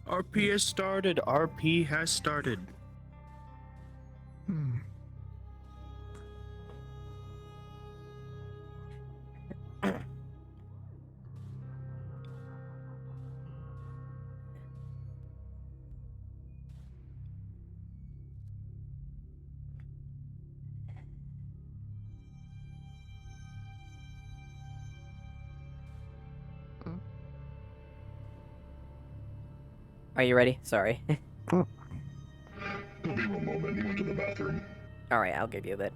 RP has started. RP has started. Are you ready? Sorry. He'll be one moment. He went to the bathroom. Alright, I'll give you a bit.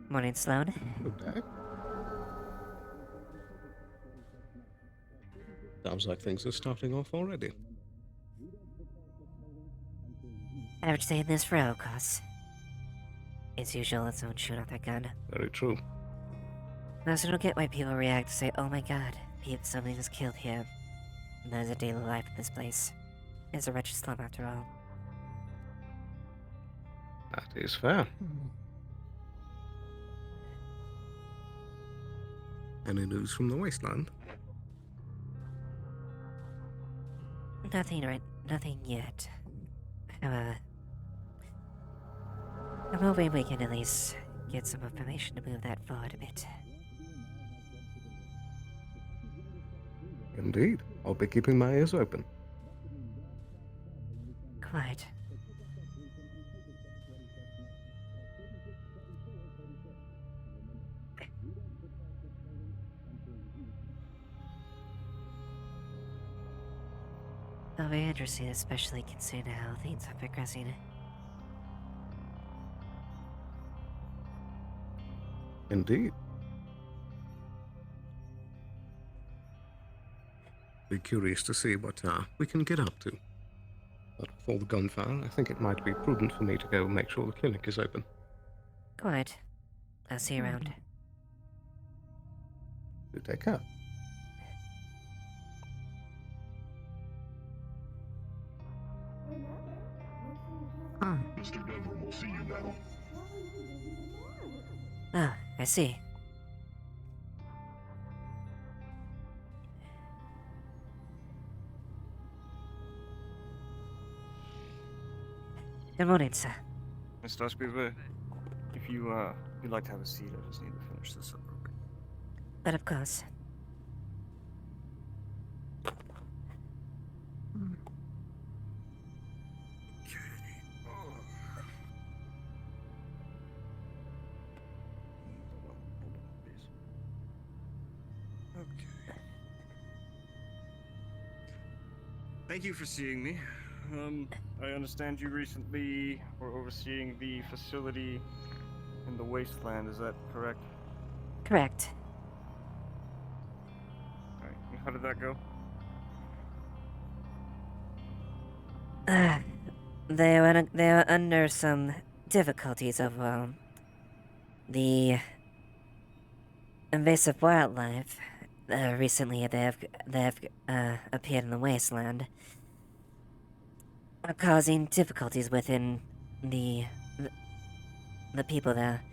Morning, Sloan. Good day. Sounds like things are starting off already. Average day in this row, of course. As usual, let's don't shoot off that gun. Very true. I also don't get why people react to say, oh my god, something is killed here. And there's a daily life in this place. It's a wretched slum after all. That is fair. Any news from the wasteland? Nothing yet. However, I'm hoping we can at least get some information to move that forward a bit. Indeed. I'll be keeping my ears open. Quite. Oh, very interesting, especially considering how things are progressing. Indeed. Be curious to see what we can get up to. But with all the gunfire, I think it might be prudent for me to go make sure the clinic is open. Quite. I'll see you around. Do take care. Mr. Denver will see you now. Ah, I see. Good morning, sir. Mr. Ashby, if you'd like to have a seat, I just need to finish this up real quick. But of course. Okay. Thank you for seeing me. I understand you recently were overseeing the facility in the wasteland, is that correct? Correct. Alright, and how did that go? They were under some difficulties of, the invasive wildlife. Recently they have appeared in the wasteland, causing difficulties within the people there.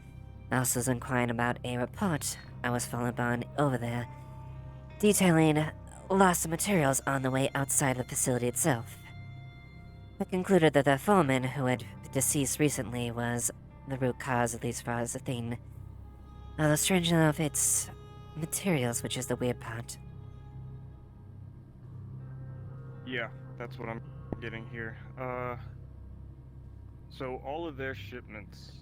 I also was inquiring about a report I was following upon over there, detailing loss of materials on the way outside the facility itself. I concluded that the foreman who had deceased recently was the root cause, at least for the thing. Although strange enough, it's materials, which is the weird part. Yeah, that's what I'm getting here. So all of their shipments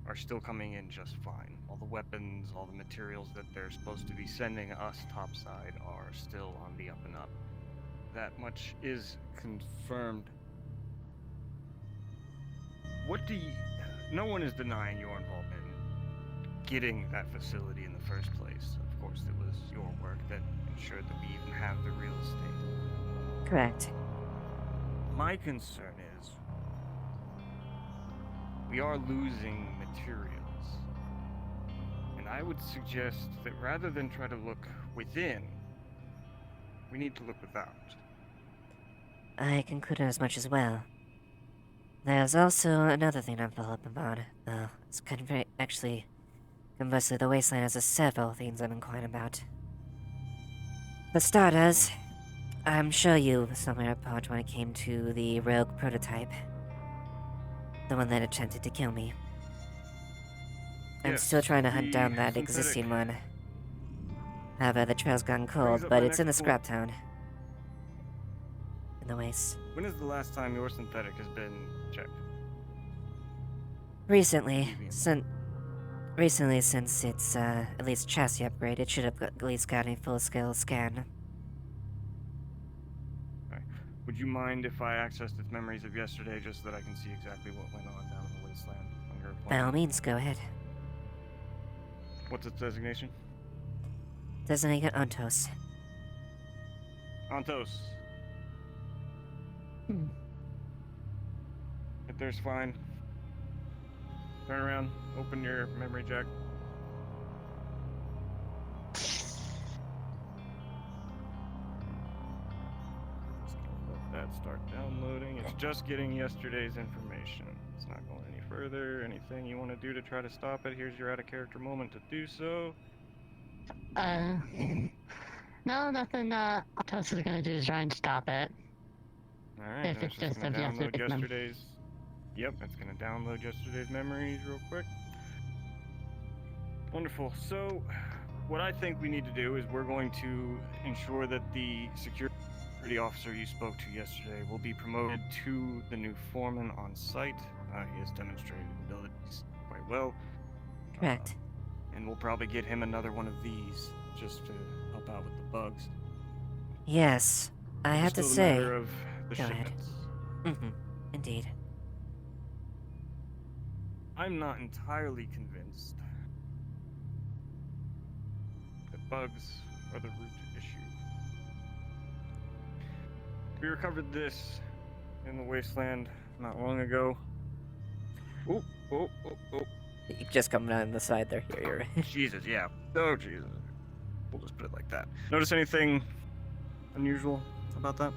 are still coming in just fine. All the weapons, all the materials that they're supposed to be sending us topside are still on the up and up. That much is confirmed. No one is denying your involvement in getting that facility in the first place. Of course, it was your work that ensured that we even have the real estate. Correct. My concern is we are losing materials. And I would suggest that rather than try to look within, we need to look without. I concluded as much as well. There's also another thing I'm following up about. It's kind of very, actually, conversely, the Wasteland has several things I'm inquiring about. For starters, I'm sure you saw my report when it came to the rogue prototype. The one that attempted to kill me. I'm Yes, still trying to hunt the down that synthetic existing one. However, the trail's gone cold, up but my it's in the next scrap town. In the waste. When is the last time your synthetic has been checked? Recently, Deviant. since its, at least chassis upgrade, it should have at least got a full-scale scan. Would you mind if I accessed its memories of yesterday just so that I can see exactly what went on down in the wasteland on your By all plan? means, go ahead. What's its designation? Designated Ontos. Antos. If there's fine. Turn around, open your memory jack. Let that start downloading. It's just getting yesterday's information. It's not going any further. Anything you want to do to try to stop it? Here's your out of character moment to do so. No, nothing, Atos is gonna do is try and stop it. Alright, If then it's it's just just gonna of download yesterday's yesterday's. Yep, it's gonna download yesterday's memories real quick. Wonderful. So, what I think we need to do is we're going to ensure that the security officer you spoke to yesterday will be promoted to the new foreman on site. He has demonstrated abilities quite well. Correct. And we'll probably get him another one of these just to help out with the bugs. Yes, I have to Still the say. matter of the Go ahead. shipments. Indeed. I'm not entirely convinced that bugs are the root issue. We recovered this in the wasteland not long ago. Oh. You just come down the side there. Here, Jesus, yeah. Oh, Jesus. We'll just put it like that. Notice anything unusual about that?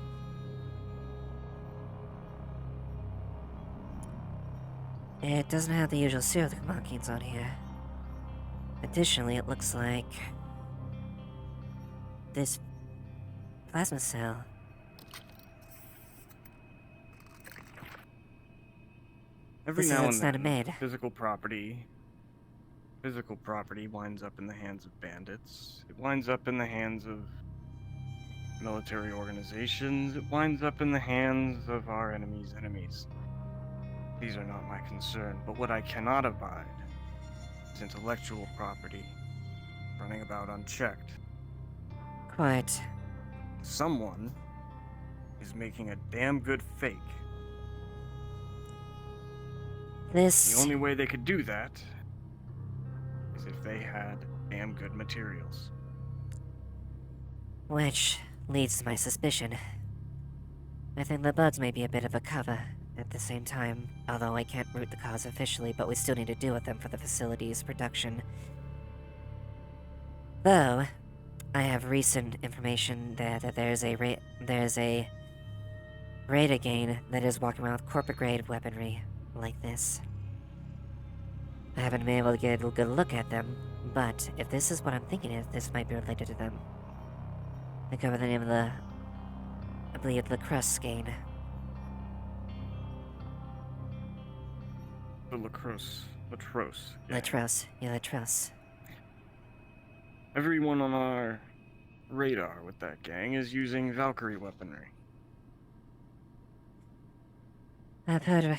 It doesn't have the usual serial markings on here. Additionally, it looks like this plasma cell. Every This now is and not then, made. physical property winds up in the hands of bandits. It winds up in the hands of military organizations. It winds up in the hands of our enemies' enemies. These are not my concern, but what I cannot abide is intellectual property running about unchecked. Quite. Someone is making a damn good fake. This. The only way they could do that is if they had damn good materials. Which leads to my suspicion. I think the bugs may be a bit of a cover at the same time, although I can't root the cause officially, but we still need to deal with them for the facility's production. Though, I have recent information there that there's a raid again that is walking around with corporate-grade weaponry like this. I haven't been able to get a good look at them, but if this is what I'm thinking is, this might be related to them. They go by the name of I believe, the Lacrosse Gain. The Latrosse. Yeah. Latros. Everyone on our radar with that gang is using Valkyrie weaponry. I've heard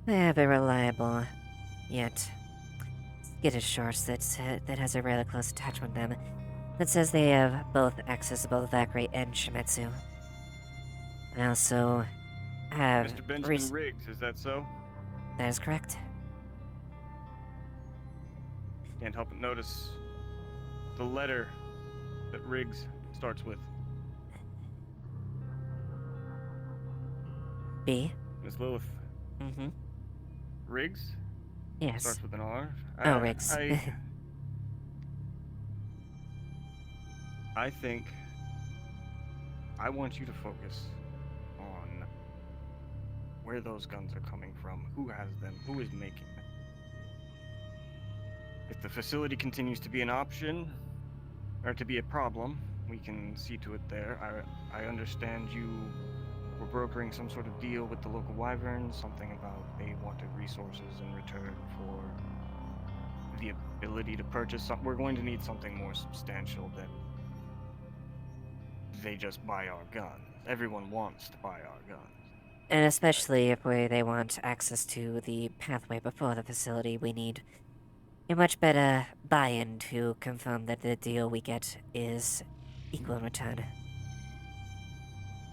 they have a reliable, yet skittish source that has a rather close attachment to them that says they have both access to both Valkyrie and Shimetsu. I also have Mr. Benjamin Riggs, is that so? That is correct. Can't help but notice the letter that Riggs starts with. B. Miss Lilith. Mm-hmm. Riggs? Yes. Starts with an R. Oh, Riggs. I think I want you to focus on where those guns are coming from, who has them, who is making them. If the facility continues to be an option, or to be a problem, we can see to it there. I understand you were brokering some sort of deal with the local wyverns, something about they wanted resources in return for the ability to purchase something. We're going to need something more substantial than they just buy our guns. Everyone wants to buy our guns. And especially if they want access to the pathway before the facility, we need a much better buy-in to confirm that the deal we get is equal in return.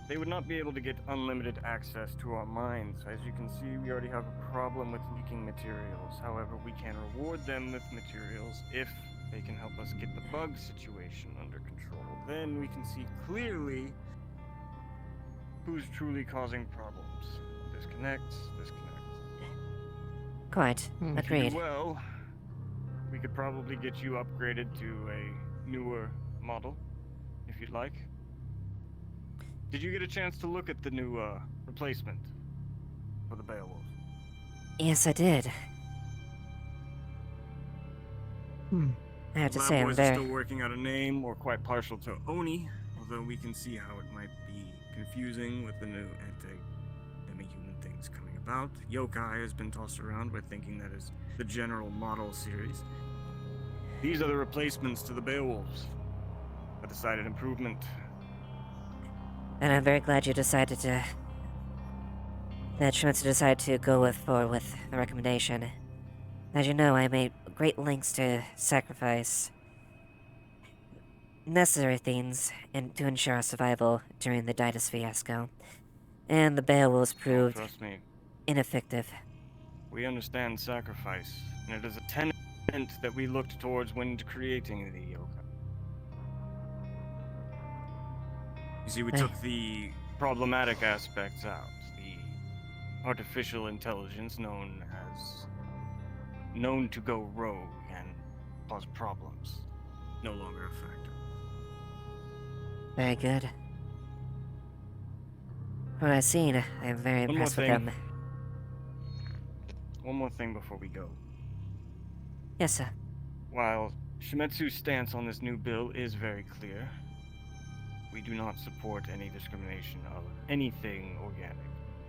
They would not be able to get unlimited access to our mines. As you can see, we already have a problem with leaking materials. However, we can reward them with materials if they can help us get the bug situation under control. Then we can see clearly who's truly causing problems. Disconnect. Quite. If you Agreed. do well, we could probably get you upgraded to a newer model, if you'd like. Did you get a chance to look at the new replacement for the Beowulf? Yes, I did. I have to Lab say, I'm boys are very... still working out a name. We're quite partial to Oni, although we can see how it might be confusing with the new anti-demi-human things coming about. Yokai has been tossed around. We're thinking that is the general model series. These are the replacements to the Beowulfs. A decided improvement. And I'm very glad you decided to... that Schmitz decided to go forward with the recommendation. As you know, I made great lengths to sacrifice necessary things to ensure our survival during the Ditus fiasco. And the Beowulfs proved Trust me, ineffective. we understand sacrifice, and it is a tenet that we looked towards when creating the yokai. You see, we took the problematic aspects out. The artificial intelligence known to go rogue and cause problems. No longer a factor. Very good. From what I've seen, I'm very One more impressed with thing. them. One more thing before we go. Yes, sir. While Shimetsu's stance on this new bill is very clear, we do not support any discrimination of anything organic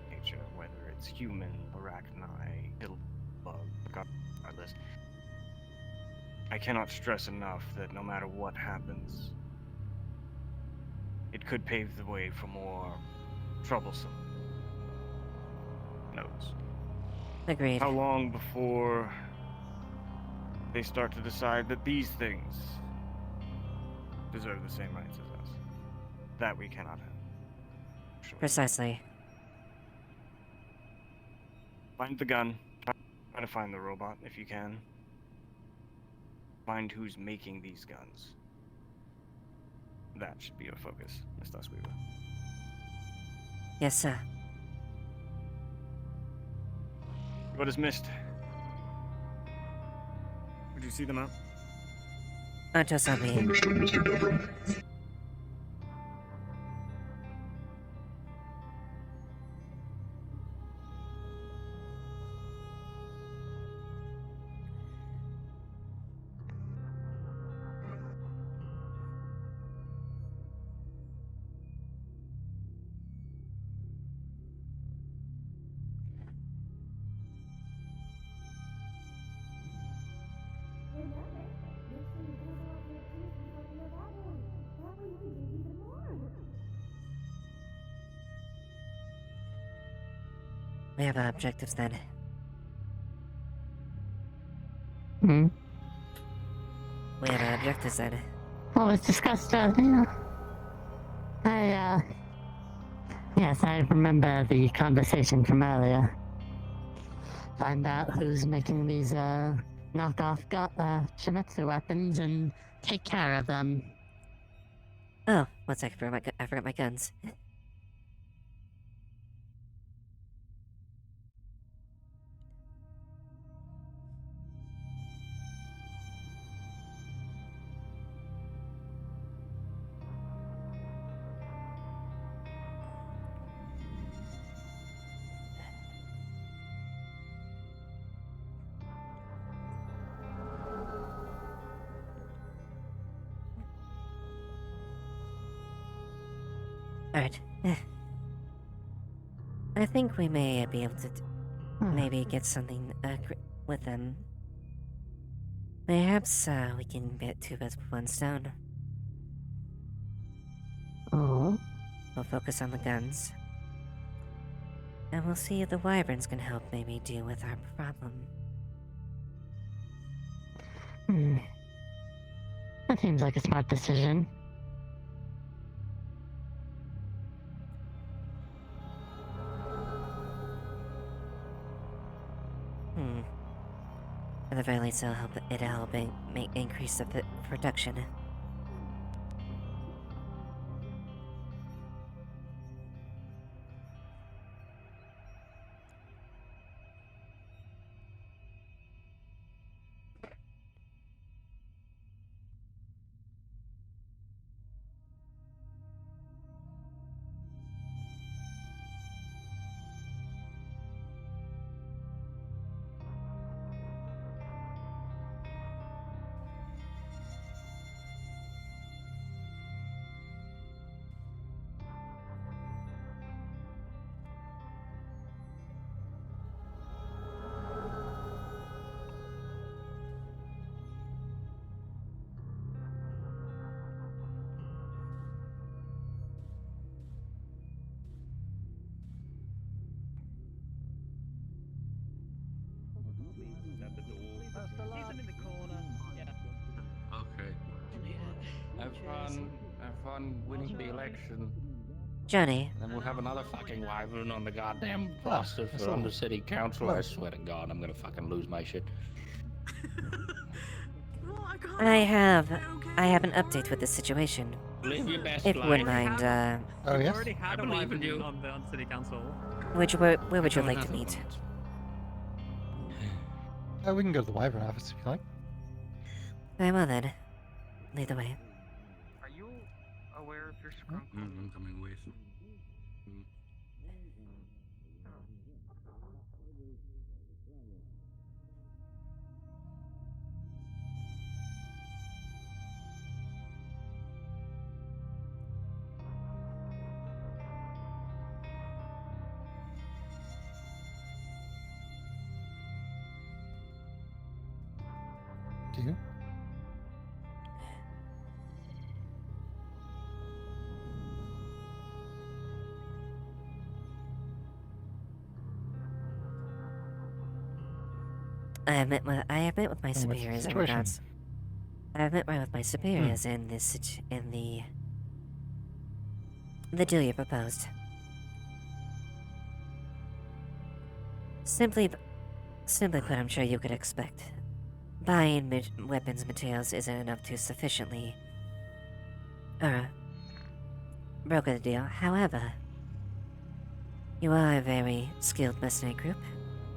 in nature, whether it's human, arachni, hill bug, regardless. I cannot stress enough that no matter what happens, it could pave the way for more troublesome nodes. Agreed. How long before they start to decide that these things deserve the same rights as us? That we cannot have. Sure. Precisely. Find the gun. Try to find the robot if you can. Find who's making these guns. That should be your focus, Miss Dustweaver. Yes, sir. What is missed? Would you see them out? Antos on me. Understood, Mr. Devlin. We have our objectives then. Hmm. We have our objectives then. What was discussed earlier? Yes, I remember the conversation from earlier. Find out who's making these, knockoff Shimetsu weapons and take care of them. Oh, one second, I forgot my guns. Alright. I think we may be able to maybe get something with them. Perhaps we can get two birds with one stone. Oh. We'll focus on the guns. And we'll see if the wyverns can help maybe deal with our problem. That seems like a smart decision. At the very least, it'll help increase the production. Okay. Have fun winning the election. Johnny, And then we'll have another fucking wyvern on the goddamn roster for under city council. I swear to God, I'm gonna fucking lose my shit. I have an update with this situation. Live your best If you life. wouldn't mind, Oh, We've yes? already had I a believe in wyvern you. on city council. where would you Oh, like to another meet? one. We can go to the Wyvern office if you like. Very well then. Lead the way. Are you aware of your scrum? I'm coming with. Do you? I have met with my And what's the superiors in situation? regards. I have met with my superiors in this in the deal you proposed. Simply put, I'm sure you could expect. Buying weapons materials isn't enough to sufficiently broker the deal. However, you are a very skilled mercenary group,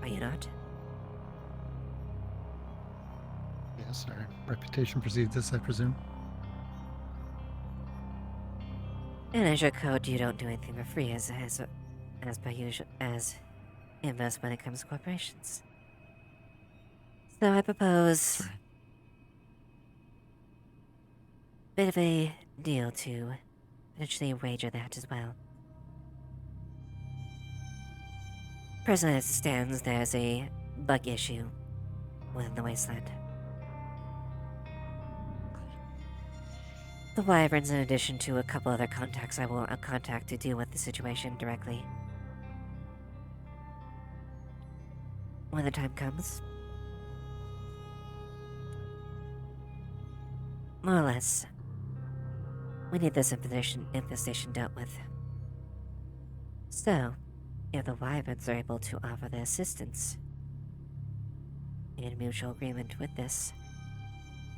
are you not? Yes, our reputation precedes us, I presume. And as your code, you don't do anything for free, as per usual, as inverse when it comes to corporations. So I propose That's right. bit of a deal to potentially wager that as well. Presently as it stands, there's a bug issue within the wasteland. The wyverns, in addition to a couple other contacts I will contact to deal with the situation directly. When the time comes. More or less. We need this infestation dealt with. So, if the wyverns are able to offer their assistance in mutual agreement with this,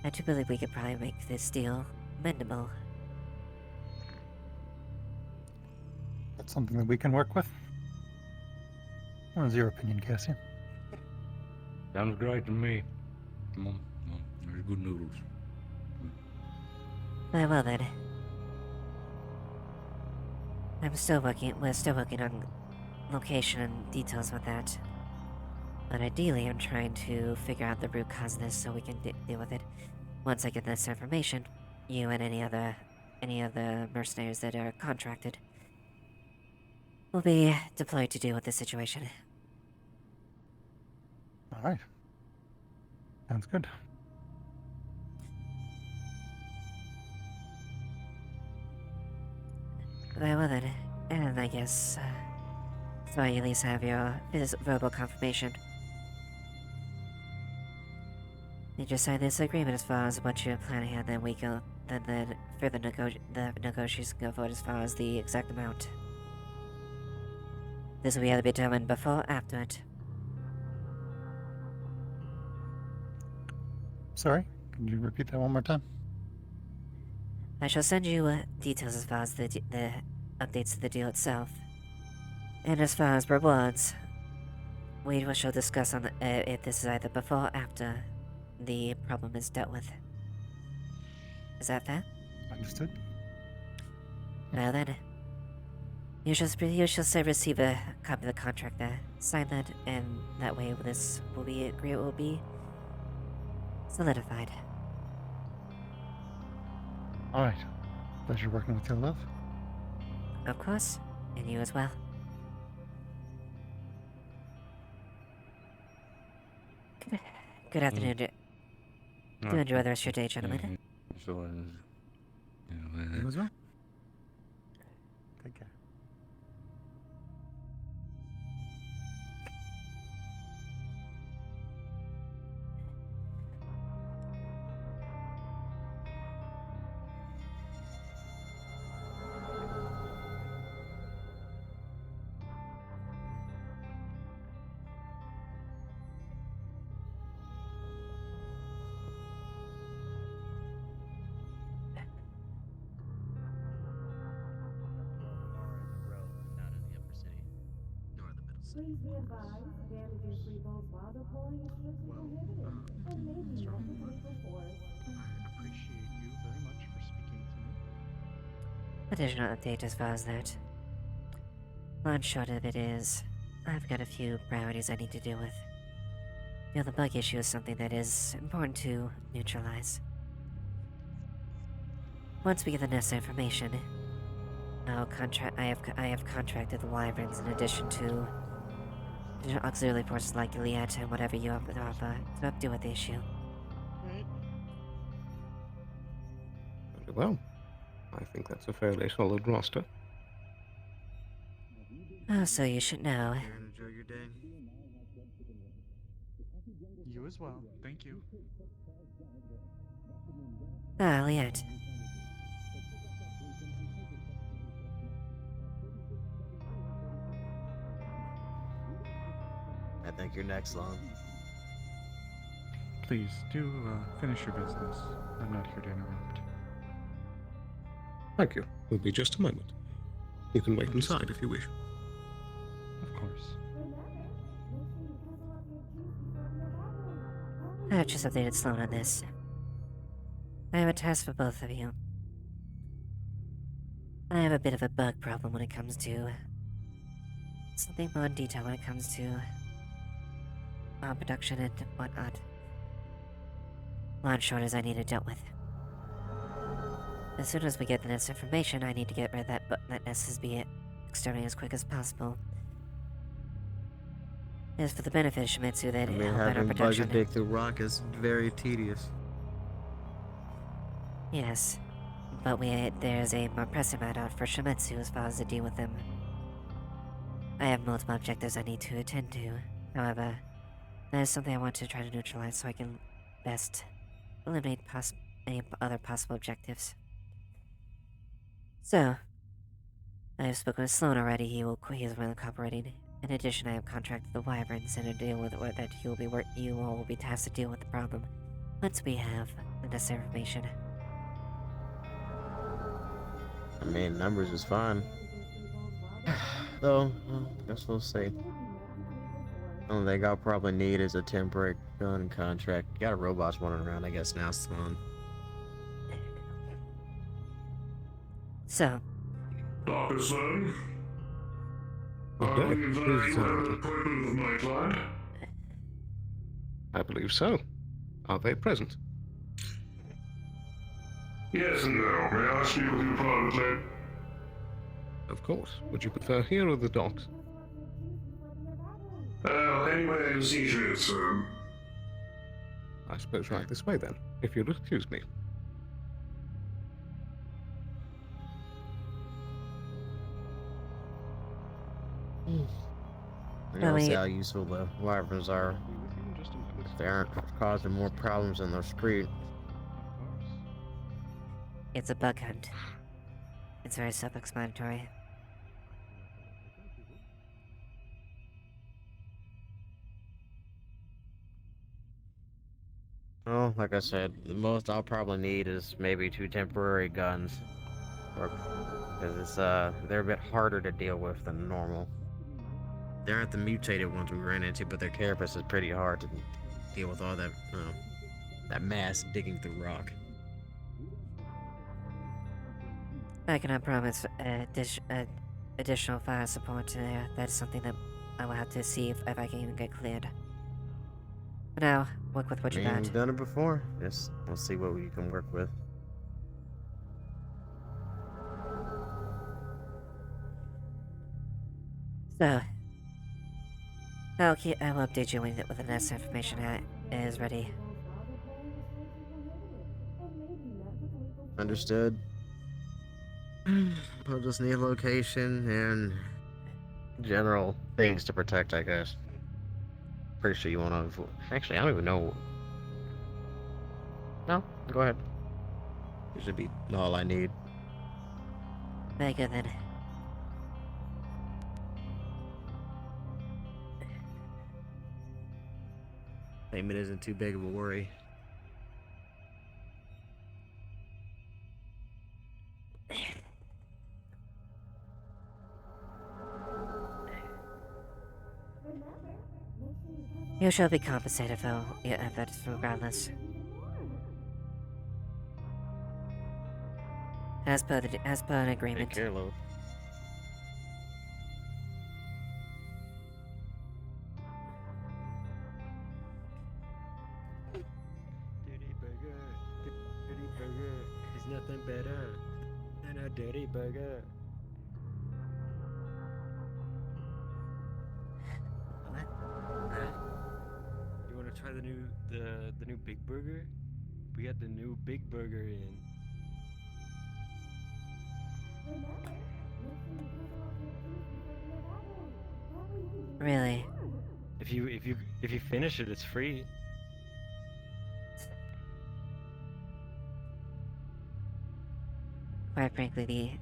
I do believe we could probably make this deal mendable. That's something that we can work with. What is your opinion, Cassian? Sounds great to me. There's good noodles. Very well then. We're still working on location and details with that. But ideally, I'm trying to figure out the root cause of this so we can deal with it. Once I get this information, you and any of the mercenaries that are contracted will be deployed to deal with this situation. All right. Sounds good. Very well then, and I guess, so I at least have your verbal confirmation. You just sign this agreement as far as what you're planning, and then we go, then further the negotiations go forward as far as the exact amount. This will either be determined before or after it. Sorry, could you repeat that one more time? I shall send you details as far as the updates to the deal itself. And as far as rewards, we shall discuss on if this is either before or after the problem is dealt with. Is that fair? Understood. Well then, you shall say receive a copy of the contract there. Sign that, and that way this will be solidified. All right. Pleasure working with you, love. Of course, and you as well. Good afternoon. Do enjoy the rest of your day, gentlemen. You as well. Take care. Please be advised, damages results while deploying is strictly prohibited and may be met with legal force. I appreciate you very much for speaking to me. Additional update as far as that. Long short of it is, I've got a few priorities I need to deal with. Feel the bug issue is something that is important to neutralize. Once we get the necessary information, I have contracted the Wyverns in addition to auxiliary forces like Lilith and whatever you have to offer to deal with the issue. Very well. I think that's a fairly solid roster. Oh, so you should know. Enjoy your day. You as well. Thank you. Ah, Lilith. I think you're next, Lon. Please do finish your business. I'm not here to interrupt. Thank you. Will be just a moment. You can wait inside if you wish. Of course. I've just updated Sloan on this. I have a task for both of you. I have a bit of a bug problem when it comes to something more in detail when it comes to production and whatnot. Long short as I need it dealt with. As soon as we get this information, I need to get rid of that SSB externally as quick as possible. As for the benefit of Shimizu that help out our having bug production. addicted rock is very tedious. Yes, but there's a more pressing matter for Shimizu as far as to deal with them. I have multiple objectives I need to attend to. However, that is something I want to try to neutralize so I can best eliminate any other possible objectives. So, I have spoken with Sloan already. He is willing to cooperate. In addition, I have contracted the Wyverns in a deal with that you all will be tasked to deal with the problem once we have the necessary information. I mean, numbers is fine. Though, I guess we'll see. The only thing I'll probably need is a temporary gun contract. You got a robots running around, I guess, now, Sloan. So, Officer, Okay, I believe that please, you have an appointment with my client. I believe so. Are they present? Yes and no. May I speak with you privately? Of course. Would you prefer here or the docks? Anywhere you see fit, sir. I suppose right this way then, if you'll excuse me. I don't see Wait. how useful the wyverns are. I'll be with you in just a moment. If they aren't causing more problems in the street. Of course. It's a bug hunt. It's very self-explanatory. Well, like I said, the most I'll probably need is maybe 2 temporary guns. Because it's, they're a bit harder to deal with than normal. They aren't the mutated ones we ran into, but their carapace is pretty hard to deal with all that, that mass digging through rock. I cannot promise additional fire support there. That's something that I will have to see if I can even get cleared. For now, work with what you got. We've done it before. Just we'll see what we can work with. So, I will update you with the next information that is ready. Understood. I'll just need a location and general things to protect, I guess. Pretty sure you want to. Actually, I don't even know. No, go ahead. It should be all I need. Very good then. Payment isn't too big of a worry. You shall be compensated for your efforts regardless. As per an agreement. Take care, Lilith. Dirty burger. Dirty burger. There's nothing better than a dirty burger. You wanna try the new big burger? We got the new big burger in. Really? If you finish it, it's free. Quite frankly,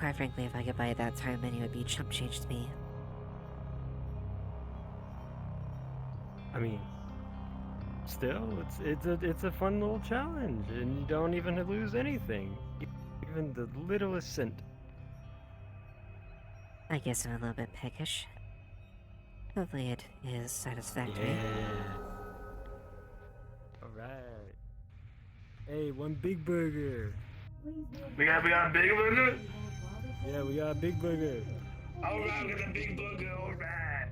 if I could buy that time menu, it would be chump change to me. I mean, still, it's a fun little challenge, and you don't even lose anything, even the littlest cent. I guess I'm a little bit peckish. Hopefully it is satisfactory. Yeah. All right. Hey, one big burger. We got a big burger? Yeah, we got a big burger. Alright, we got a big burger, alright.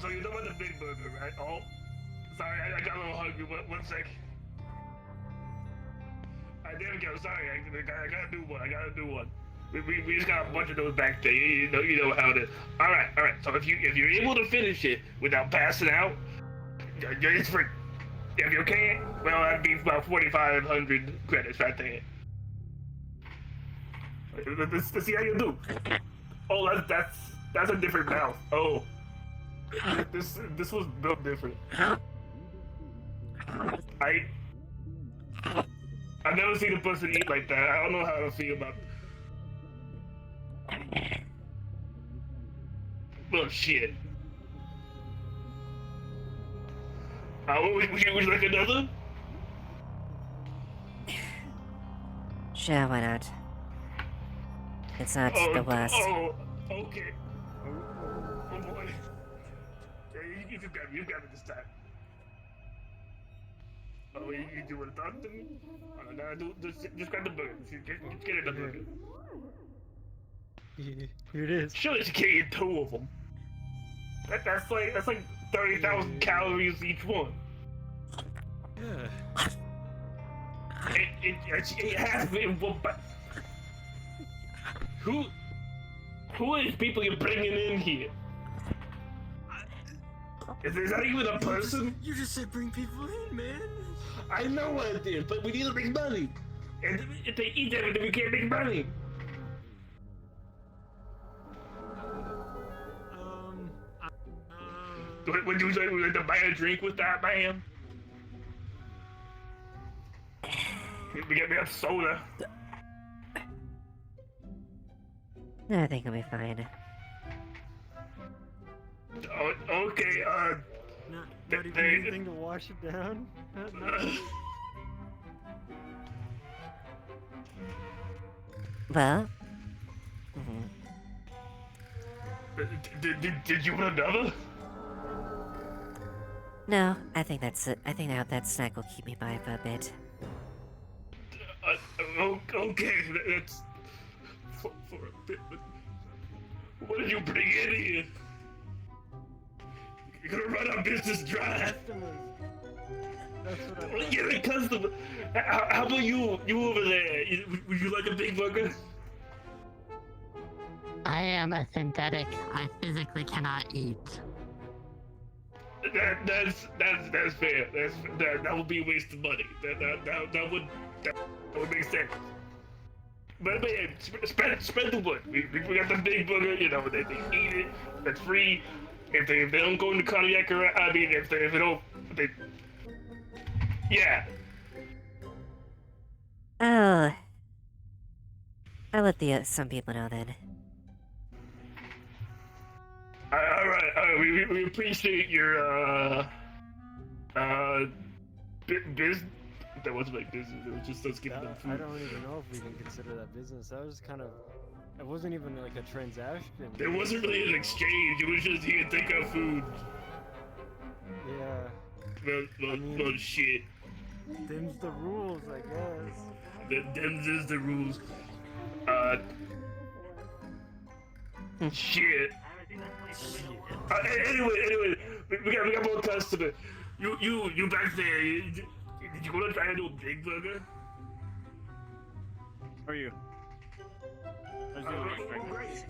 So you know about the big burger, right? Oh, sorry, I got a little hungry. One sec. There we go. Sorry, I gotta do one. We just got a bunch of those back there. You know how it is. All right. So if you're able to finish it without passing out, it's free. If you can't, well, that'd be about 4,500 credits right there. Let's see how you do. Oh, that's a different mouth. Oh, this was built different. I've never seen a person eat like that. I don't know how to feel about. Well, shit. Would you like another? Sure, why not? It's not the worst. Oh, okay. Oh boy. Yeah, you got it this time. Oh, you do want to talk to me? No, just grab the burger. Get it, the burger. Here it is. Sure, you can't eat 2 of them. That's like 30,000 calories each one. Yeah. It has been. But who are these people you're bringing in here? Is that even a person? You just said bring people in, man. I know I did, but we need to make money. And if they eat everything, we can't make money. Would you like to buy a drink with that, ma'am? We get me a soda. I think I'll be fine. Oh, okay, Not even anything to wash it down? Nothing? Well, Did you want another? no, I think that's it. I think that snack will keep me by for a bit. Okay, that's for a bit. But what did you bring in here? You're gonna run our business dry. That's what I Well, yeah, the customer. How about you over there? Would you like a big burger? I am a synthetic. I physically cannot eat. That's fair. That would be a waste of money. That would make sense. But man, spread the word. We got the big burger. You know, they eat it. That's free. If they don't go into cardiac arrest, I mean, if they don't, yeah. Oh, I'll let some people know then. All right. We appreciate your business. That wasn't like business. It was just us giving them food. I don't even know if we can consider that business. That was kind of. It wasn't even like a transaction. There wasn't really an exchange. It was just here, take our food. Yeah. Well, shit. Them's the rules, I guess. Them's is the rules. Shit. Anyway, we got more customer. You back there? Did you want to try to do a big burger? How are you? Great.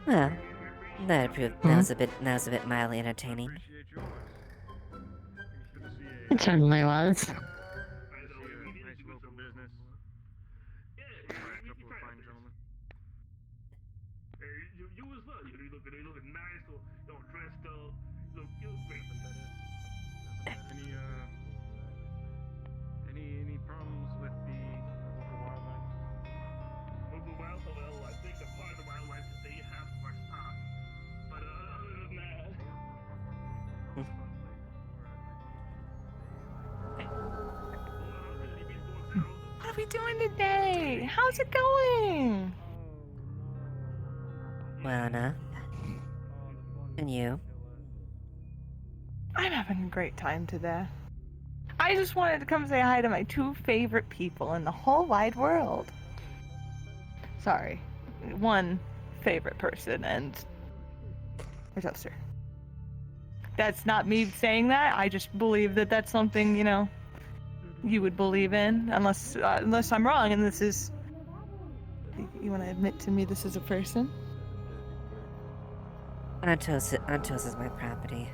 Well, that was a bit mildly entertaining. It certainly was. You as well. You look nice, or dressed up. You look great. Any problems with the local wildlife? Local wildlife? Well, I think a part of the wildlife is they have our stock. But other than that. What are we doing today? How's it going? Well enough. And you? I'm having a great time today. I just wanted to come say hi to my two favorite people in the whole wide world. Sorry, one favorite person and a toaster. That's not me saying that. I just believe that that's something, you would believe in, unless I'm wrong and this is... You want to admit to me this is a person? Antos is my property.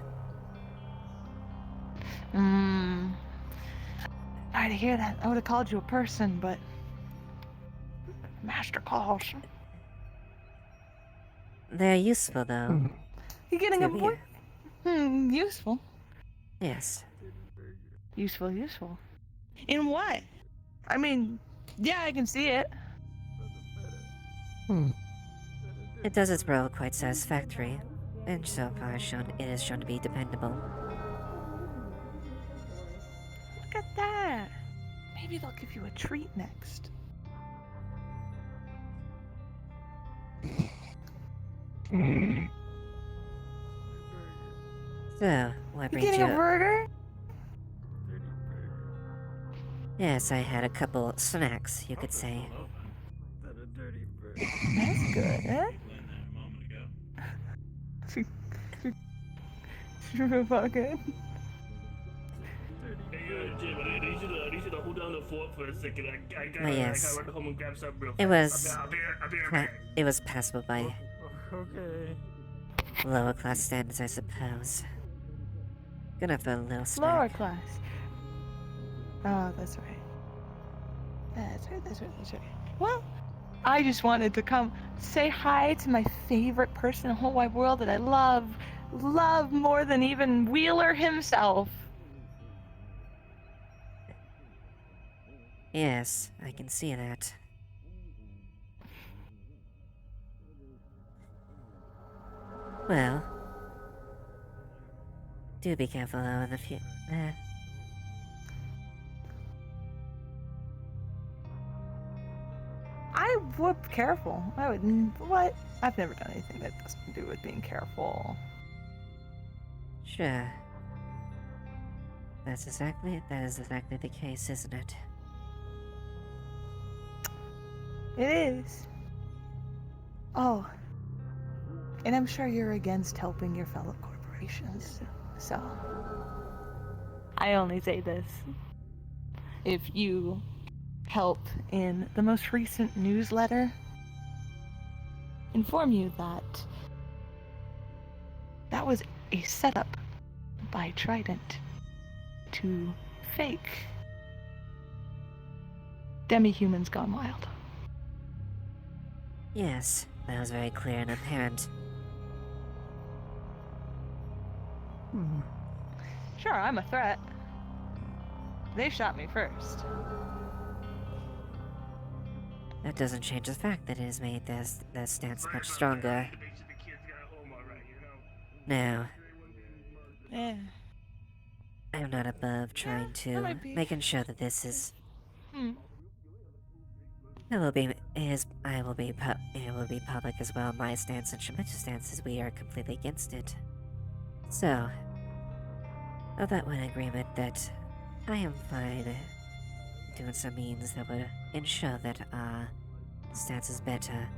Sorry to hear that. I would have called you a person, but... Master calls. They're useful, though. You getting a boy? Useful. Yes. Useful. In what? I mean, yeah, I can see it. It does its role quite satisfactory, and so far it is shown to be dependable. Look at that. Maybe they'll give you a treat next. So, what You brings getting you a burger? Yes, I had a couple snacks, you could say. That a dirty bird. That's good, eh? Super fucking. Hey, Jim, I need you to hold down the fort for a second. I gotta yes. run home and grab something real fast. It was... I'll be right back. It was passable by Okay. lower class standards, I suppose. Gonna have a little Lower snack. class. Oh, that's right. That's right. Well, I just wanted to come say hi to my favorite person in the whole wide world that I love more than even Wheeler himself. Yes, I can see that. Well, do be careful though in the future. I would be careful. I would. What? I've never done anything that doesn't do with being careful. Sure. That is exactly the case, isn't it? It is. Oh. And I'm sure you're against helping your fellow corporations. So. I only say this. If you help in the most recent newsletter, inform you that that was a setup by Trident to fake demi-humans gone wild. Yes, that was very clear and apparent. Sure, I'm a threat. They shot me first. That doesn't change the fact that it has made their stance much stronger. Now, Yeah. I'm not above trying to might be. making sure that this is. Hmm. It will be public as well. My stance and Shemit's stance is we are completely against it. So, of that one agreement that I am fine doing some means that would ensure that our stance is better.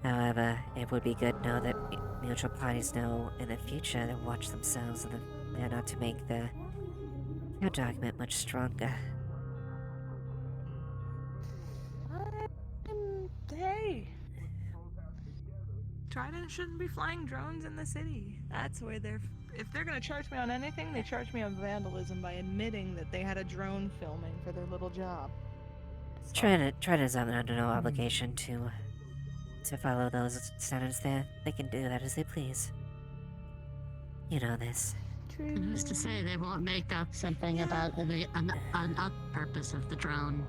However, it would be good to know that mutual parties know in the future to watch themselves and not to make the counter-argument much stronger. Hey. Trident shouldn't be flying drones in the city. That's where if they're gonna charge me on anything, they charge me on vandalism by admitting that they had a drone filming for their little job. Trident is under no obligation to follow those standards there. They can do that as they please. You know this. Who's to say they won't make up something about an up purpose of the drone?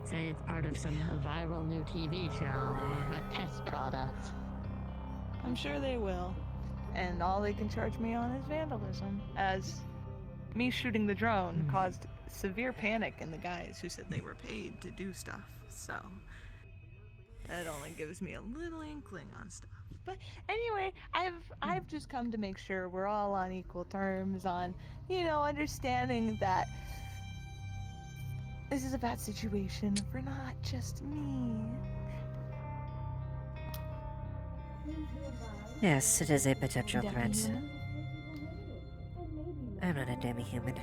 Say it's part of some viral new TV show or a test product. I'm sure they will. And all they can charge me on is vandalism, as me shooting the drone caused severe panic in the guys who said they were paid to do stuff. So that only gives me a little inkling on stuff. But anyway, I've just come to make sure we're all on equal terms on, understanding that this is a bad situation for not just me. Yes, it is a potential threat. I'm not a demi-human.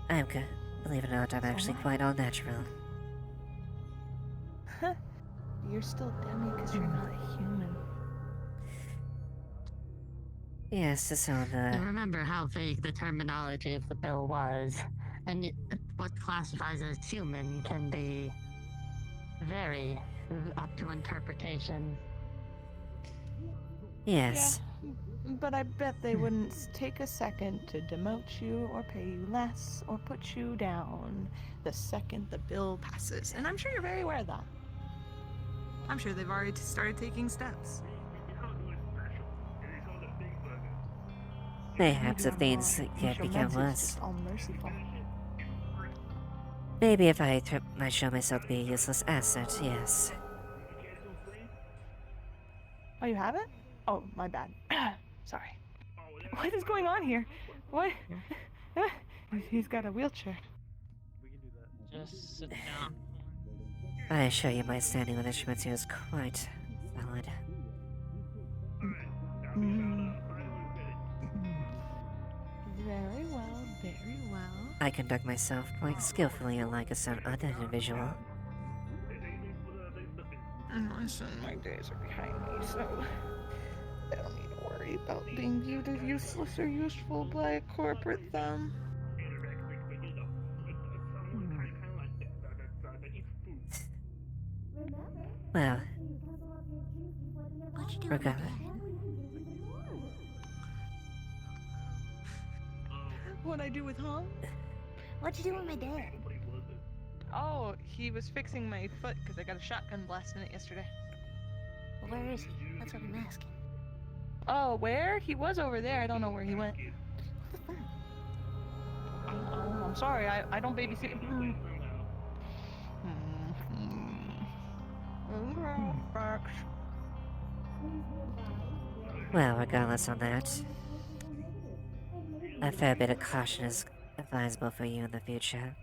Believe it or not, I'm actually quite all-natural. You're still demi because you're not a human. Yes, so I remember how vague the terminology of the bill was, and what classifies as human can be very up to interpretation. Yes. Yeah, but I bet they wouldn't take a second to demote you or pay you less or put you down the second the bill passes. And I'm sure you're very aware of that. I'm sure they've already started taking steps. Mayhaps if things get become worse. Just all merciful. Maybe if I show myself to be a useless asset, yes. Oh, you haven't? Oh, my bad. Sorry. What is going on here? What? He's got a wheelchair. Just sit down. I assure you my standing with instruments here is quite solid. Very well, very well. I conduct myself quite skillfully, unlike a certain other individual. Listen, my days are behind me, so I don't need to worry about being viewed as useless or useful by a corporate thumb. Well, regardless. What'd I do with Hong? What'd you do with my dad? Oh, he was fixing my foot because I got a shotgun blast in it yesterday. Well, where is he? That's what I'm asking. Oh, where? He was over there. I don't know where he went. What the fuck? I'm sorry. I don't babysit. Well, regardless on that, a fair bit of caution is advisable for you in the future.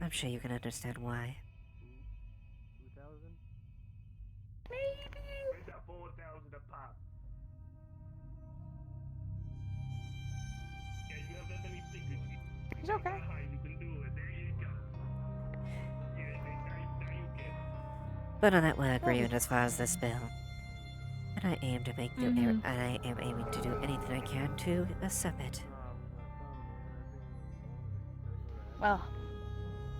I'm sure you can understand why. He's okay. But on that we're agreement as far as this bill. And I aim to make and I am aiming to do anything I can to accept it. Well,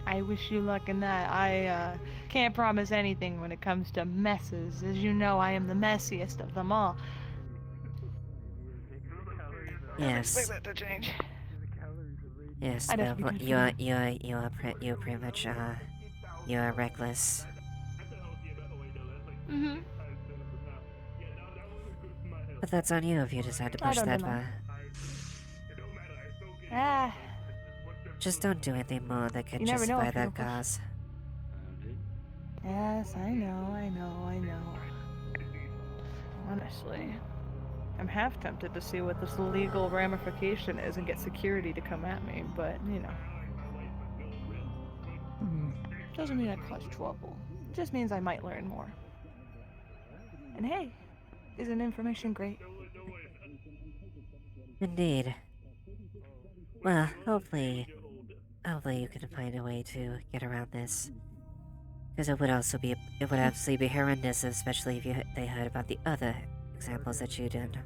I wish you luck in that. I can't promise anything when it comes to messes. As you know, I am the messiest of them all. Yes. Expect that to change. Yes, I'd have Bill, to be you're pretty much, you're reckless. Mm-hmm. But that's on you if you decide to I push don't that know. far. Ah, Just don't do anything more that could You never know justify if you'll that push. cause. yes, I know. Honestly, I'm half tempted to see what this legal ramification is and get security to come at me, but, you know. Doesn't mean I cause trouble. It just means I might learn more. And hey, isn't information great? Indeed. Well, hopefully you can find a way to get around this. Because it would obviously be horrendous, especially if they heard about the other examples that you did.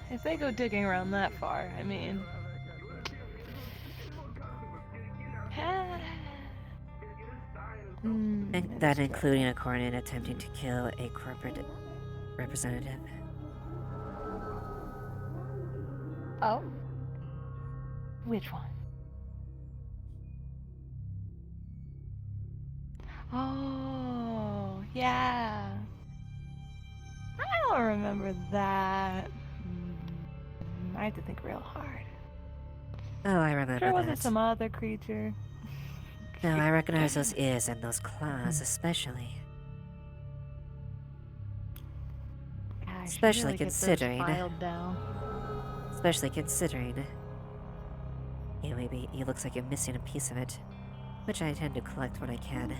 If they go digging around that far, I mean... And that including a coroner attempting to kill a corporate representative. Oh? Which one? Oh, yeah. I don't remember that. I have to think real hard. Oh, I remember Sure that. wasn't some other creature. No, I recognize those ears and those claws, especially. Yeah, I should Especially really get those considering. filed down. Especially considering. Yeah, maybe it looks like you're missing a piece of it, which I tend to collect when I can.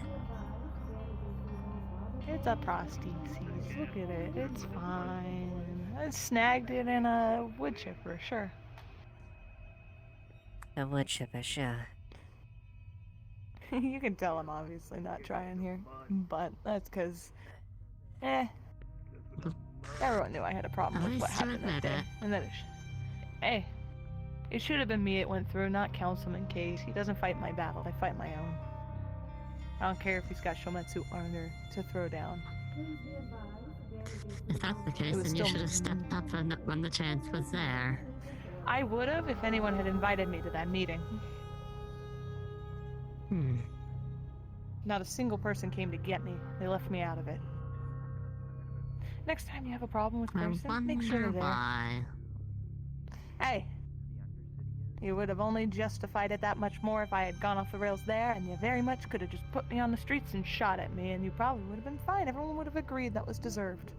It's a prosthesis. Look at it. It's fine. I snagged it in a wood chipper, sure. A wood chipper, sure. You can tell I'm obviously not trying here, but that's because, everyone knew I had a problem with what happened that day, and that hey, it should have been me it went through, not Councilman Case. He doesn't fight my battle, I fight my own. I don't care if he's got Shometsu armor to throw down. If that's the case, then you should have stepped up when the chance was there. I would have if anyone had invited me to that meeting. Not a single person came to get me. They left me out of it. Next time you have a problem with a person, make sure they're there. Why. Hey, you would have only justified it that much more if I had gone off the rails there, and you very much could have just put me on the streets and shot at me, and you probably would have been fine. Everyone would have agreed that was deserved.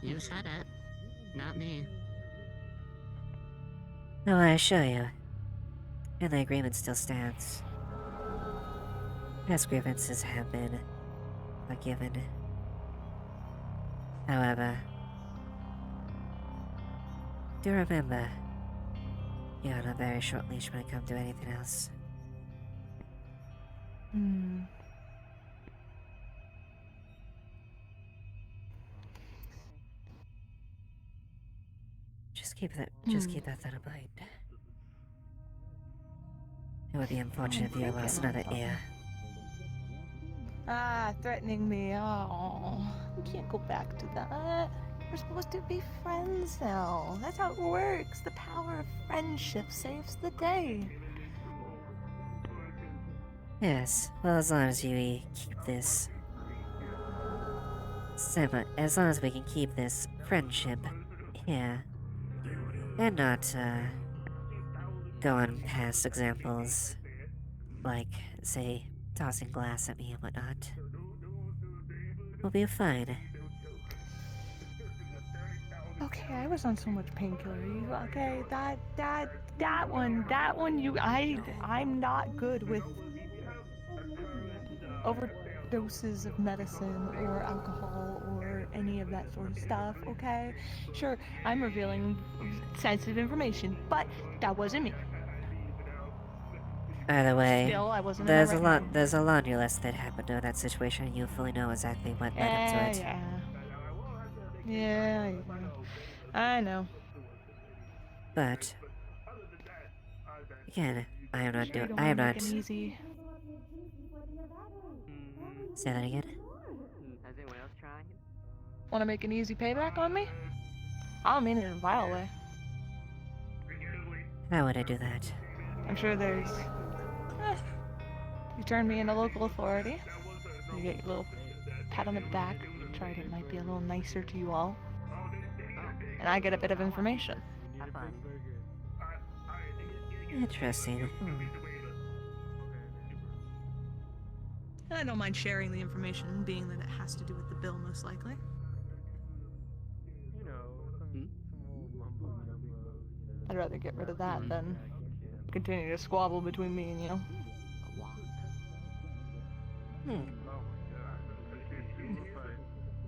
You said it, not me. No, I assure you. And the agreement still stands. Past grievances have been forgiven. However, do remember, you're on a very short leash when it comes to anything else. Hmm. Just keep that thought in mind. It would be unfortunate if you lost another ear. Ah, threatening me. Oh, we can't go back to that. We're supposed to be friends now. That's how it works. The power of friendship saves the day. Yes, well, as long as you keep this... as long as we can keep this friendship here, and not, go on past examples, like, say, tossing glass at me and whatnot, we'll be fine. Okay, I was on so much painkiller. Okay, that one. I'm not good with overdoses of medicine or alcohol or any of that sort of stuff. Okay, sure, I'm revealing sensitive information, but that wasn't me. By the way, Still, I wasn't there's in a my right lot, there's a laundry list that happened to that situation, and you fully know exactly what led up to it. Yeah, I know. But again, I am not You doing. don't I wanna am make not. it easy. Say that again. Has anyone else tried? Want to make an easy payback on me? I don't mean it in a vile way. How would I do that? I'm sure there's... You turn me into local authority. You get your little pat on the back. Tried it might be a little nicer to you all. And I get a bit of information. Have fun. Interesting. And I don't mind sharing the information, being that it has to do with the bill, most likely. I'd rather get rid of that than continue to squabble between me and you.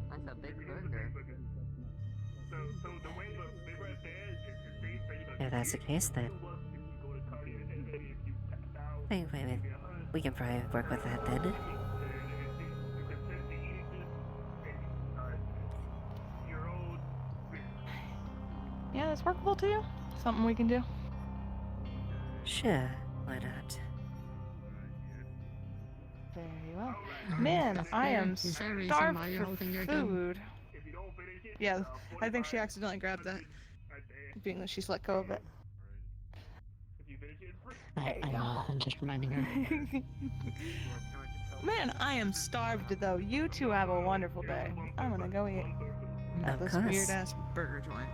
That's a big burger. If that's the case, then wait. We can probably work with that then. Yeah, that's workable to you? Something we can do? Sure, why not? Very well. Man, I am starved for food. Yeah, I think she accidentally grabbed that. Being that she's let go of it. I know, I'm just reminding her. Man, I am starved though. You two have a wonderful day. I'm gonna go eat at this weird ass burger joint.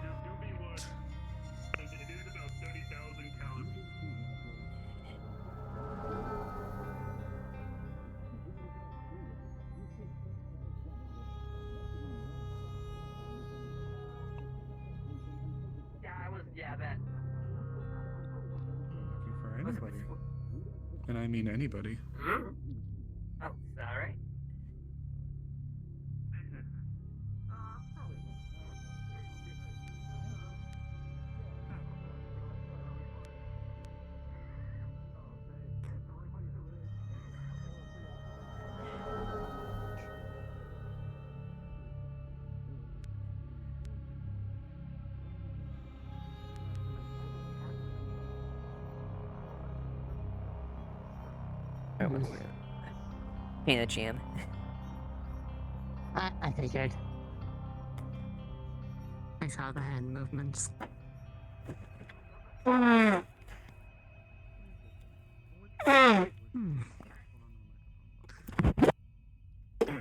For anybody. And I mean anybody. Oh, sorry. Being a GM. I figured. I saw the hand movements.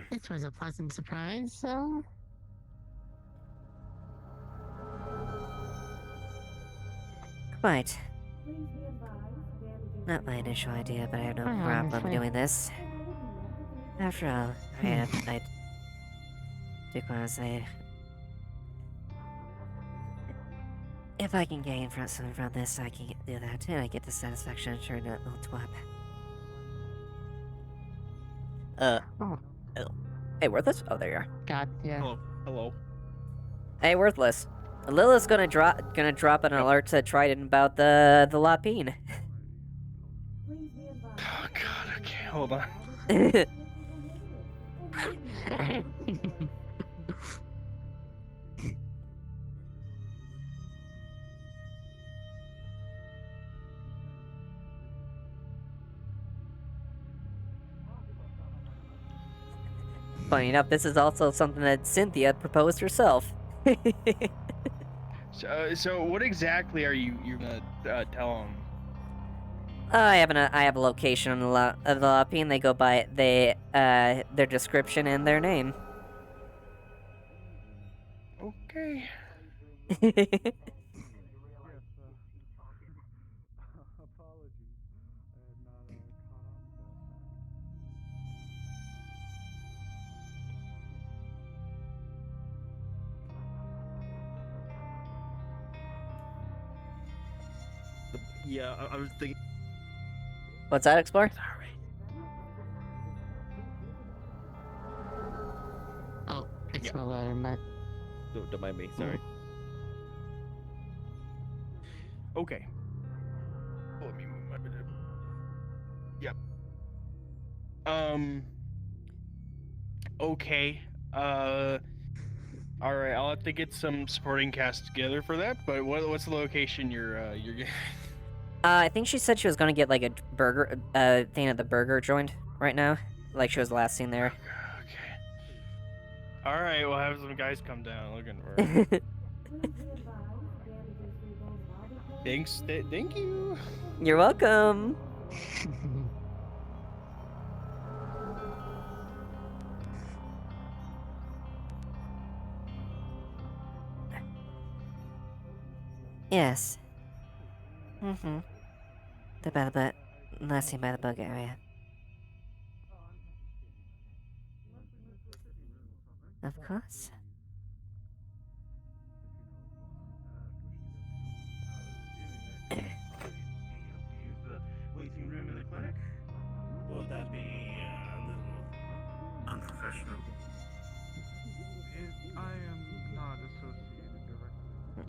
This was a pleasant surprise, so... Quite. Not my initial idea, but I have no problem honestly. doing this. After all, I do want to say, If I can gain something from this, I can do that, and I get the satisfaction of turning that little twat. Oh, Hey, Worthless? Oh, there you are. God, yeah. Hello. Hey, Worthless. Lilith's gonna drop an alert to Trident about the Lapine. Oh god, okay, hold on. Funny enough, this is also something that Cynthia proposed herself. So what exactly are you gonna tell them? I have a location on the Lapine. They go by their description and their name. Okay. Yeah, I was thinking. What's that, Explorer? Oh, it's my letter, Matt. Don't mind me. Sorry. Okay. Let me move my bit. Yep. Okay. All right. I'll have to get some supporting cast together for that. But what's the location you're getting? I think she said she was gonna get like a burger thing at the burger joint right now. Like she was last seen there. All right. We'll have some guys come down looking for it. Thanks. Thank you. You're welcome. Yes. Mm-hmm. Last seen by the bug area. Of course. Waiting room in the clinic? Would that be a little unprofessional? I am not associated directly.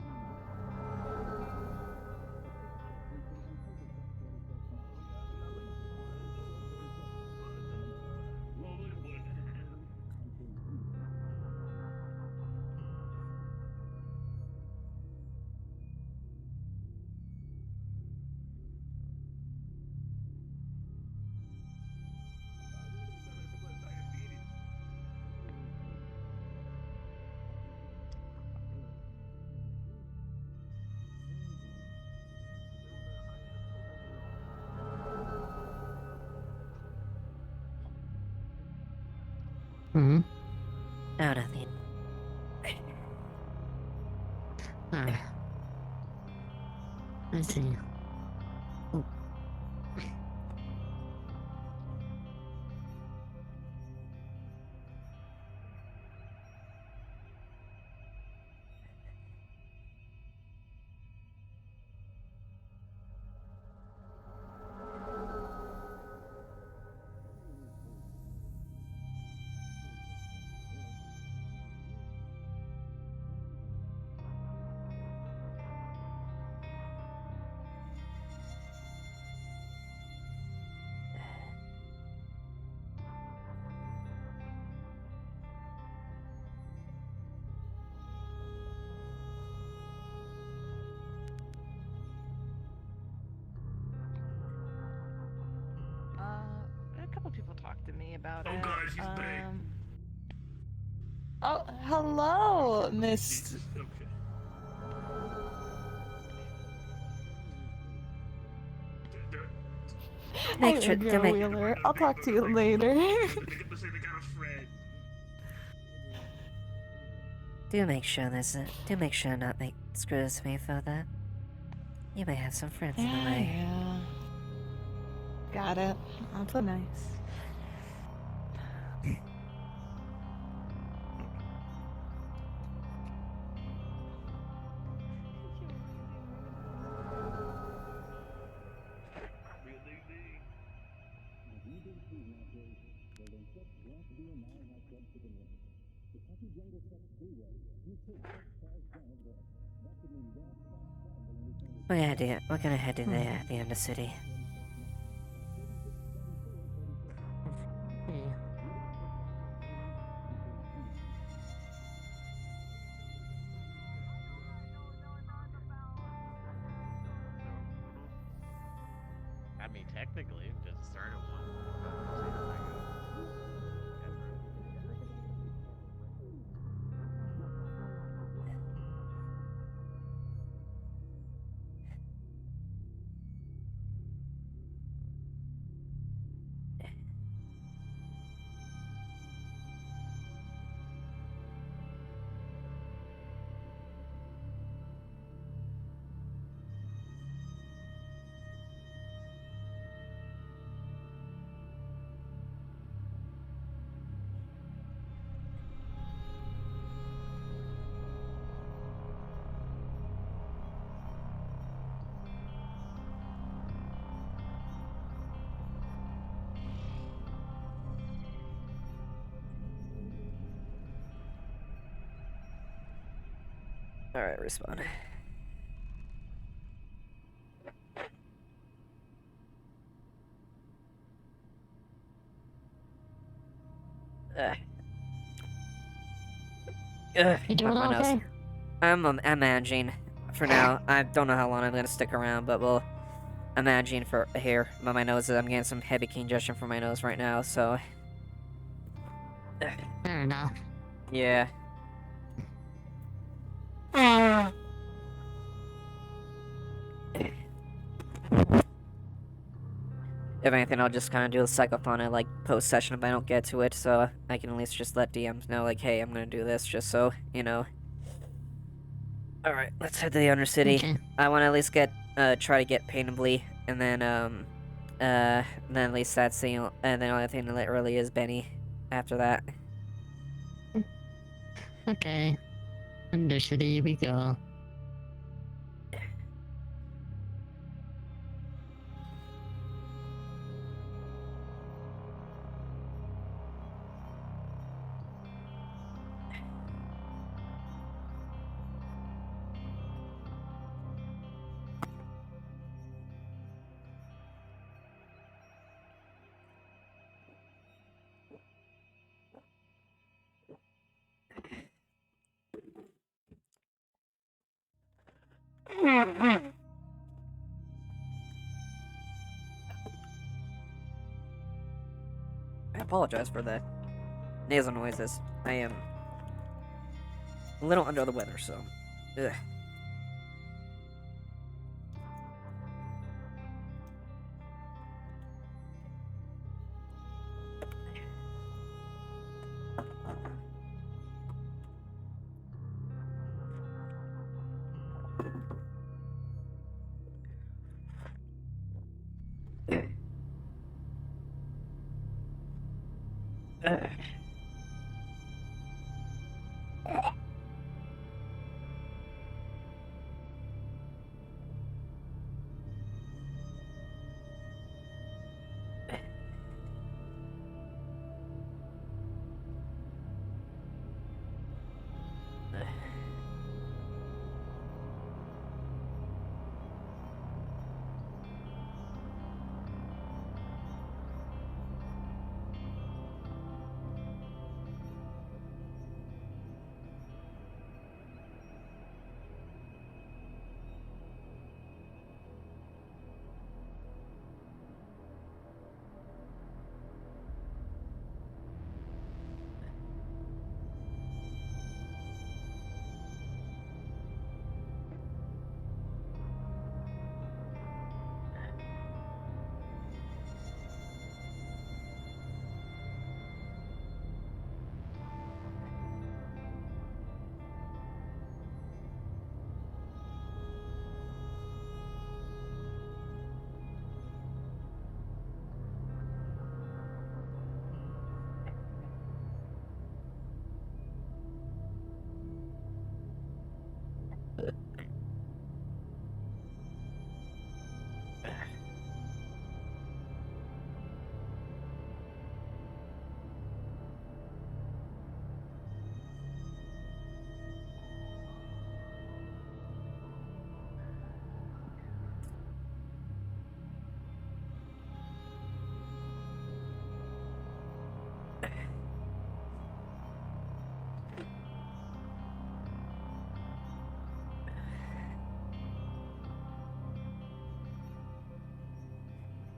Hmm? Oh, nothing. I see. Oh. A couple people talked to me about Oh it. god, she's back. Oh, hello, Miss. Make sure to make. Wheeler. I'll talk to you later. Do make sure not make screw this me for that. You may have some friends in the way. Yeah. Got it. That's so nice. We're gonna head to there at the end of the city. Yeah. I mean, technically, just started one. Alright, respawn. You doing my nose. okay? I'm managing for now. I don't know how long I'm gonna stick around, but I'm managing for here. But my nose I'm getting some heavy congestion from my nose right now, so. Fair enough. Yeah. If anything, I'll just kind of do a psychophonic, like, post-session if I don't get to it, so I can at least just let DMs know, like, hey, I'm gonna do this, just so, you know. Alright, let's head to the Undercity. Okay. I want to at least try to get Paintably, and then at least that's the, and then the only thing that really is Benny after that. Okay. Undercity, here we go. I apologize for the nasal noises. I am a little under the weather, so. Ugh.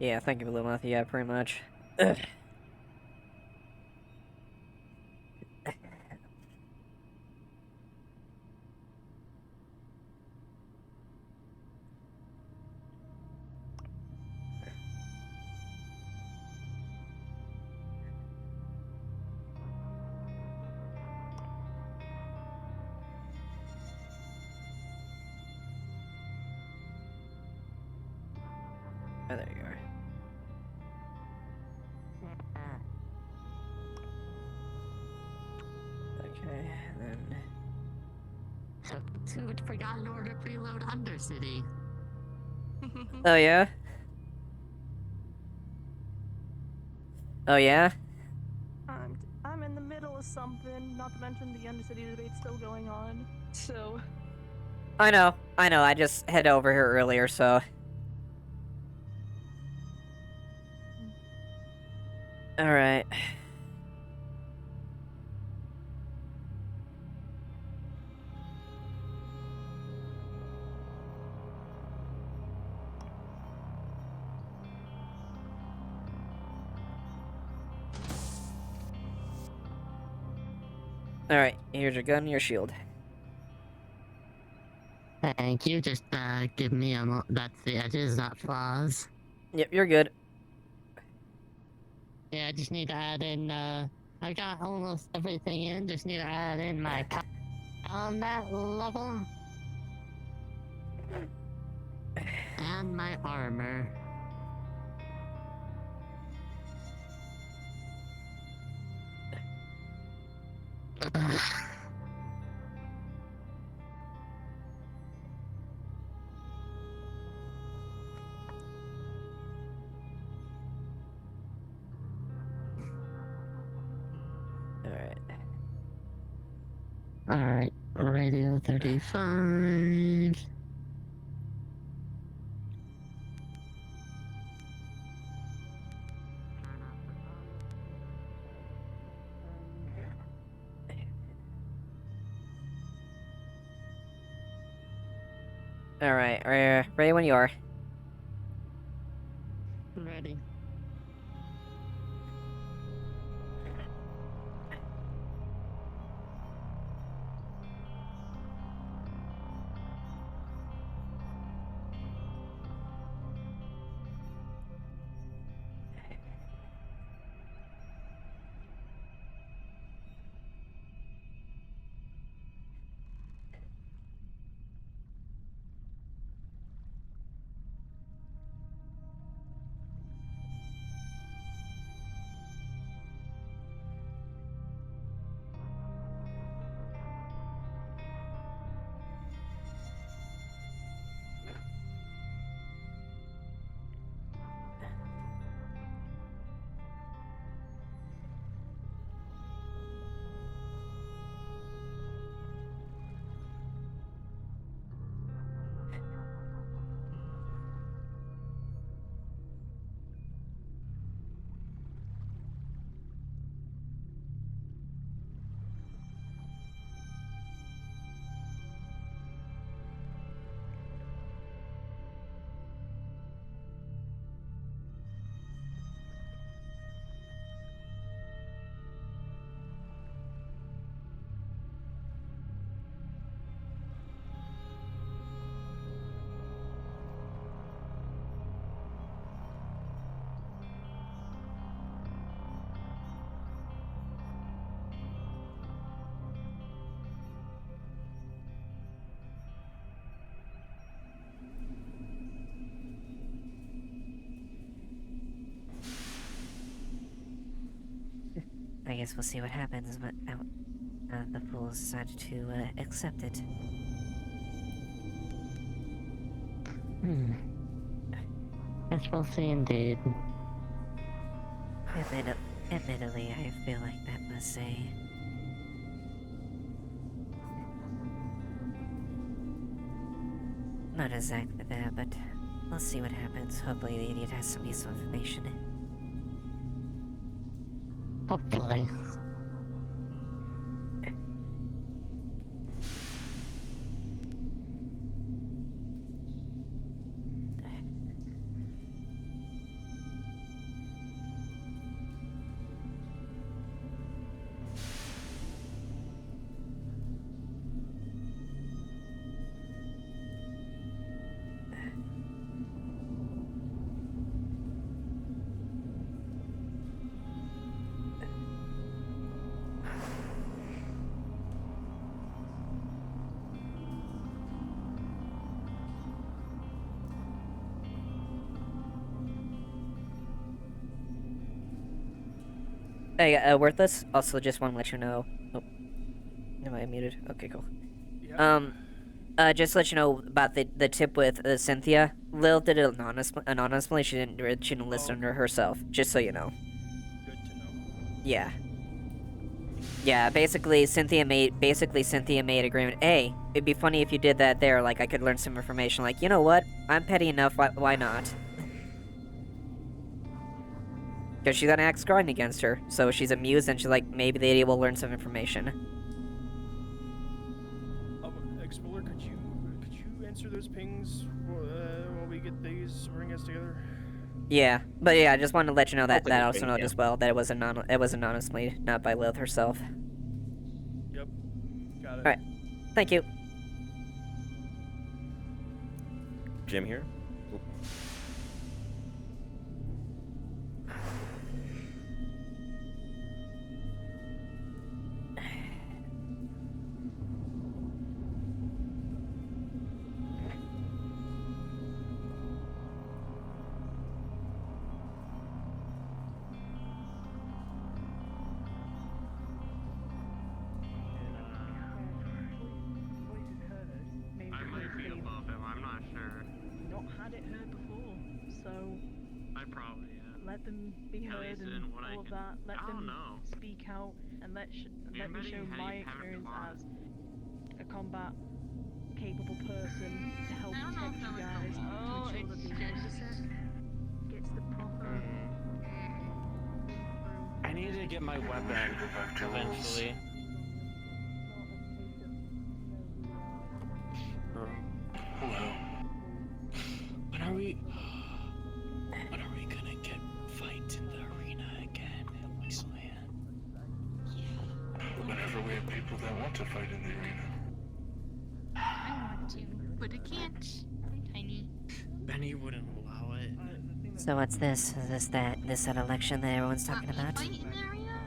Yeah, thank you, Lilith. Yeah, pretty much. Ugh. Oh, there you are. Okay, then. So, Toot forgot in order to preload Undercity. Oh, yeah? Oh, yeah? I'm in the middle of something, not to mention the Undercity debate's still going on. So, I know. I just head over here earlier, so. Alright. Alright, here's your gun, your shield. Thank you, just give me that's the edges, not flaws. Yep, you're good. Yeah, I just need to add in, I got almost everything in, just need to add in my on that level. And my armor. Alright. Alright, radio 35. Alright, ready when you are. Ready. I guess we'll see what happens, but the fools decided to accept it. Guess we'll see indeed. Admittedly, I feel like that was not exactly there, but we'll see what happens. Hopefully the idiot has some useful information. Hopefully. Hey, Worthless, also just want to let you know... Oh. Am I muted? Okay, cool. Just to let you know about the tip with Cynthia. Lil did it anonymously. She didn't list under herself. Just so you know. Good to know. Yeah. Yeah, basically Cynthia made agreement. Hey, it'd be funny if you did that there. Like I could learn some information. Like, you know what? I'm petty enough. Why not? Because she's got an axe guarding against her, so she's amused and she's like, maybe they will learn some information. Explorer, could you answer those pings while we get these ring-us together? Yeah, but yeah, I just wanted to let you know I'll that take a also ping, note yeah. as well that it was anonymously, not by Lilith herself. Yep. Got it. All right, thank you. Jim here. I might be above him, I'm not sure. Not had it heard before, so I probably am. Let them be heard and all of that. Let them speak out and let me show my experience as a combat capable person to help protect you guys to ensure that the process gets the proper. I need to get my weapon eventually. Hello. When are we gonna get fights in the arena again at Wasteland? Whenever we have people that want to fight in the arena. I want to, but I can't. I'm tiny. Benny wouldn't allow it. So what's this? Is this that election that everyone's talking about? Fight in the arena?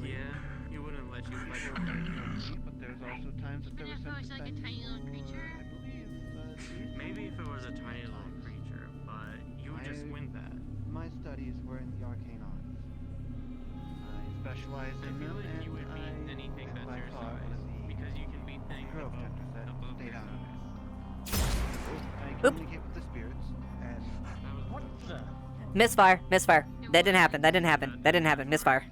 Yeah, he wouldn't let you fight. But there's also times that there was What if it was like a tiny little creature? Maybe if it was a tiny little creature, but you would just win that. My studies were in the arcane arts. I specialize in them, and you would beat anything that's your size, because you can beat things grove above tenders that stayed out of it. I Oop. communicate with the spirits, and what the? Misfire. That didn't happen. Misfire.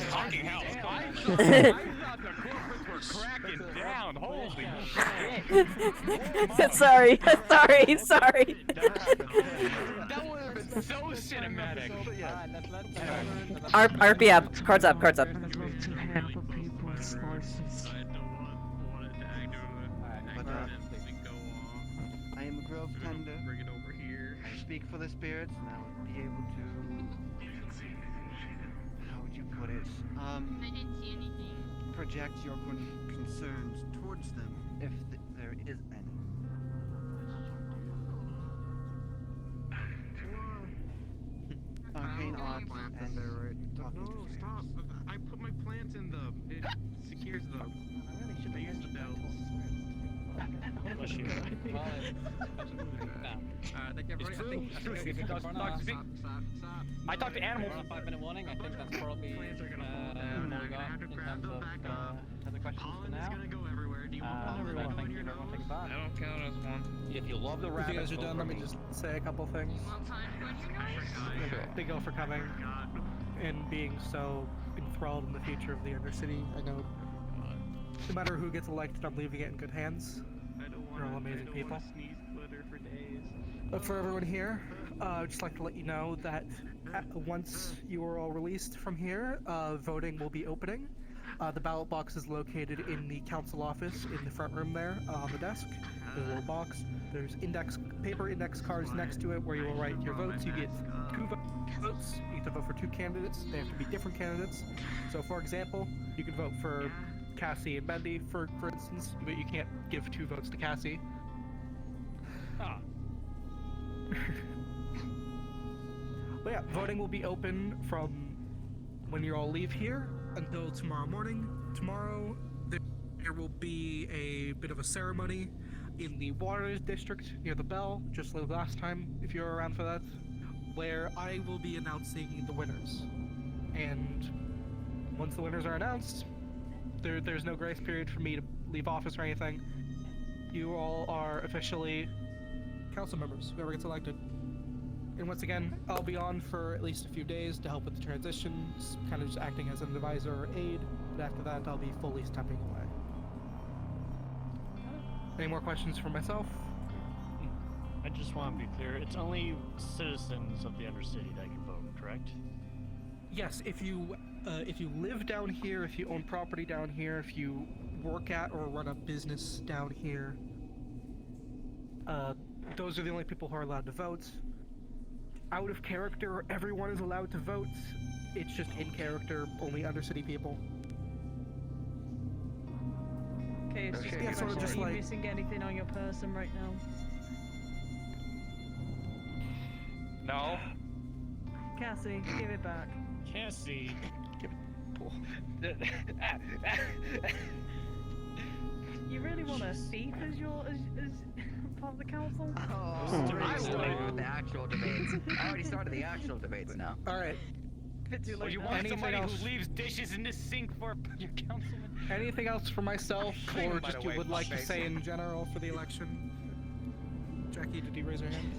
Fucking hell. I thought the corporates were cracking down. Holy shit. Sorry. That would have been so cinematic. RP up. Cards up. I am a grove tender. Bring it over here. I speak for the spirits, and I would be able to. How would you put it? I didn't see anything. Project your concerns towards them, if there is any. Arcane arts and talking to spirits. Stop. I put my plant in them. It secures them. I use the bells. I talked to animals. 5-minute warning. I think that's probably all we got in terms of the questions for now. Everyone, thank you for everyone taking part. I don't count as one. If you love the If rabbit, you guys are done, let me just say a couple things. Big O for coming and being so enthralled in the future of the Undercity. I know no matter who gets elected, I'm leaving it in good hands. You're all amazing people. But for everyone here, I'd just like to let you know that once you are all released from here, voting will be opening. The ballot box is located in the council office in the front room there on the desk. There's a little box. There's paper index cards next to it where you will write your votes. You get 2 votes. You get to vote for 2 candidates. They have to be different candidates. So for example, you can vote for Cassie and Bendy, for instance, but you can't give 2 votes to Cassie. Ah. But yeah, voting will be open from when you all leave here until tomorrow morning. Tomorrow, there will be a bit of a ceremony in the water district near the bell, just like last time, if you're around for that. where I will be announcing the winners. And once the winners are announced, there's no grace period for me to leave office or anything. You all are officially council members, whoever gets elected. And once again, I'll be on for at least a few days to help with the transitions, kind of just acting as an advisor or aide, but after that I'll be fully stepping away. Any more questions for myself? I just want to be clear, it's only citizens of the Undercity that can vote, correct? Yes, if you live down here, if you own property down here, if you work at or run a business down here, those are the only people who are allowed to vote. Out of character, everyone is allowed to vote. It's just in character, only Undercity people. Okay, it's just Yeah, sort of just are you like- missing anything on your person right now? No. Cassie, give it back. Cassie. You really want a thief as part of the council? Oh, I started with the actual debates. I already started the actual debates now. Alright. Well, you want Anything somebody else? who leaves dishes in the sink for your councilman? Anything else for myself, Clean, or by just the you way, would like to fuckface. say in general for the election? Jackie, did you raise your hand?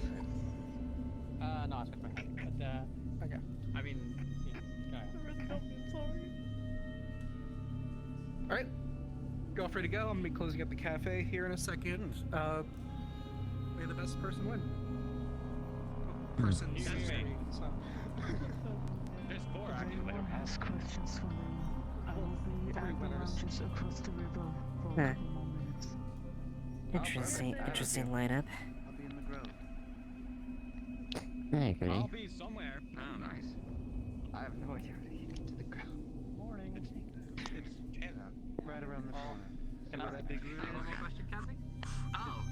No, I spent my hand. But, Okay. I mean, yeah, go ahead. Alright. Go free to go. I'm gonna be closing up the cafe here in a second. May the best person win. Person. You Three, say. so. There's four actually. Ask questions for me. I will be Three at the winners. lounges across the river for Huh. a couple more minutes. Interesting lineup. I'll be in the grove. I agree. I'll be somewhere. Oh, nice. I have no idea how to get to the ground. Morning. It's right around the corner. Can I See that big room? one more question, Cassie? Oh,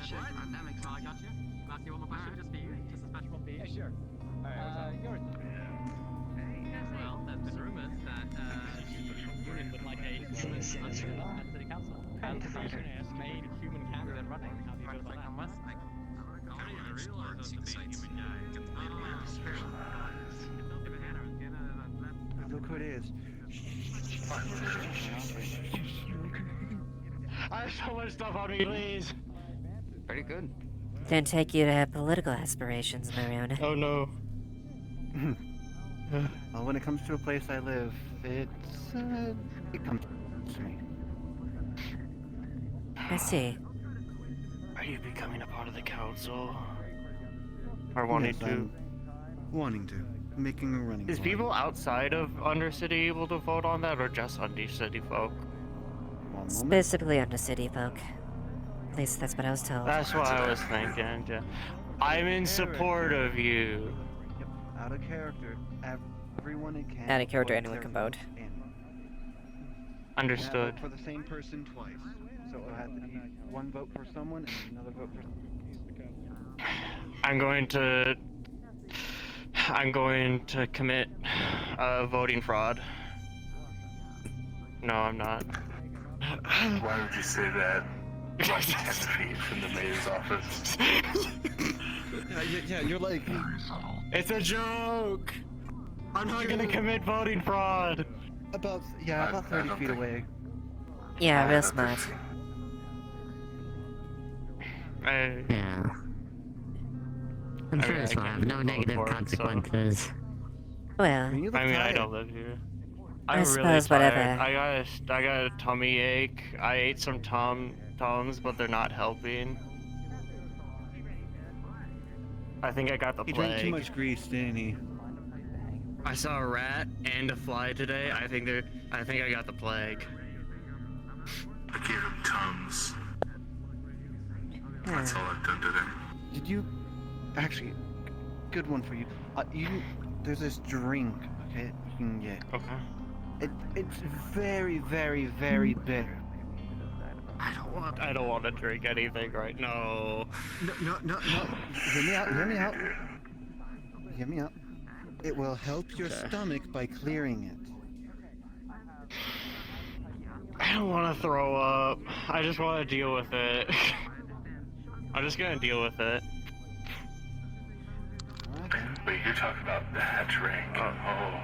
shit. That makes sense. I got you. Can I ask you one more question just for you? Just a special one for you? Yeah, sure. Yours. Well, there's been rumors that the union would like a human at City Council. And the nation has made human candidate running. How do you feel about that? Look who it is. I have so much stuff on me, please. Pretty good. Didn't take you to have political aspirations, Mariona. Oh no. Well, when it comes to a place I live, it comes to me. I see. Are you becoming a part of the council? Or wanting Yes, I'm wanting to. Making a running Is for people outside of Undercity able to vote on that, or just Undercity folk? Specifically Undercity folk. At least that's what I was told. That's what I was thinking. Yeah. I'm in support of you. Yep, out of character. Everyone in can. Out of character, anyone can vote. Understood. For the same person twice. So it'll have to be one vote for someone and another vote for. I'm going to commit voting fraud. No, I'm not. Why would you say that? Like 10 feet from the mayor's office. Yeah, you're like. It's a joke. I'm not gonna commit voting fraud. About 30 feet away. Yeah, real smart. Yeah. I'm sure this will have no negative consequences. Well, I mean, I don't live here. I I'm really suppose tired. whatever. I got a tummy ache. I ate some Tums, but they're not helping. I think I got the He plague. drank too much grease, didn't he? I saw a rat and a fly today. I think I got the plague. I gave him Tums. That's all I've done to them. Did you actually? Good one for you. There's this drink, okay, you can get. Okay. It's very, very, very bitter. I don't want to drink anything right now. No. Hear me out. Hear me out. It will help your stomach by clearing it. I don't want to throw up. I just want to deal with it. I'm just gonna deal with it. Wait, you're talking about that drink. Oh.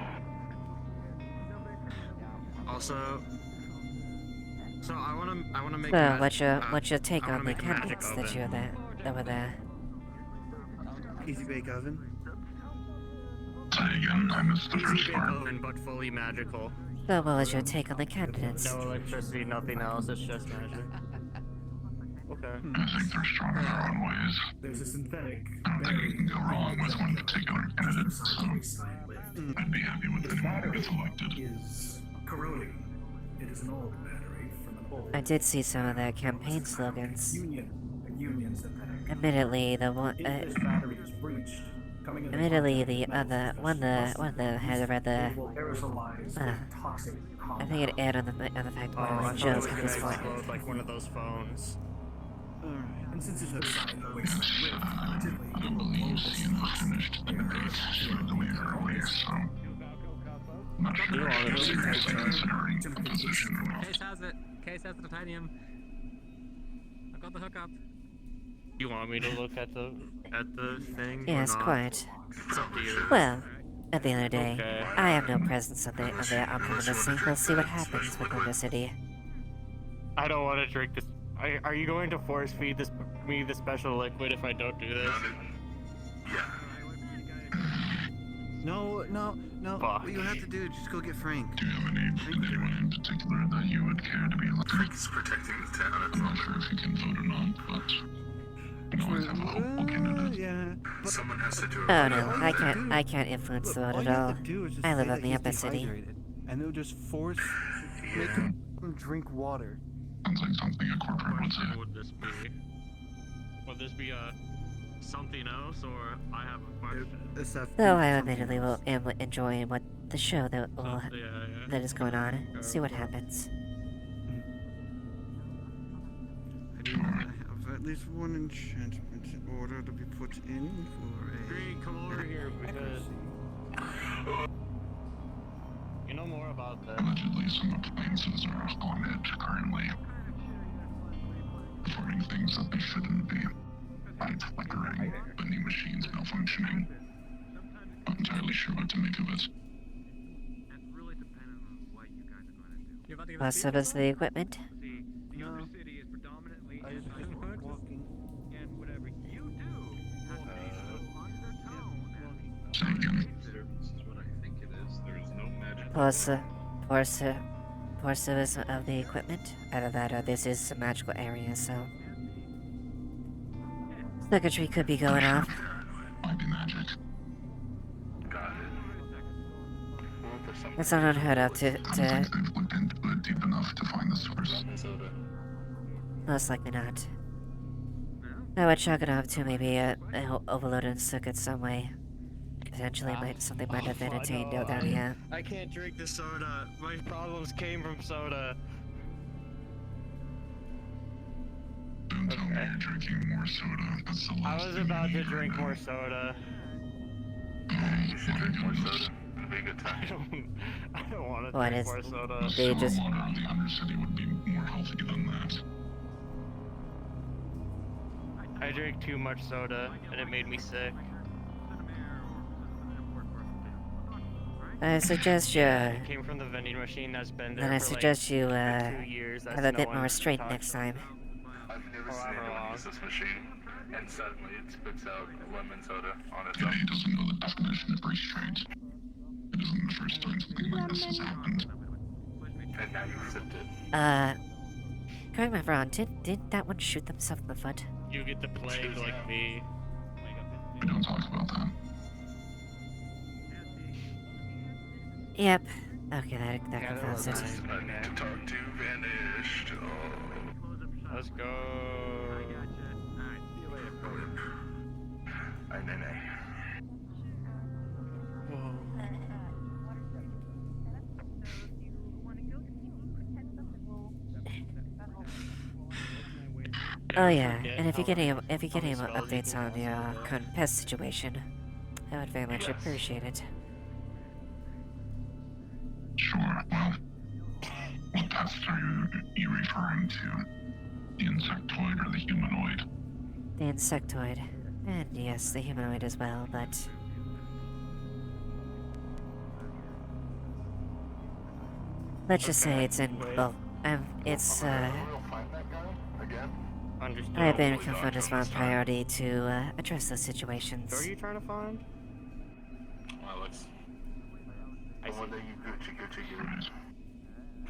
Also, so I wanna make. So, what's your take on the candidates that were there? Easy bake oven. Say again, I missed the first part. Oven, but fully magical. So, what was your take on the candidates? No electricity, nothing else. It's just magic. Okay. I think they're strong in their own ways. There's a synthetic. I don't think you can go wrong with one particular candidate, so I'd be happy with anyone who gets elected. Is corroding. It is an old battery from an old. I did see some of their campaign slogans. Union synthetic. Admittedly, the one. If this battery is breached, coming in Admittedly, the other one, the had read the. will aerosolize toxic I think it aired on the fact one of the jokes at this point. Like one of those phones. And since it's outside the way I don't believe Sienna finished the debate slightly early, so I'm not sure if she's seriously considering the position or not. Case has it. Case has the titanium. I've got the hookup. You want me to look at the thing? Yes, or not? quite. It's up to you. Well, at the end of the day, Okay. I have no presence of their outcome of this thing. We'll see what happens with the city. I don't want to drink this. Are you going to force feed me the special liquid if I don't do this? No. Fuck. What you have to do is just go get Frank. Do you have anyone in particular that you would care to be elected? Frank's protecting the town. I'm not sure if he can vote or not, but you always have a hopeful candidate. Yeah. Someone has to do it. Oh no, I can't influence the vote at all. I live in the upper city. And they'll just make him drink water. Sounds like something a corporate would say. Would this be? Would this be something else, or I have a question? Though I admittedly am enjoying what the show that is going on. See what happens. I have at least one enchantment in order to be put in for a. Green, come over here because you know more about this. Allegedly, some appliances are on it currently, performing things that they shouldn't be. Lights flickering, vending machines malfunctioning. Not entirely sure what to make of it. What service the equipment? Say again. Poor service of the equipment. Either that or this is a magical area, so circuitry could be going off. Might be magic. Got it. It's not unheard of to They've looked into it deep enough to find the source. most likely not. I would chalk it up to maybe a overloaded circuit some way. Potentially something might have been attained down here. I can't drink the soda. My problems came from soda. Don't tell me you're drinking more soda. That's the last I was thing about you to need drink right more now. soda. You should drink more soda. It'll be a good time. I don't want to What drink is- more soda. The They just- water of the Undercity would be more healthy than that. I drank too much soda and it made me sick. I suggest you. It came from the vending machine that's been there Then I for suggest you like 2 years. have a bit more restraint next time. I've never seen However anyone long. use this machine, and suddenly it spits out lemon soda on its Yeah, own. he doesn't know the definition of restraint. It isn't the first time something like this has happened. And now you sipped it. Correct me if I'm wrong, did that one shoot themselves in the foot? You get the plague like me. We don't talk about that. Yep. Okay, that confirms it. I need to talk to Vanished. Oh. Let's go. Ay, nene. Oh yeah, and if you get any updates on your current pest situation, I would very much appreciate it. Sure, well, what pest are you referring to? The insectoid or the humanoid? The insectoid, and yes, the humanoid as well, but let's just say it's in, well, it's, Understood. I have been confronted as my priority to, address those situations. Who are you trying to find? Alex. I see. One day you Gucci. Currently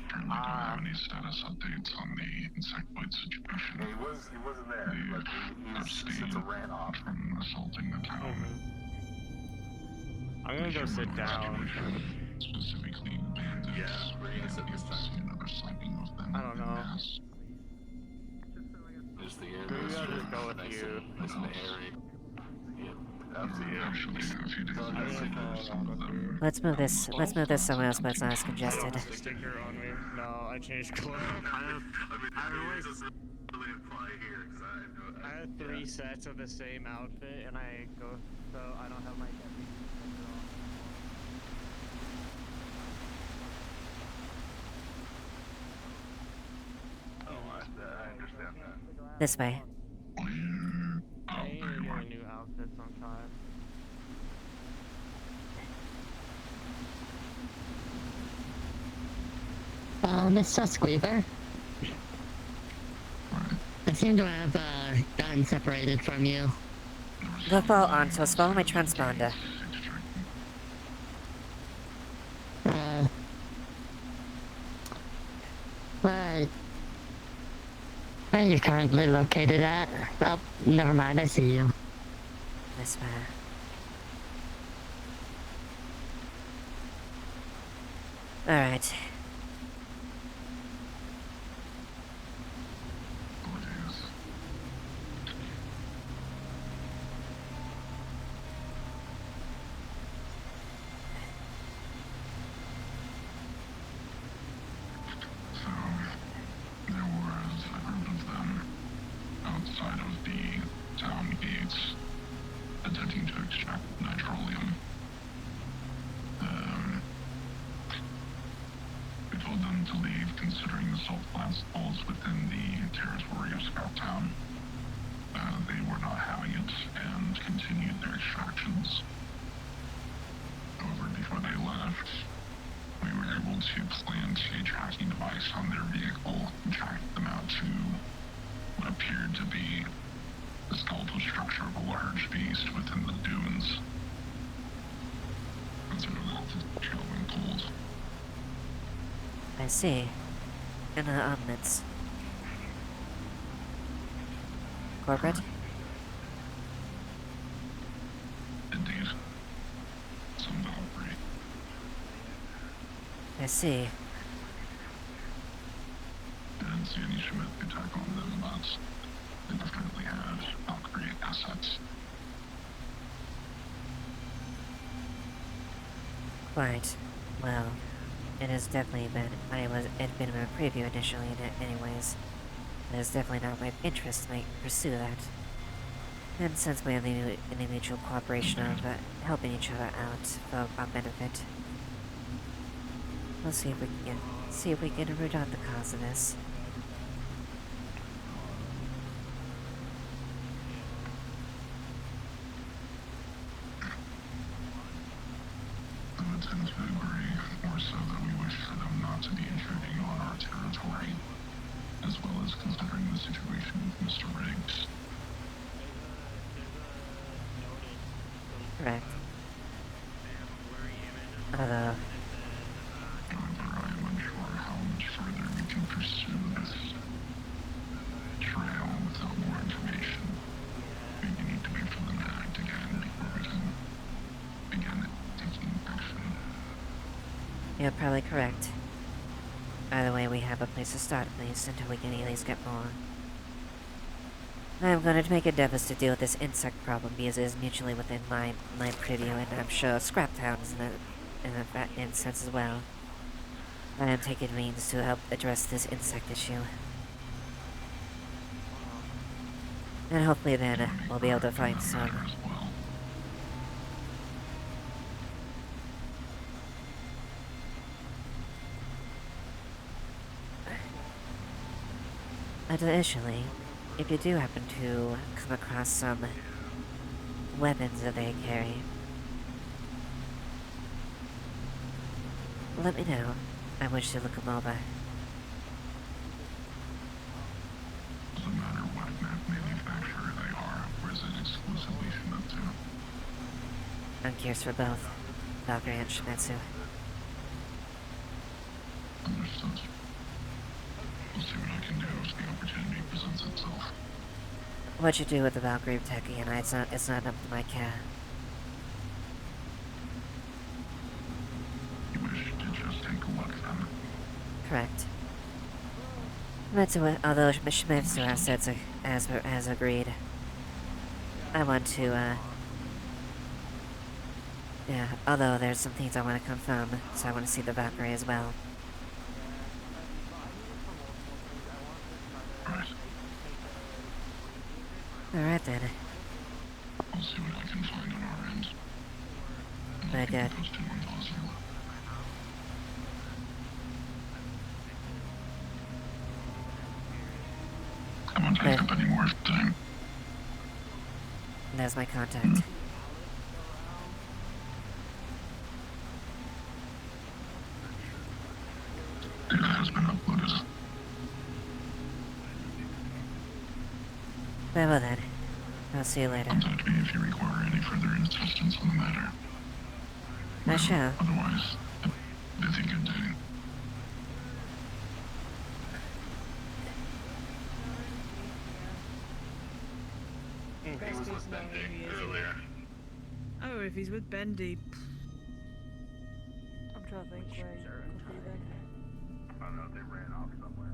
don't have any status updates on the insectoid situation. He wasn't there, but he's since a ran off. From assaulting the town. I'm gonna go sit down. Specifically bandits. Yeah, we're gonna sit this time. Another sighting of them. I don't know. Just the Maybe I'll just go with you. Nice and airy. Yeah, up to you. Actually, a few days ago, some of them. Let's move this somewhere else where it's not as congested. Sticker on me. No, I changed clothes. I had 3 sets of the same outfit, and I go, so I don't have my deputy sticker on. Oh, I understand that. This way. I need to get a new outfit sometime. Miss Squeaver. I seem to have, gotten separated from you. Go follow on, so follow my transponder. Where are you currently located at? Oh, never mind, I see you. This way. Alright. So, there was a group of them outside of the town gates attempting to extract nitrolium. We told them to leave considering the salt plants falls within the territory of Scouttown. They were not having it and continued their extractions. However, before they left, we were able to plant a tracking device on their vehicle and track them out to what appeared to be the skeletal structure of a large beast within the dunes. Consider that the trail went cold. I see. In the armaments. Corporate? Indeed. Some Valkyrie. I see. I didn't see any Schmidt attack on them, but they definitely had Valkyrie assets. Quite. Well, it has definitely been, it'd been my preview initially anyways. It is definitely not my interest to pursue that. And since we have the mutual cooperation of helping each other out for our benefit, we'll see if we can root out the cause of this. I would tend to agree, more so that we wish for them not to be intruding on our territory, as well as considering the situation with Mr. Riggs. Correct. Although, However, I am unsure how much further we can pursue this trail without more information. We need to wait for them to act again before we can begin taking action. you're probably correct. Either way, we have a place to start at least, until we can at least get more. I'm going to make endeavors to deal with this insect problem because it is mutually within my purview, and I'm sure Scraptown is in sense as well. I am taking means to help address this insect issue. And hopefully then we'll be able to find some. Additionally, if you do happen to come across some weapons that they carry, let me know. I wish to look them over. Doesn't matter what manufacturer they are, or is it exclusively Shimizu? I'm curious for both Valkyrie and Shimizu. Understood. We'll see what I can do if the opportunity presents itself. What you do with the Valkyrie tech, it's not up to my care. You wish to just take a look then? Correct. Although Shimizu assets as agreed, I want to, yeah, although there's some things I want to confirm, so I want to see the Valkyrie as well. Right. Alright then. I'll see what I can find on our end. Very good. Posted when possible. I won't take up any more time. There's my contact. Data has been uploaded. Very well then. I'll see you later. Contact me if you require any further assistance on the matter. I shall. Otherwise, busy good day. He was with Bendy earlier. Oh, if he's with Bendy. I'm trying to think where he could be then. I don't know if they ran off somewhere.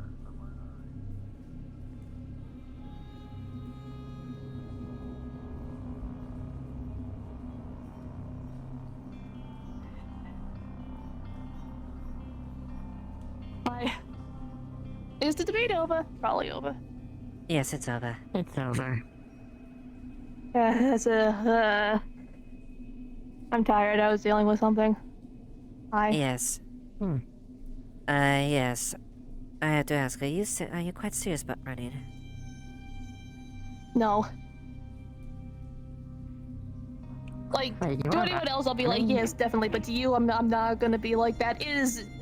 Bye. Is the debate over? Probably over. Yes, it's over. It's over. Yeah, I'm tired. I was dealing with something. Hi. Yes. Yes. I have to ask, are you quite serious about running? No. Like, Wait, you to are anyone not- else, I'll be like, yes, definitely. But to you, I'm not gonna be like that.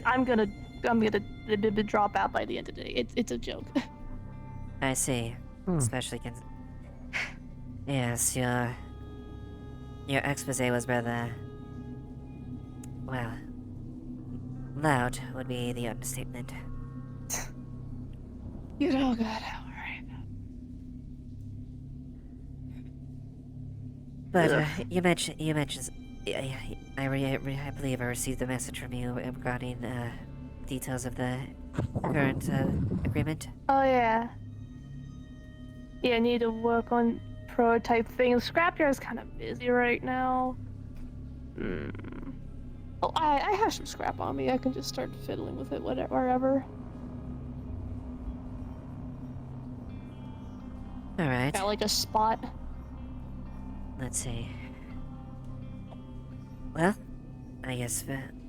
I'm gonna drop out by the end of the day. It's a joke. I see. Especially yes, your expose was rather, well, loud would be the understatement. You know, God, alright. But you mentioned I believe I received a message from you regarding details of the current agreement. Oh yeah. Yeah, I need to work on prototype things. Scrapyard's kind of busy right now. Oh, I have some scrap on me. I can just start fiddling with it wherever. Alright. Got like a spot. Let's see. Well, I guess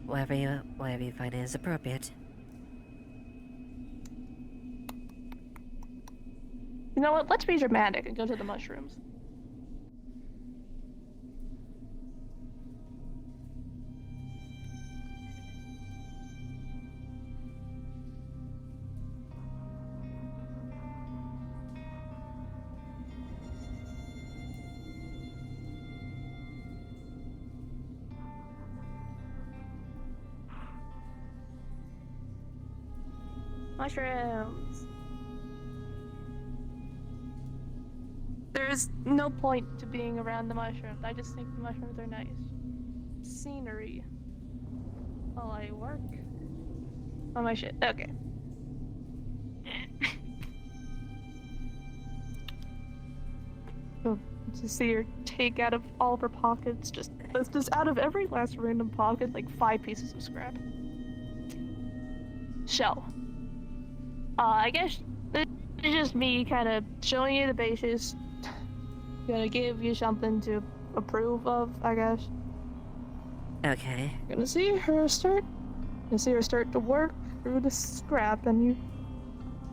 whatever you find is appropriate. You know what? Let's be dramatic and go to the mushrooms. Mushrooms. There's no point to being around the mushrooms. I just think the mushrooms are nice. Scenery. While I work. Oh my shit. Okay. Oh, to see her take out of all of her pockets, just out of every last random pocket, like 5 pieces of scrap. So, I guess it's just me kind of showing you the basis. Gonna give you something to approve of, I guess. Okay. Gonna see her start to work through the scrap, and you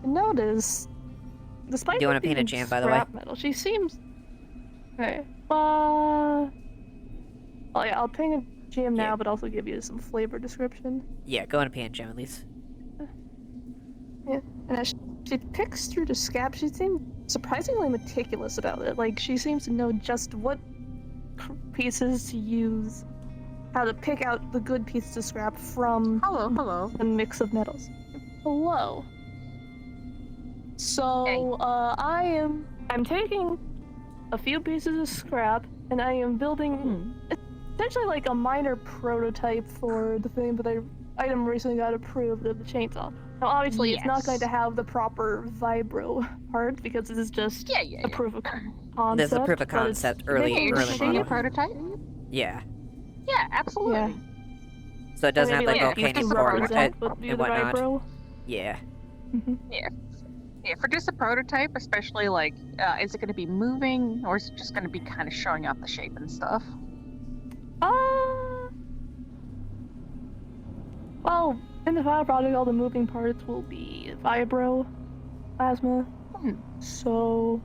notice, despite Do you want to being paint a jam, by the way? scrap metal, she seems. Okay. Well, yeah, I'll paint GM now, but also give you some flavor description. Yeah, go into PNG at least. Yeah, and as she picks through the scab, she seems surprisingly meticulous about it. Like, she seems to know just what pieces to use, how to pick out the good pieces of scrap from the mix of metals. Hello. So, I'm taking a few pieces of scrap, and I am building essentially like a minor prototype for the thing that item recently got approved of the chainsaw. Now, obviously, it's not going to have the proper vibro part because this is just a proof of concept. There's a proof of concept early model. Prototype? Yeah. Yeah, absolutely. Yeah. So it doesn't have like maybe, volcanic like, core represent and the whatnot. vibro. Yeah. Yeah, for just a prototype, especially like, is it going to be moving or is it just going to be kind of showing off the shape and stuff? Well, in the final product, all the moving parts will be vibro plasma. So.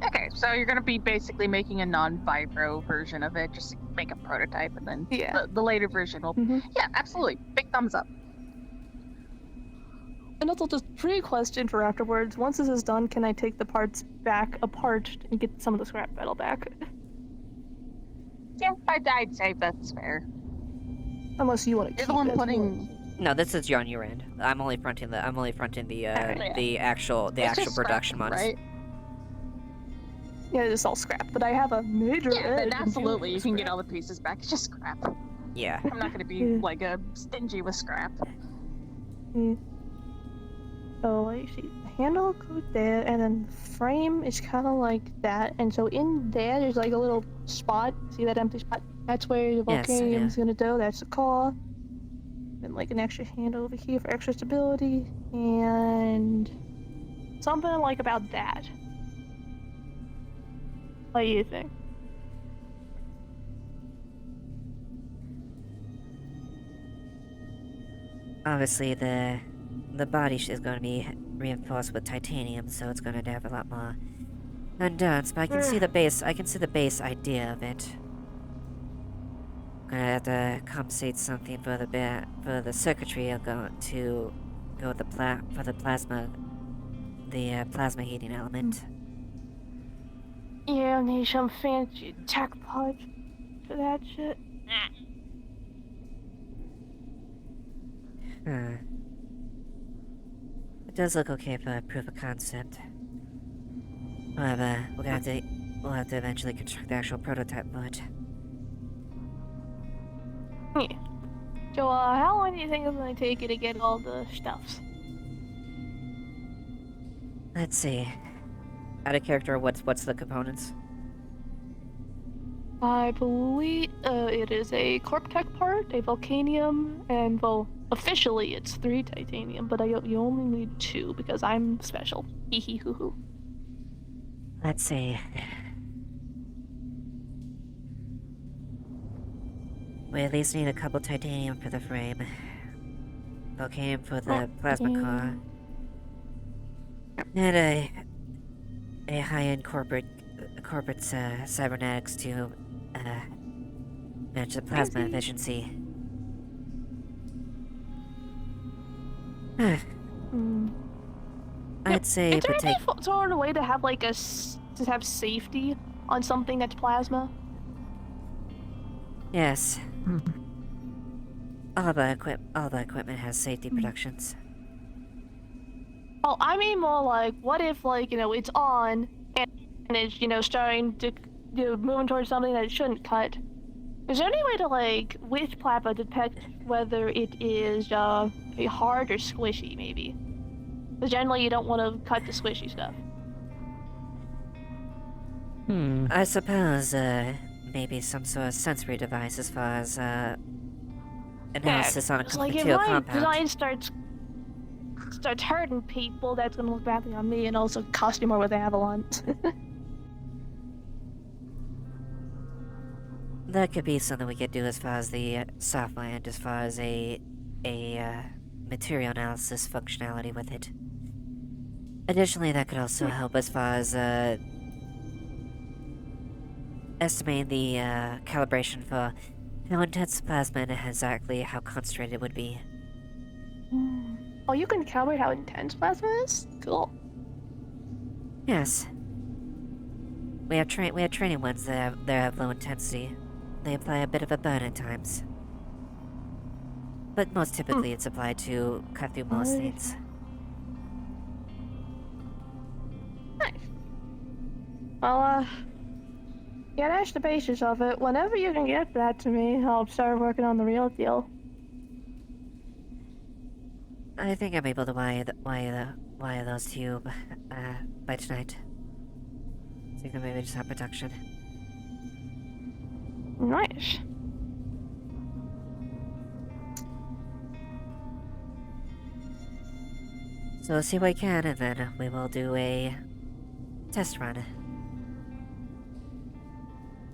Okay, so you're going to be basically making a non-vibro version of it, just to make a prototype, and then the later version will. Yeah, absolutely. Big thumbs up. And also, just pre-question for afterwards. Once this is done, can I take the parts back apart and get some of the scrap metal back? Yeah, I'd say that's fair. Unless you want to keep the one it. putting. No, this is on your end. I'm only fronting the actual production ones. Right? Yeah, it's all scrap, but I have a major edge. Then absolutely, you can get all the pieces back. It's just scrap. Yeah. I'm not going to be like stingy with scrap. So, like, see, the handle goes there, and then the frame is kind of like that, and so in there's like a little spot. See that empty spot? That's where the volcanium is gonna go. That's the core. And like an extra handle over here for extra stability, and something like about that. What do you think? Obviously, the body is going to be reinforced with titanium, so it's going to have a lot more endurance. But I can see the base. I can see the base idea of it. I'm gonna have to compensate something for the circuitry. I'm going to go with the plasma heating element. Yeah, I need some fancy tech pod for that shit. It does look okay for a proof of concept. However, we'll have to eventually construct the actual prototype for it. Yeah. So, how long do you think it's gonna take you to get all the stuffs? Let's see. Out of character, what's the components? I believe it is a Corp-Tech part, a Volcanium, and well, officially it's 3 titanium, but you only need 2 because I'm special. Hee hee hoo hoo. Let's see. We at least need a couple titanium for the frame. Volcanium for the plasma core. And a high-end corporate cybernetics to match the plasma efficiency. I'd say Is there any sort of way to have like to have safety on something that's plasma? Yes. All the equipment has safety protections. Oh, I mean more like, what if, like, you know, it's on and it's, you know, starting to, you know, moving towards something that it shouldn't cut. Is there any way to, like, with plasma detect whether it is hard or squishy, maybe? Because generally you don't want to cut the squishy stuff. I suppose maybe some sort of sensory device as far as analysis on a material if my compound. design starts hurting people, that's gonna look badly on me, and also cost you more with Avalon. That could be something we could do as far as the software and as far as a material analysis functionality with it. Additionally, that could also help as far as estimate the calibration for how intense plasma and exactly how concentrated it would be. Oh, you can calibrate how intense plasma is? Cool. Yes. We have training ones that have low intensity. They apply a bit of a burn at times. But most typically it's applied to cut through most things. Nice. Well, get extra pieces of it. Whenever you can get that to me, I'll start working on the real deal. I think I'm able to wire those to you by tonight. So you can maybe just have production. Nice. So we'll see what we can, and then we will do a test run.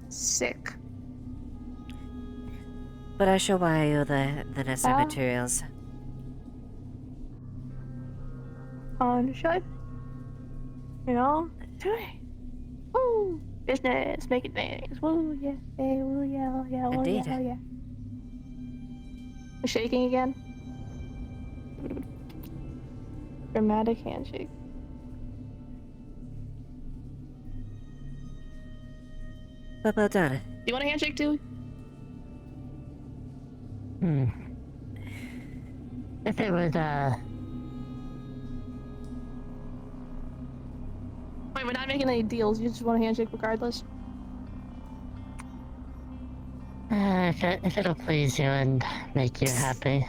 Sick. But I shall wire you the necessary materials. Understood. You know, woo, business, making things. Woo, yeah, hey, woo, yeah, yeah, woo, Indeed. yeah, yeah. Shaking again. Dramatic handshake. Well done. Do you want a handshake too? If it was, Wait, we're not making any deals. You just want a handshake regardless? if it'll please you and make you happy.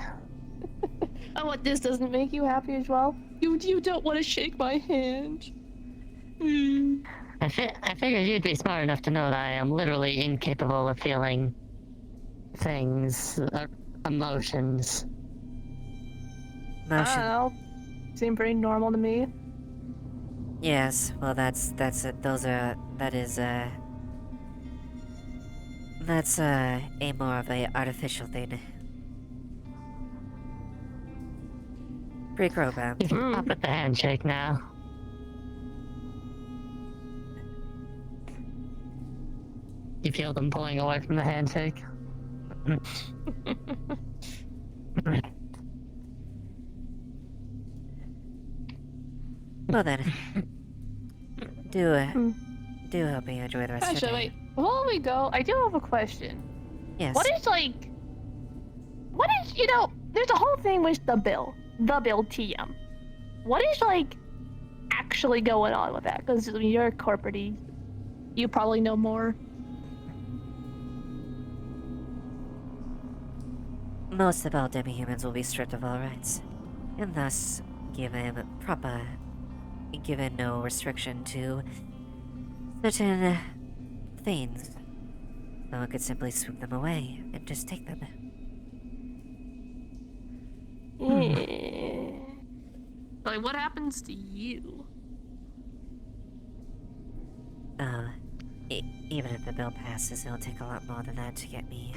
Oh, what, this doesn't make you happy as well? You don't want to shake my hand. I figured you'd be smart enough to know that I am literally incapable of feeling things, emotions. I don't know. Seem pretty normal to me. Yes, well that's it. That's a more of a artificial thing. Pre-programmed. You can stop with the handshake now. You feel them pulling away from the handshake? Well then, do hope you enjoy the rest of Actually, your day. wait. Before we go, I do have a question. Yes. What is, you know, there's a whole thing with the bill TM. What is, actually going on with that? Because you're corporate-y. You probably know more. Most of all demi-humans will be stripped of all rights, and thus given no restriction to certain things. No one could simply swoop them away and just take them. Like, what happens to you? Even if the bill passes, it'll take a lot more than that to get me.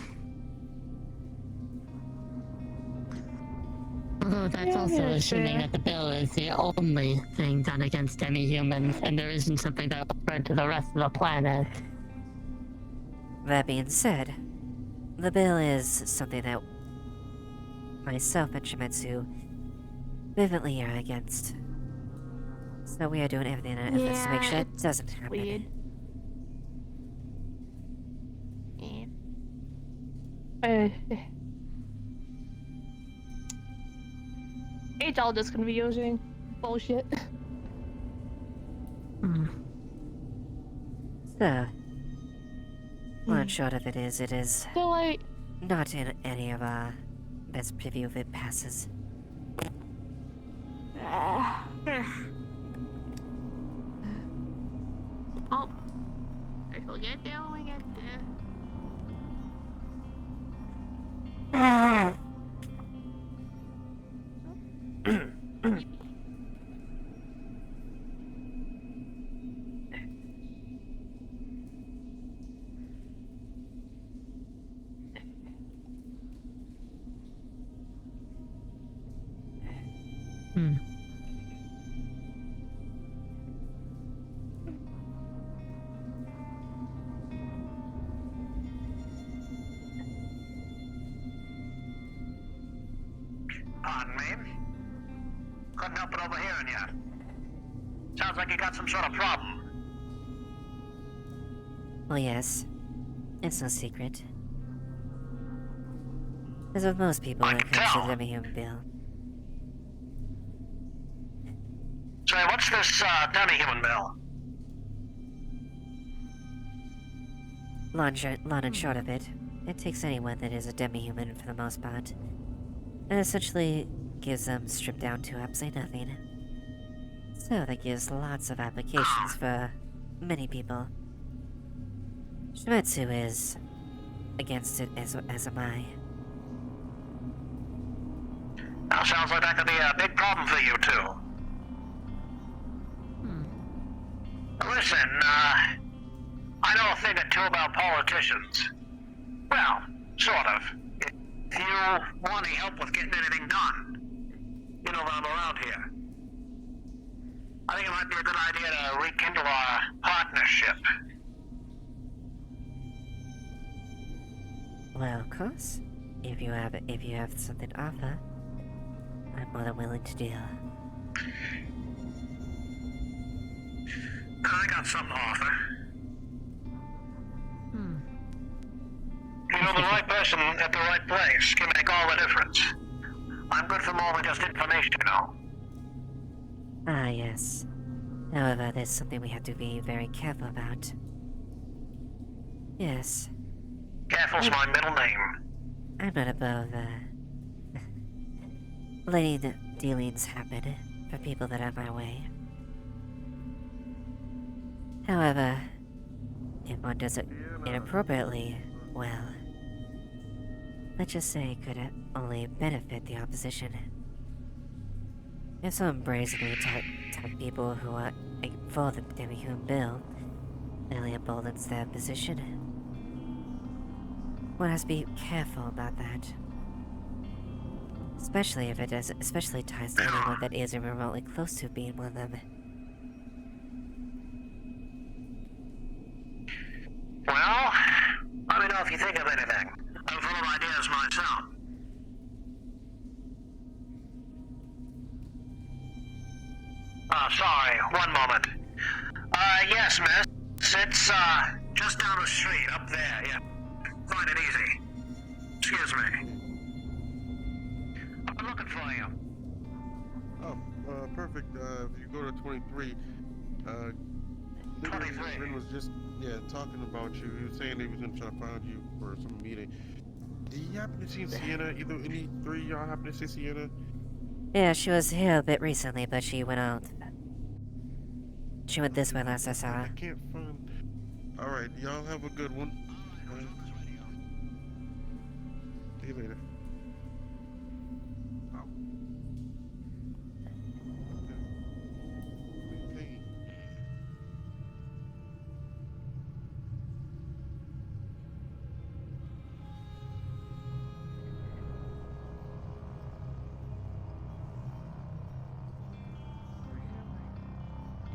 Although that's also assuming that the bill is the only thing done against any humans, and there isn't something that will spread to the rest of the planet. That being said, the bill is something that myself and Shimetsu vividly are against. So we are doing everything in our efforts to make sure it doesn't happen. Weird. It's all just confusing. Bullshit. So, one short of it is, So, not in any of our best preview if it passes. Oh, I forget that we get Pardon me? Couldn't help but overhearing you. Sounds like you got some sort of problem. Well, yes. It's no secret. As with most people when it comes to the demi-human bill. Say, what's this, demi-human bill? Long and short of it, it takes anyone that is a demi-human for the most part, and essentially gives them stripped down to absolutely nothing. So that gives lots of applications for many people. Shimetsu is against it, as am I. Now, sounds like that could be a big problem for you, too. Listen, I know a thing or two about politicians. Well, sort of. If you want any help with getting anything done, you know I'm around here. I think it might be a good idea to rekindle our partnership. Well, of course. If you have something to offer, I'm more than willing to deal. I got something to offer. You know, the right person at the right place can make all the difference. I'm good for more than just information, you know. Ah, yes. However, there's something we have to be very careful about. Yes. Careful's my middle name. I'm not above, letting dealings happen for people that are my way. However, if one does it inappropriately, well, let's just say it could only benefit the opposition. If someone brazenly attack people who are for the demi-human bill, it only emboldens their position. One has to be careful about that. Especially if it especially ties to anyone that isn't remotely close to being one of them. Well, let me know if you think of anything. I'm full of ideas myself. Sorry, one moment. Yes, miss. It's, just down the street, up there, yeah. Find it easy. Excuse me. I'm looking for you. Oh, perfect. If you go to 23, Lynn was just, talking about you. He was saying he was gonna try to find you for some meeting. Do you happen to see Sienna? Either any three of y'all happen to see Sienna? Yeah, she was here a bit recently, but she went out. She went this way last I saw her. I can't find. Alright, y'all have a good one. See you later.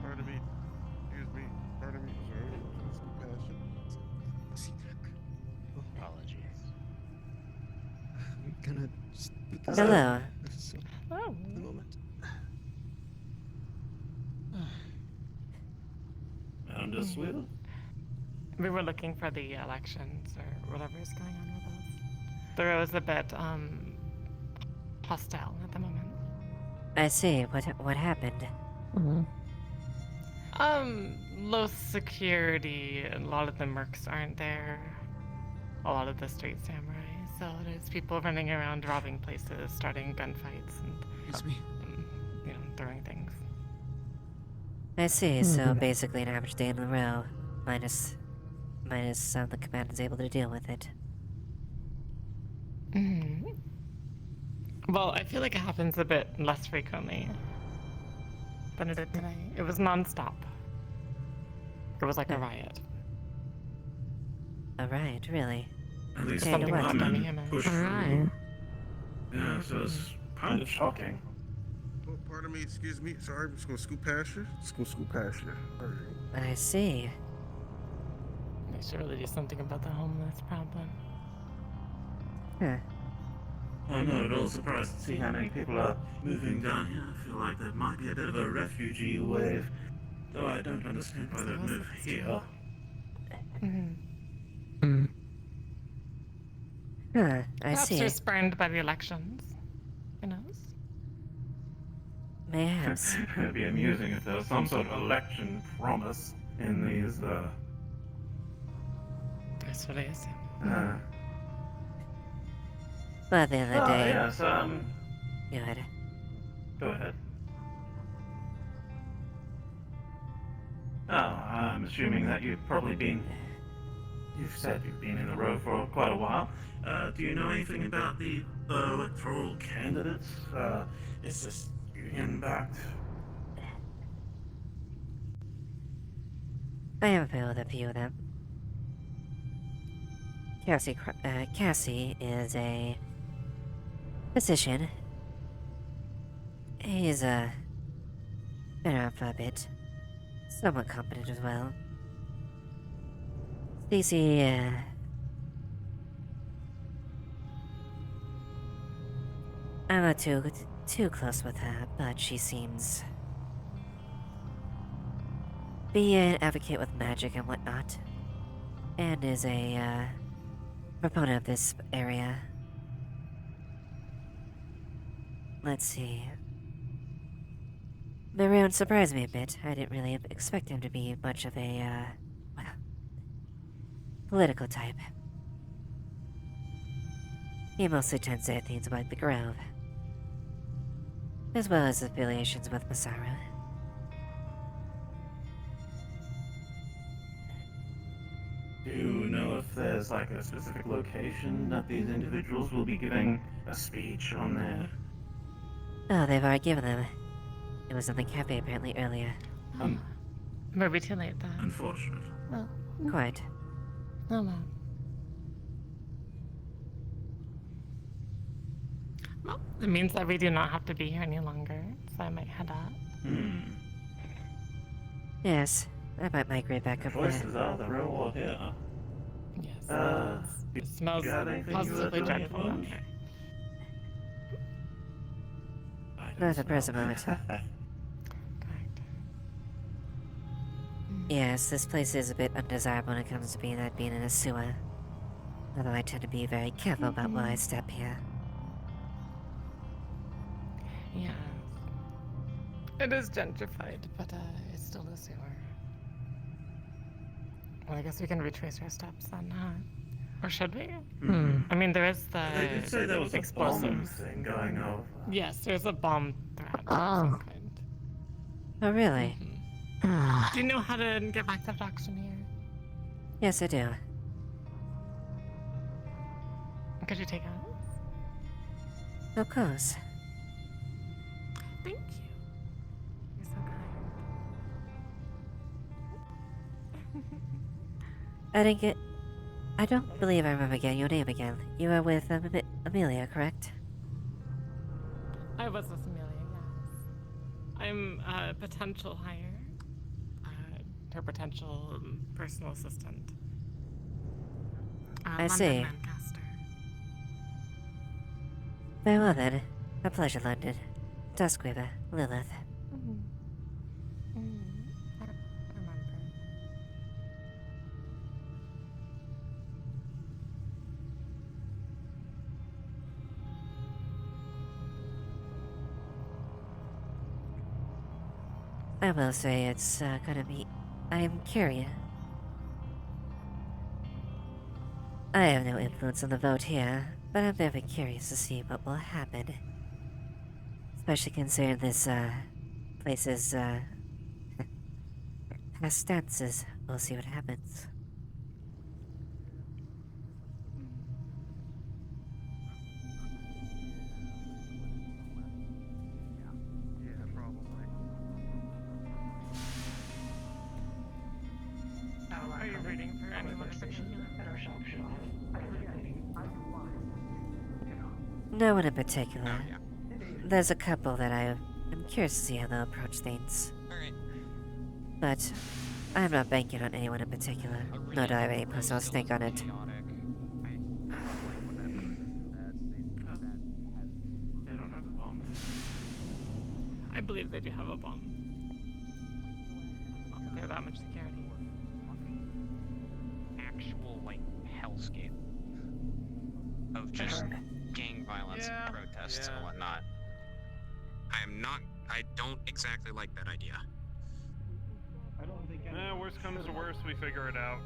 Pardon me. Excuse me. Pardon me. Sorry. Just compassion. Apologies. I'm gonna just put this Hello. out. So, a moment. I'm just with. We were looking for the elections or whatever is going on with us. The row is a bit hostile at the moment. I see. What happened? Low security. A lot of the mercs aren't there. A lot of the street samurai. So there's people running around robbing places, starting gunfights, and throwing things. I see. So basically, an average day in the row, minus the command is able to deal with it. Well, I feel like it happens a bit less frequently than it did today. It was non-stop. It was like a riot. A riot, really? At least Yeah, something it was. common pushed through. Alright. Yeah, so it's kind of shocking. Oh, pardon me. Excuse me. Sorry, I'm just gonna scoot past you. Just gonna scoot past you. Alright. I see. They should really do something about the homeless problem. Huh. I'm not at all surprised to see how many people are moving down here. I feel like there might be a bit of a refugee wave, though I don't understand why they'd move here. Huh, I Perhaps see. you're spurned by the elections. Who knows? Perhaps. It'd be amusing if there was some sort of election promise in these, That's what I assume. Well, at the end of the day... yes, Go ahead. Go ahead. Oh, I'm assuming that you've probably been... You've said you've been in the row for quite a while. Do you know anything about the electoral candidates? Is this union-backed? I have met with a few of them. Cassie is a physician. He's been around for a bit. Somewhat competent as well. Stacy, I'm not too close with her, but she seems be an advocate with magic and whatnot, and is a proponent of this area. Let's see. Maroon surprised me a bit. I didn't really expect him to be much of a, well, political type. He mostly tends to say things about the Grove, as well as affiliations with Masaru. Do you know if there's like a specific location that these individuals will be giving a speech on there? Oh, they've already given them. It was in the cafe apparently earlier. Maybe too late then. Unfortunate. Well, Quite. oh well. Well, it means that we do not have to be here any longer, so I might head out. Yes, I might migrate back up there. Voices are the real war here. Yes. It smells positively dreadful down here. Not at the present moment. Yes, this place is a bit undesirable when it comes to being in a sewer. Although I tend to be very careful about where I step here. Yeah. It is gentrified, but it's still a sewer. Well, I guess we can retrace our steps then, huh? Or should we? I mean, there is the They did say there was a bomb thing going over. Yes, there's a bomb threat. Oh. Oh, really? Do you know how to get back to the auction here? Yes, I do. Could you take us? Of course. Thank you. You're so kind. I don't believe I remember getting your name again. You were with Amelia, correct? I was with Amelia, yes. I'm a potential hire. Her potential personal assistant. I see. Lancaster. Very well then. A pleasure, London. Duskweaver, Lilith. I will say it's gonna be... I am curious. I have no influence on the vote here, but I'm very curious to see what will happen. Especially considering this, place's, past stances. We'll see what happens. Are you reading for any more fiction? No one in particular. There's a couple that I'm curious to see how they'll approach things. But I'm not banking on anyone in particular, nor do I have any personal stake on it. I believe they do have a bomb. Not that they're that much security. Actual, like, hellscape of just gang violence and protests and whatnot. I don't exactly like that idea. I don't think worst comes to worst, we figure it out.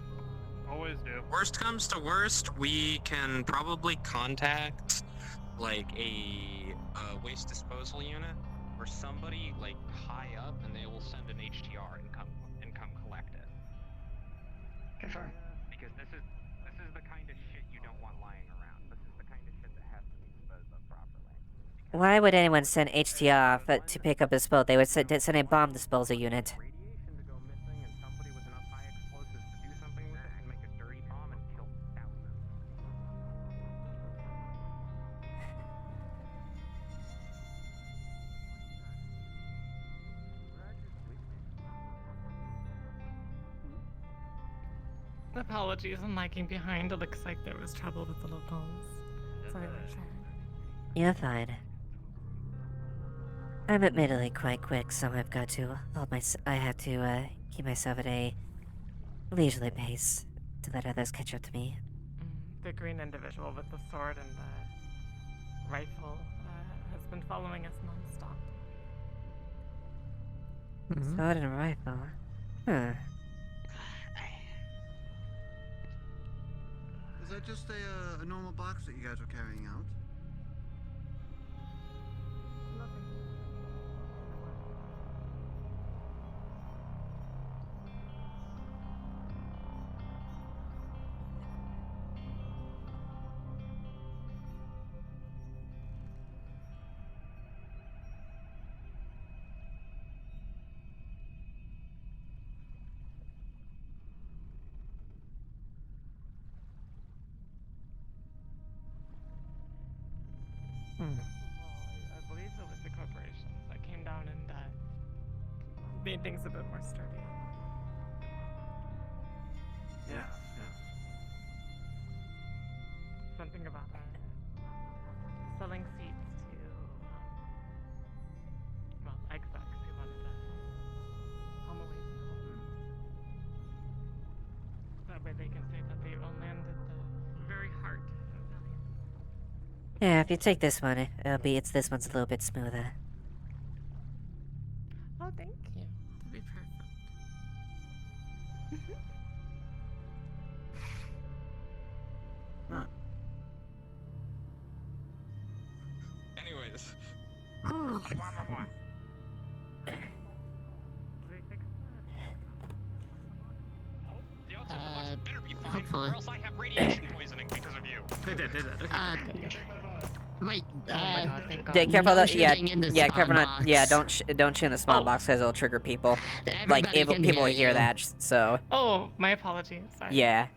Always do. Worst comes to worst, we can probably contact, like, a waste disposal unit or somebody, like, high up, and they will send an HTR and come collect it. Okay, sure. Because this is the kind of shit you don't want lying around. This is the kind of shit that has to be disposed of properly. Why would anyone send HTR to pick up his boat? They would send a bomb disposal unit. Radiation to go missing, and somebody with enough high explosives to do something with it can make a dirty bomb and kill thousands. Apologies, I'm lagging behind. It looks like there was trouble with the locals. Sorry about that. You're fine. I'm admittedly quite quick, so I've got to I have to keep myself at a leisurely pace to let others catch up to me. The green individual with the sword and the rifle has been following us non-stop. Sword and a rifle. Huh. Is that just a normal box that you guys are carrying out? I believe it was the corporations that came down and made things a bit more sturdy. Yeah. Something about selling seats to, execs who wanted to home away from home. That way they can say that they own land at the very heart of Valiant. Yeah, if you take this one, this one's a little bit smoother. Oh, thank you. To be perfect. Anyways. Better be fine, hopefully. or else I have radiation poisoning because of you. Wait, Yeah, careful. no Yeah, shooting in the yeah, careful spawn not. Yeah, box. don't shoot in the spawn box because it'll trigger people. Like Everybody can people will hear hear you. that. So Oh, my apologies. Sorry. yeah,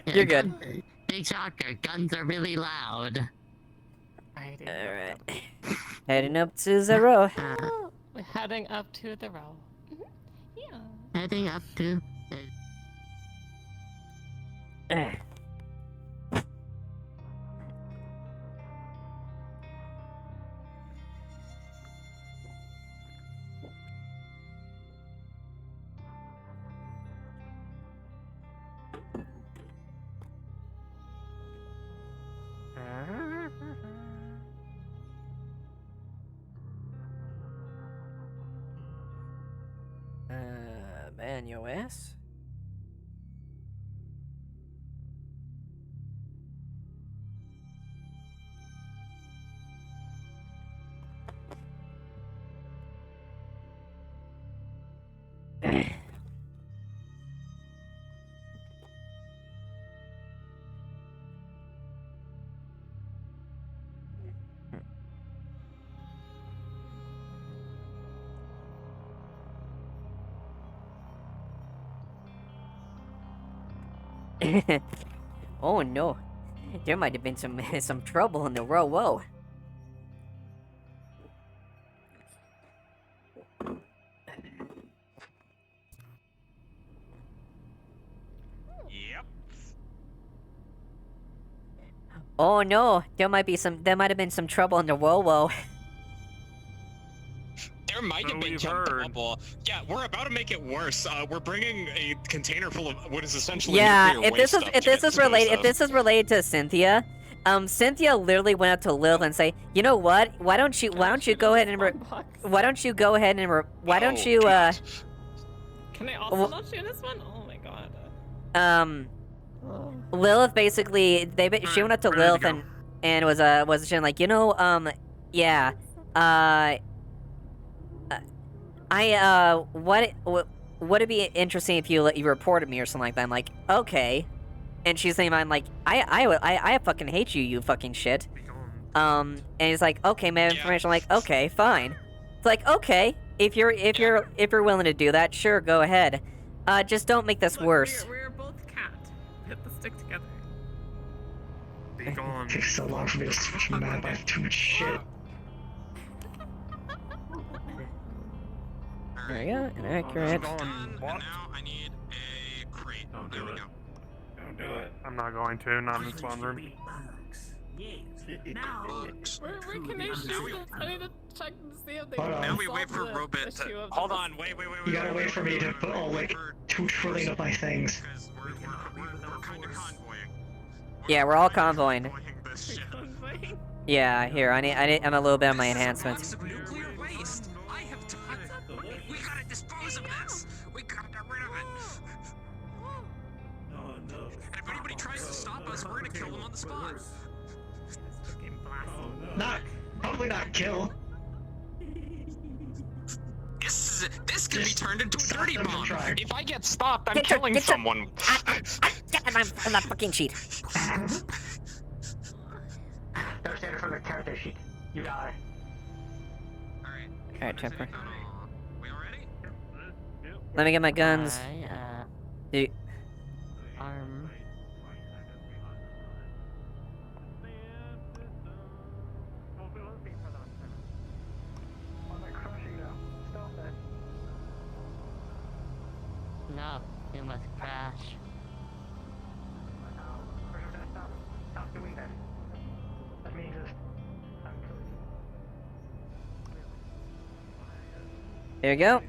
you're good. Big shocker, guns are really loud. All right, heading up to the row. Oh, we're heading up to the row. Yeah. Heading up to... Man, your ass. Oh no, there might have been some trouble in the row. Whoa. Yep. Oh no, there might have been some trouble in the whoa. There might have been jump bubble. Yeah, we're about to make it worse. We're bringing a container full of what is essentially nuclear waste up to get this is related to Cynthia, Cynthia literally went up to Lilith and say, you know what? Why don't you go ahead and Can I also not shoot this one? Oh my god. Lilith basically she went up to Lilith and was saying like, you know, yeah, would it be interesting if you reported me or something like that? I'm like, okay. And she's saying, I'm like, I fucking hate you, you fucking shit. And he's like, okay, my information. I'm like, okay, fine. It's like, okay, if you're willing to do that, sure, go ahead. Just don't make this worse. We're both cat. Hit the stick together. Be gone. It takes so long for me to switch my mind. I have too much shit. There you go, inaccurate. Now I need a crate. There we go. Don't do it. I'm not going to. Not in the spawn room. Where can I shoot this? I need to check to see if they Now we wait for Robit to... Hold on, wait. You gotta wait for me to put all like 2 trillion of my things. We're kind of convoying. Yeah, we're all convoying. Yeah, here, I'm a little bit on my enhancements. Nuclear waste. I have tons of it. We gotta dispose of this. We gotta get rid of it. And if anybody tries to stop us, we're gonna kill them on the spot. Probably not kill. This could be turned into a dirty bomb. If I get stopped, I'm killing someone. Get on that fucking sheet. Don't stand in front of the character sheet. You die. Alright, Chipper. Let me get my guns. Arm. No, you must crash. Stop doing that. Let me just... There you go.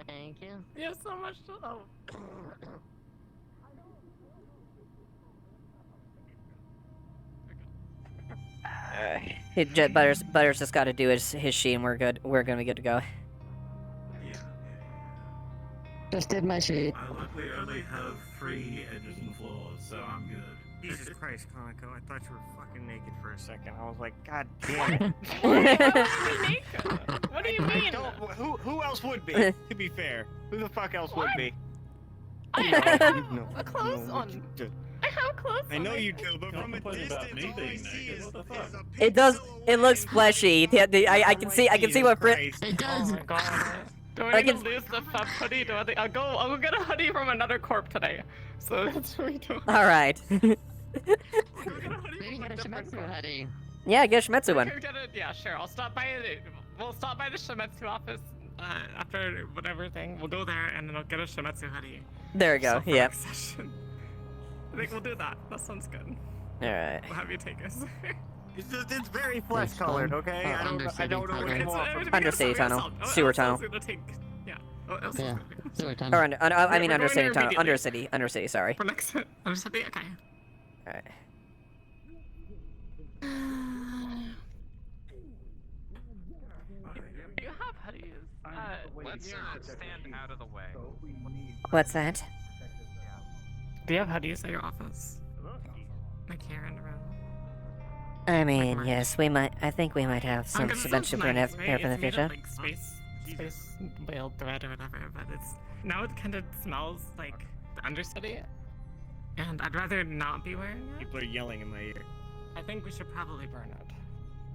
Thank you. You have so much to... Oh. Butters just got to do his sheet, and we're good. We're gonna be good to go. Just did my sheet. I luckily only have 3 edges and flaws, so I'm good. Jesus Christ, Conoco, I thought you were fucking naked for a second. I was like, God damn it. What do you mean? Who else would be? To be fair, who the fuck else would be? I have clothes on. I have clothes on. I know you do, but from a distance, all I see is a It does. It looks fleshy. I can see. I can see what Brit. It does. Oh my god. Do I need to lose the fab hoodie? I'll go get a hoodie from another corp today. So that's what we do. All right. Maybe get a Shimetsu hoodie. Yeah, get a Shimetsu one. Yeah, sure. We'll stop by the Shimetsu office after whatever thing. We'll go there and then I'll get a Shimetsu hoodie. There we go. Yeah. I think we'll do that. That sounds good. All right. We'll have you take us. It's very flesh colored, okay? I don't know what you want. Undercity tunnel, sewer tunnel. Yeah. Yeah. Sewer tunnel. Or I mean undercity tunnel. Undercity. Sorry. For next undercity. Okay. All right. You have hoodies. Let's stand out of the way. What's that? Do you have hoodies at your office? Like here in the room. I mean, yes, we might. I think we might have some suspension for the future. Like space whale thread or whatever, but now it kind of smells like the understudy, and I'd rather not be wearing it. People are yelling in my ear. I think we should probably burn it.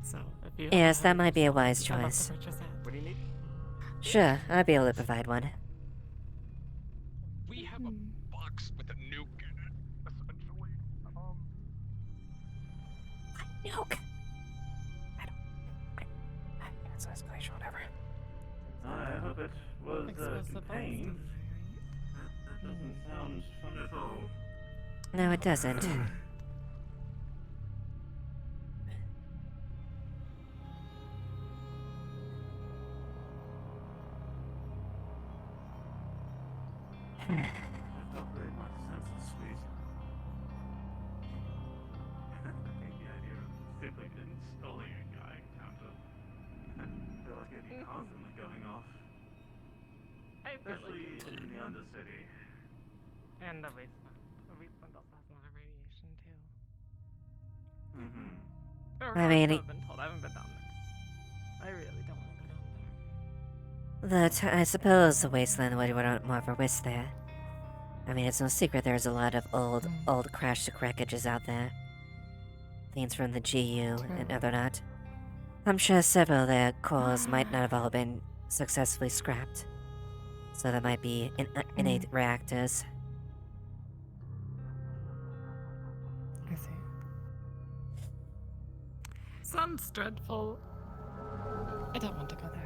So if you Yes, that might be a wise choice. What do you need? Sure, I'll be able to provide one. We have a box with a nuke in it, essentially. Nuke. That's escalation, whatever. I hope it was contained. That doesn't sound fun at all. No, it doesn't. I've got very much sense of sweet. I think the idea of simply installing a guy counter. I feel like it'd be constantly going off. Especially in the Undercity. And the wasteland. The wasteland also has a lot of radiation too. Mm-hmm. Or I mean, I've been told. I haven't been down there. I really don't want to go down there. I suppose the wasteland would want more of a risk there. I mean, it's no secret there's a lot of old crashed wreckages out there. Things from the GU and other not. I'm sure several of their cores might not have all been successfully scrapped. So there might be innate reactors. I see. Sounds dreadful. I don't want to go there.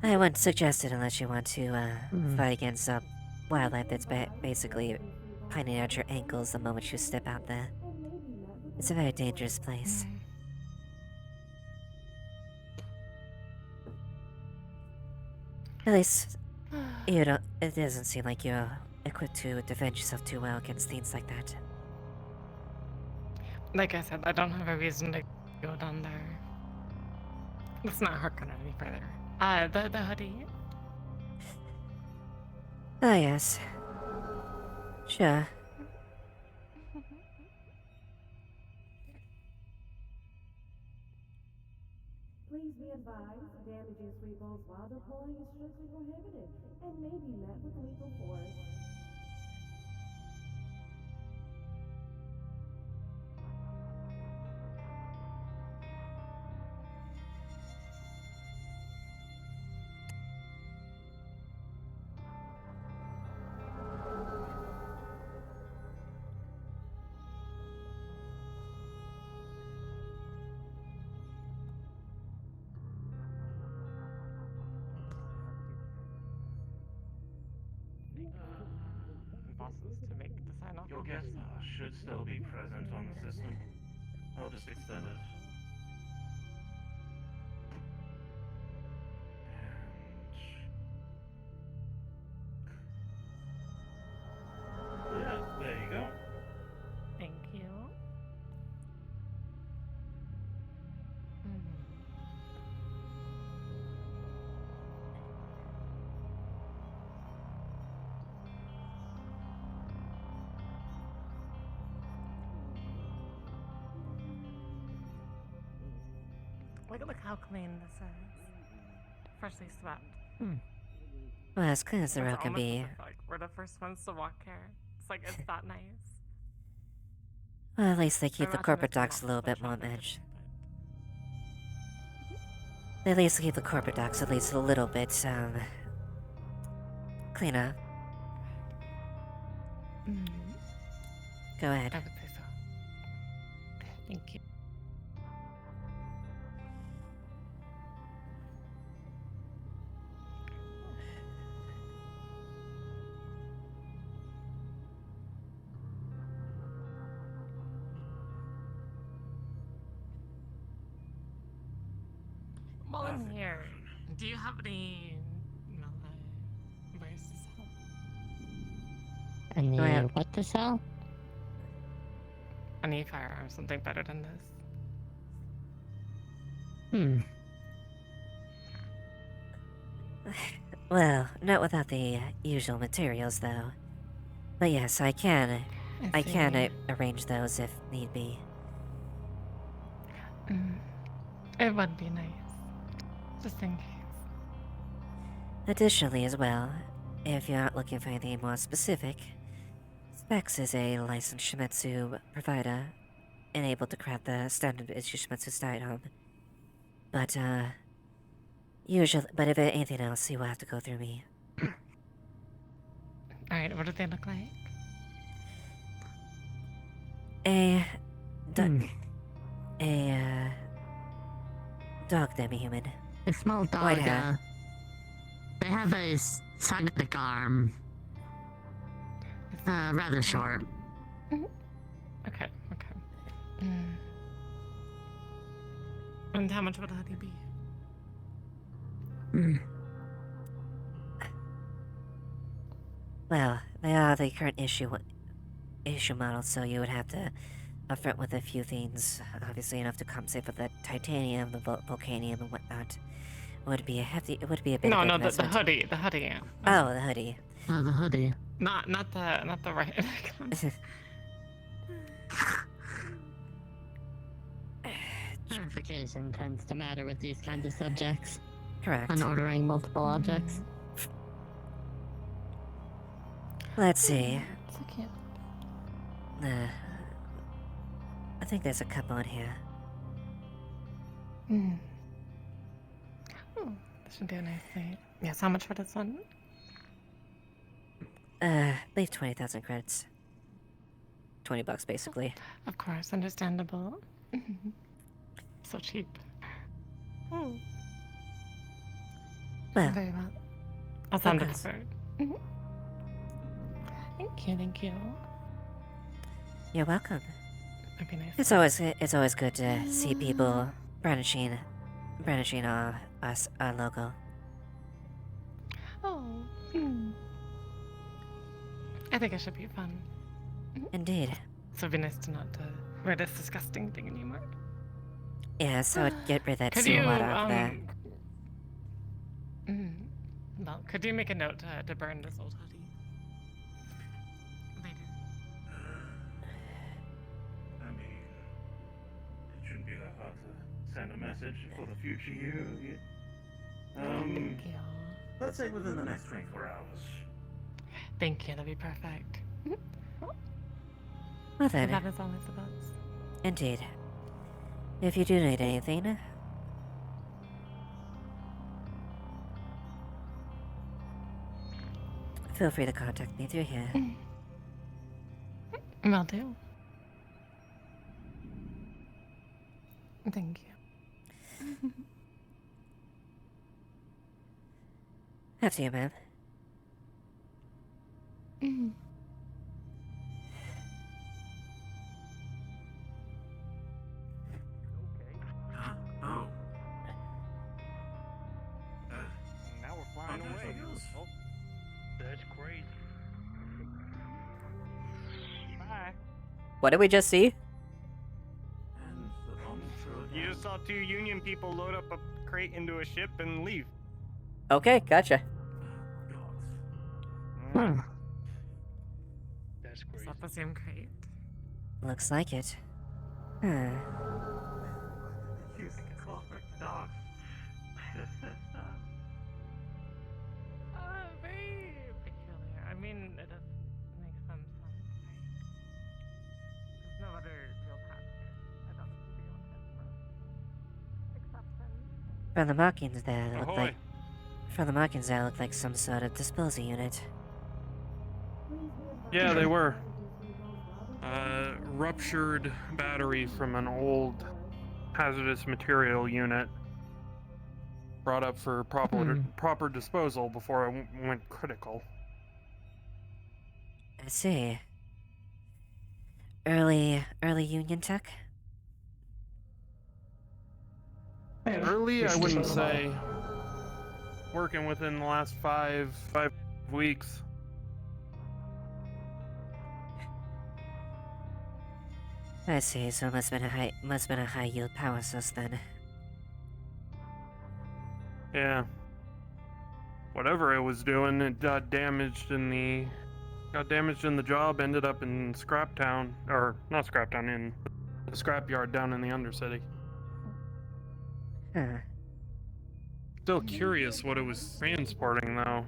I wouldn't suggest it unless you want to fight against wildlife that's basically pining at your ankles the moment you step out there. It's a very dangerous place. At least, you don't. It doesn't seem like you're equipped to defend yourself too well against things like that. Like I said, I don't have a reason to go down there. Let's not harken on any further. The hoodie. Ah, yes. Sure. Please be advised, damaging sweepballs while deploying is strictly prohibited and may be met with lethal force. Bosses to make the sign off. Your guest should still be present on the system. I'll just extend it. And... yeah, there you go. Thank you. Look how clean this is. Freshly swept. Well, as clean as the road can be. Like we're the first ones to walk here. It's like, it's that nice. Well, at least they keep the imagine corporate it's a lot docks a little more bit more traffic, managed. They at least keep the corporate docks at least a little bit, cleaner. Go ahead. I would say so. Thank you. While I'm here, do you have any ways to sell? Any Do I have- what to sell? Any firearms, something better than this? Well, not without the usual materials, though. But yes, I can arrange those if need be. It would be nice. Just in case. Additionally, as well, if you're not looking for anything more specific, Specs is a licensed Shimetsu provider and able to craft the standard issue Shimetsu styrofoam. But, but if anything else, you will have to go through me. Alright, what do they look like? A dog demi-human. A small dog. White hair. They have a cyclic arm. Rather short. Okay. And how much would a hoodie be? Well, they are the current issue model, so you would have to upfront with a few things, obviously enough to compensate for the titanium, the volcanium, and whatnot. It would be a bit of an No, the investment. hoodie, the hoodie. Oh, the hoodie. Oh, the hoodie. Not the right. Verification tends to matter with these kinds of subjects. Correct. On ordering multiple objects. Let's see. So cute. I think there's a couple in here. This should be a nice night. Yes, how much for this one? I believe 20,000 credits. $20 basically. Of course, understandable. So cheap. Well, Very well. I'll send it course. for. Thank you. You're welcome. It'd be nice. It's always good to see people brandishing our logo. Oh. I think it should be fun. Indeed. So it'd be nice to not wear this disgusting thing anymore. Yeah, so I'd get rid of that Could sewer you, water off there. Well, could you make a note to burn this old hoodie? Later. I mean, it shouldn't be that hard to send a message for the future you. Thank you. Let's say within the next 24 hours. Thank you, that'd be perfect. Well then. That is all I suppose. Indeed. If you do need anything, feel free to contact me through here. Will do. Thank you. After you, ma'am. Oh. Now we're flying away. Oh, that's crazy. Bye. What did we just see? You just saw two Union people load up a crate into a ship and leave. Okay, gotcha. That's crazy. Is that the same crate? Looks like it. Huh. Very peculiar. I mean, it does make some sense, right? There's no other real path here. I don't see the only exception. From the markings there, it looked Ahoy. like. From the markings there, it looked like some sort of disposal unit. Yeah, they were. Ruptured battery from an old hazardous material unit. Brought up for proper disposal before it went critical. I see. Early Union tech? Early, I wouldn't say. Working within the last five weeks. I see, so it must have been a high yield power source then. Yeah. Whatever it was doing, it got damaged in the job, ended up in Scraptown, or not Scraptown, in the scrapyard down in the Undercity. Huh. Still curious what it was transporting though.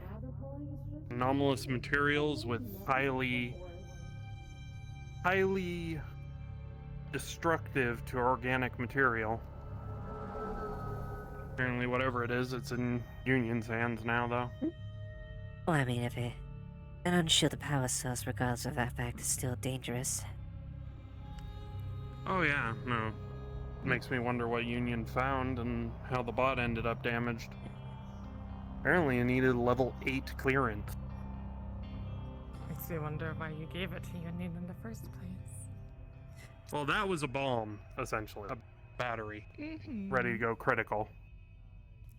Anomalous materials with highly destructive to organic material. Apparently whatever it is, it's in Union's hands now though. Well, I mean, if an unshielded power source, regardless of that fact, is still dangerous. Oh yeah, no. Makes me wonder what Union found and how the bot ended up damaged. Apparently it needed level 8 clearance. Makes me wonder why you gave it to Union in the first place. Well, that was a bomb, essentially. A battery. Ready to go critical.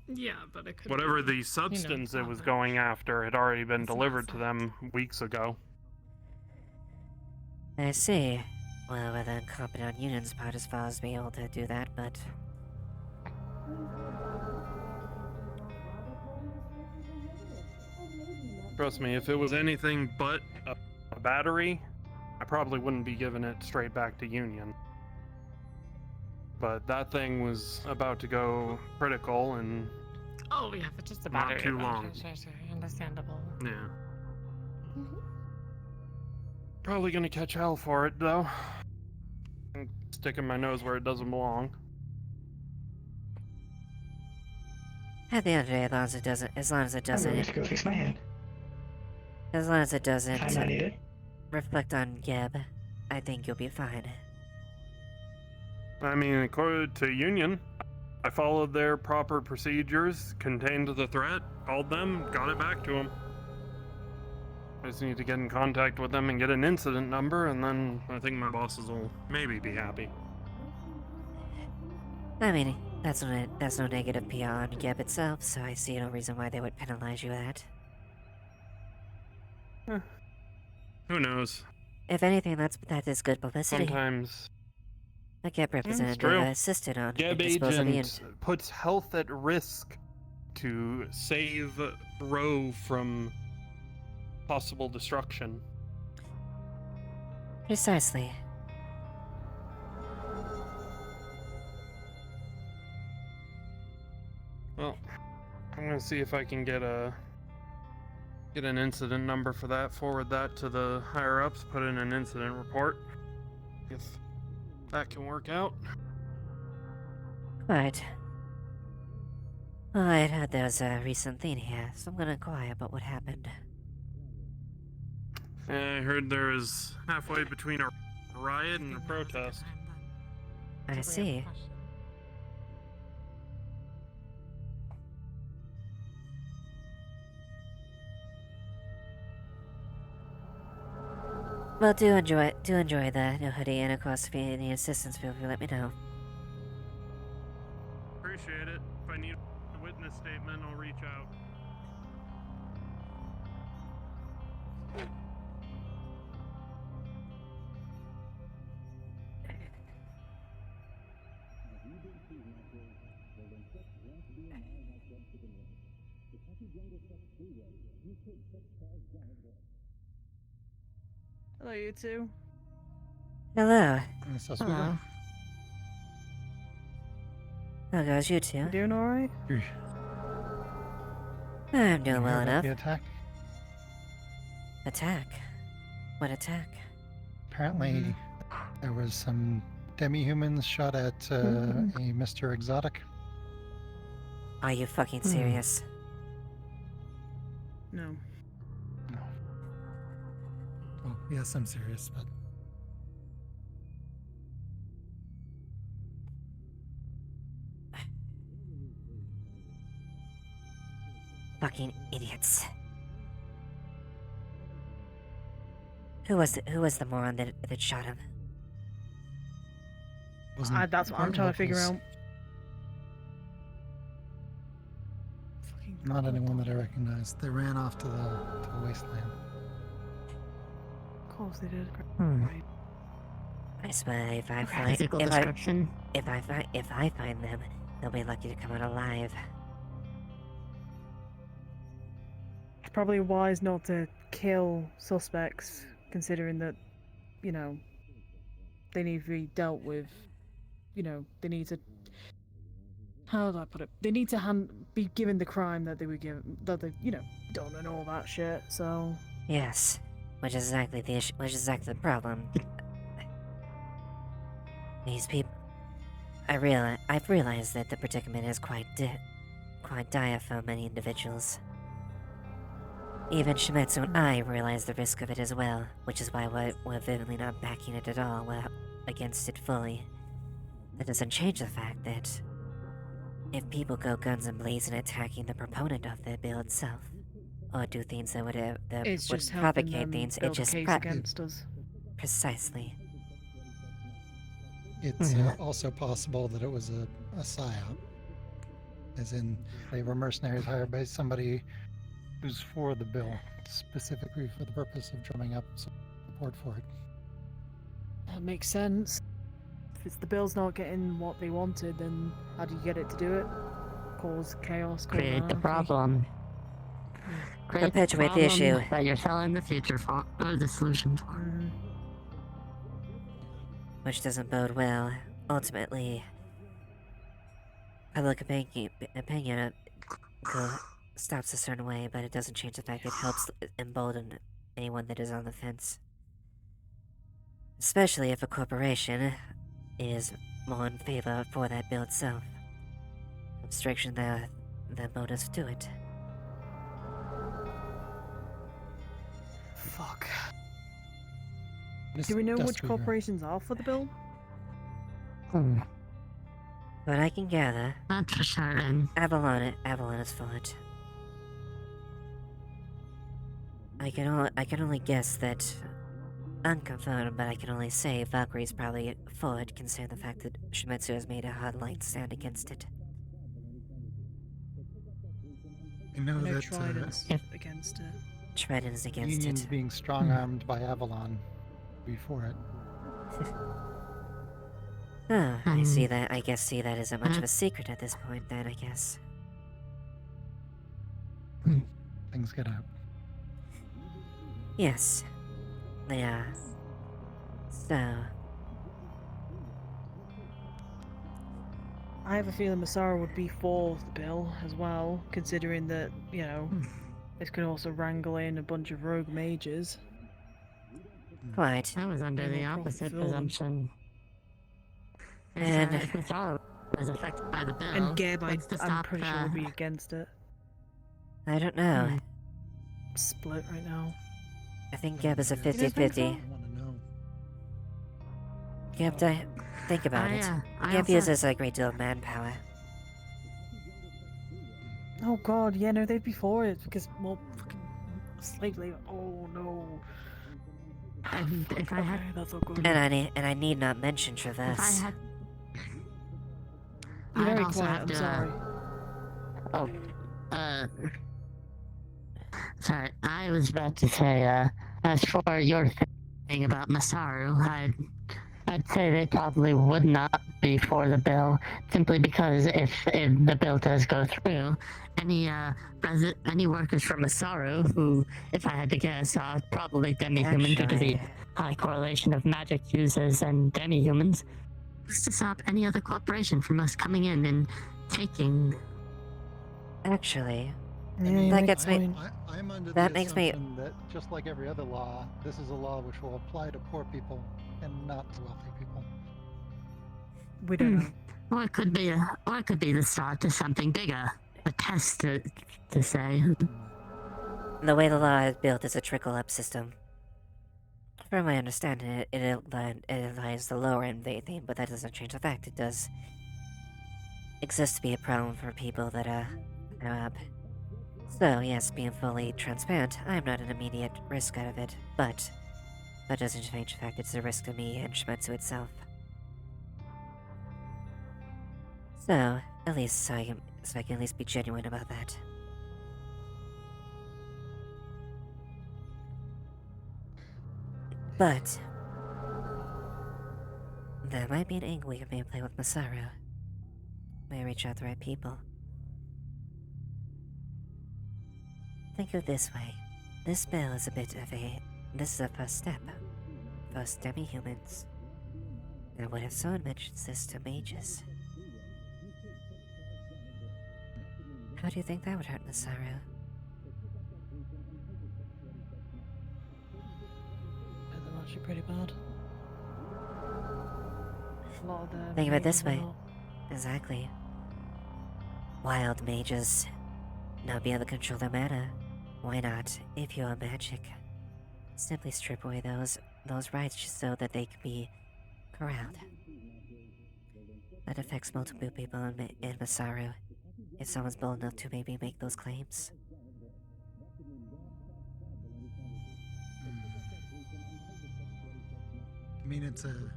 Yeah, but it could Whatever be, the substance it was salvage. going after had already been It's not delivered to them weeks ago. I see. Well, we're the incompetent on Union's part as far as being able to do that, but... Trust me, if it was anything but a battery, I probably wouldn't be giving it straight back to Union. But that thing was about to go critical, and Oh, yeah, but just a Not battery. too though. long. Sure, understandable. yeah. Probably gonna catch hell for it, though. I'm sticking my nose where it doesn't belong. At the end of the day, as long as it doesn't, I'm going to go fix my hand. as long as it doesn't Time I need it. reflect on Geb, I think you'll be fine. I mean, according to Union, I followed their proper procedures, contained the threat, called them, got it back to them. I just need to get in contact with them and get an incident number, and then I think my bosses will maybe be happy. I mean, that's no negative PR on Geb itself, so I see no reason why they would penalize you for that. Who knows? If anything, that is good publicity. Sometimes A Geb it's representative true. assisted on Geb disposal agent puts health at risk to save Roe from possible destruction. Precisely. Well, I'm gonna see if I can get an incident number for that, forward that to the higher ups, put in an incident report. If that can work out. Right. Well, I heard there was a recent thing here, so I'm gonna inquire about what happened. I heard there is halfway between a riot and a protest. I see. Well, do enjoy the new hoodie, and of course, if you need any assistance, feel free to let me know. Appreciate it. If I need a witness statement, I'll reach out. Hello, you two. Hello. Hello. How goes you two? You doing alright? I'm doing well enough. The attack? Attack? What attack? Apparently, there was some demi-humans shot at a Mr. Exotic. Are you fucking serious? No. Well, yes, I'm serious, but... Fucking idiots. Who was the moron that shot him? That's what I'm trying to figure out. Not anyone that I recognized. They ran off to the wasteland. Of course they did. I swear, if I find Physical description. if I find them, they'll be lucky to come out alive. It's probably wise not to kill suspects, considering that, you know, they need to be dealt with. You know, they need to. How do I put it? They need to be given the crime that they were given, that they, you know, done and all that shit. So. Yes, which is exactly the issue. Which is exactly the problem. These people. I've realized that the predicament is quite dire for many individuals. Even Shimetsu and I realize the risk of it as well, which is why we're vividly not backing it at all. We're against it fully. That doesn't change the fact that if people go guns and blazing attacking the proponent of the bill itself, or do things that would It's would just helping propagate them things, it build a just case against us. Precisely. It's also possible that it was a psyop. as in they were mercenaries hired by somebody who's for the bill, specifically for the purpose of drumming up support for it. That makes sense. If it's the bill's not getting what they wanted, then how do you get it to do it? Cause chaos, cause Create the anarchy. problem. Create Perpetuate the problem issue. that you're selling the future for, or the solution for. Which doesn't bode well. Ultimately, public opinion stops a certain way, but it doesn't change the fact it helps embolden anyone that is on the fence. Especially if a corporation is more in favor for that bill itself. Obstruction the motives to it. Fuck. Do we know which corporations are for the bill? But I can gather, not for certain. Avalon is for it. I can only guess that, unconfirmed, but I can only say Valkyrie's probably for it, considering the fact that Shimizu has made a hardline stand against it. I know that Trident's against it. Trident is against Union's it. being strong-armed by Avalon before it. Oh, I see that. I guess see that isn't much of a secret at this point. Then I guess. Things get out. Yes, they are. So. I have a feeling Masara would be for the bill as well, considering that, you know, this could also wrangle in a bunch of rogue mages. Quite. I was under the opposite presumption. And if Masara was affected by the bill, And Geb, I'm stop, pretty sure would be against it. I don't know. Split right now. I think Geb is a 50-50. Geb, think about it. Geb uses a great deal of manpower. Oh god, yeah, no, they'd be for it, because more fucking slave labor. Oh no. If I had, that's all good. And I need not mention Traverse. You're very I'd also quiet, have I'm to, sorry. Sorry, I was about to say, as for your thing about Masaru, I'd say they probably would not be for the bill, simply because if the bill does go through, any workers from Masaru, who, if I had to guess, are probably demi-human due to the high correlation of magic users and demi-humans, just to stop any other corporation from us coming in and taking. Actually, Yeah, that gets me. I'm under that the makes me. assumption that just like every other law, this is a law which will apply to poor people and not to wealthy people. We don't know. Or it could be the start to something bigger. A test to say. The way the law is built is a trickle-up system. From my understanding, it applies the lower end thing, but that doesn't change the fact it does exist to be a problem for people that are up. So yes, being fully transparent, I am not an immediate risk out of it, but that doesn't change the fact it's a risk to me and Shimizu itself. So, at least so I can at least be genuine about that. But there might be an angle we can maybe play with Masaru. May reach out to the right people. Think of it this way. This bill is this is a first step. First demi-humans. Now what if someone mentions this to mages? How do you think that would hurt Masaru? They're actually pretty bad. A lot of them. Think of it this way. Exactly. Wild mages. Not be able to control their mana. Why not, if you are magic? Simply strip away those rights just so that they can be corralled. That affects multiple people in Masaru. If someone's bold enough to maybe make those claims. I mean, it's an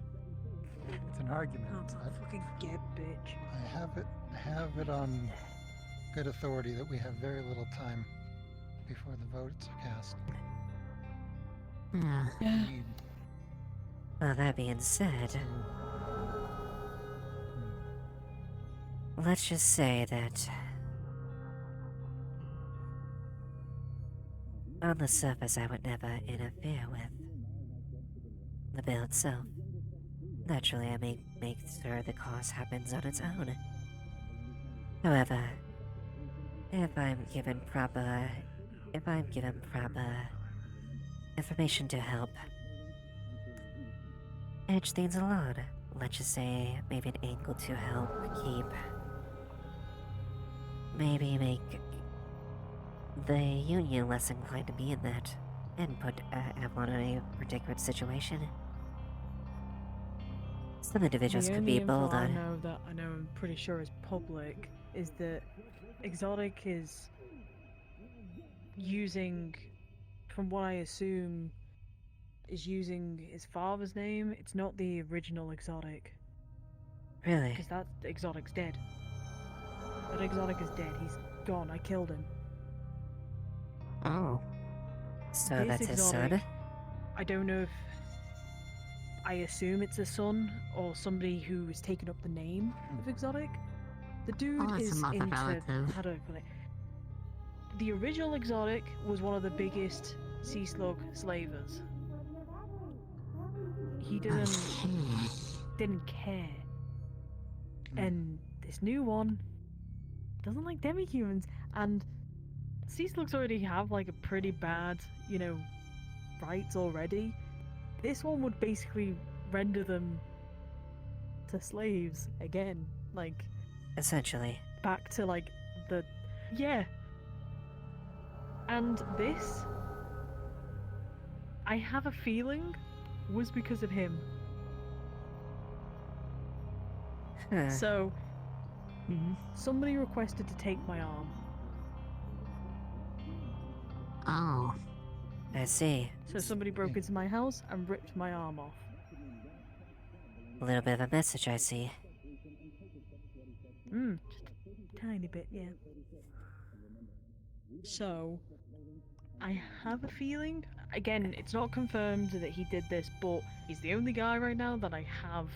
argument. Oh, it's a fucking get bitch. I have it on good authority that we have very little time before the votes are cast. Yeah. We need Well, that being said, to let's just say that on the surface I would never interfere with the bill itself. Naturally, I make sure the course happens on its own. However, if I'm given proper information to help edge things along, let's just say maybe an angle to help maybe make the Union less inclined to be in that and put Avalon in a particular situation. Some individuals The could only be bold info on. I know I'm pretty sure is public is that Exotic is using, from what I assume, is using his father's name. It's not the original Exotic. Really? Because that Exotic's dead. That Exotic is dead. He's gone. I killed him. Oh. So This that's his Exotic, son? I don't know if... I assume it's a son or somebody who has taken up the name of Exotic. The dude Oh, it's is another into... relative. How do I put it? The original Exotic was one of the biggest sea slug slavers. He didn't care. And this new one doesn't like demi-humans, and sea slugs already have like a pretty bad, rights already. This one would basically render them to slaves again, like Essentially. back to like the yeah. And this, I have a feeling, was because of him. Huh. So, somebody requested to take my arm. Oh. I see. So somebody broke into my house and ripped my arm off. A little bit of a message, I see. Just a tiny bit, yeah. So, I have a feeling, again, it's not confirmed that he did this, but he's the only guy right now that I have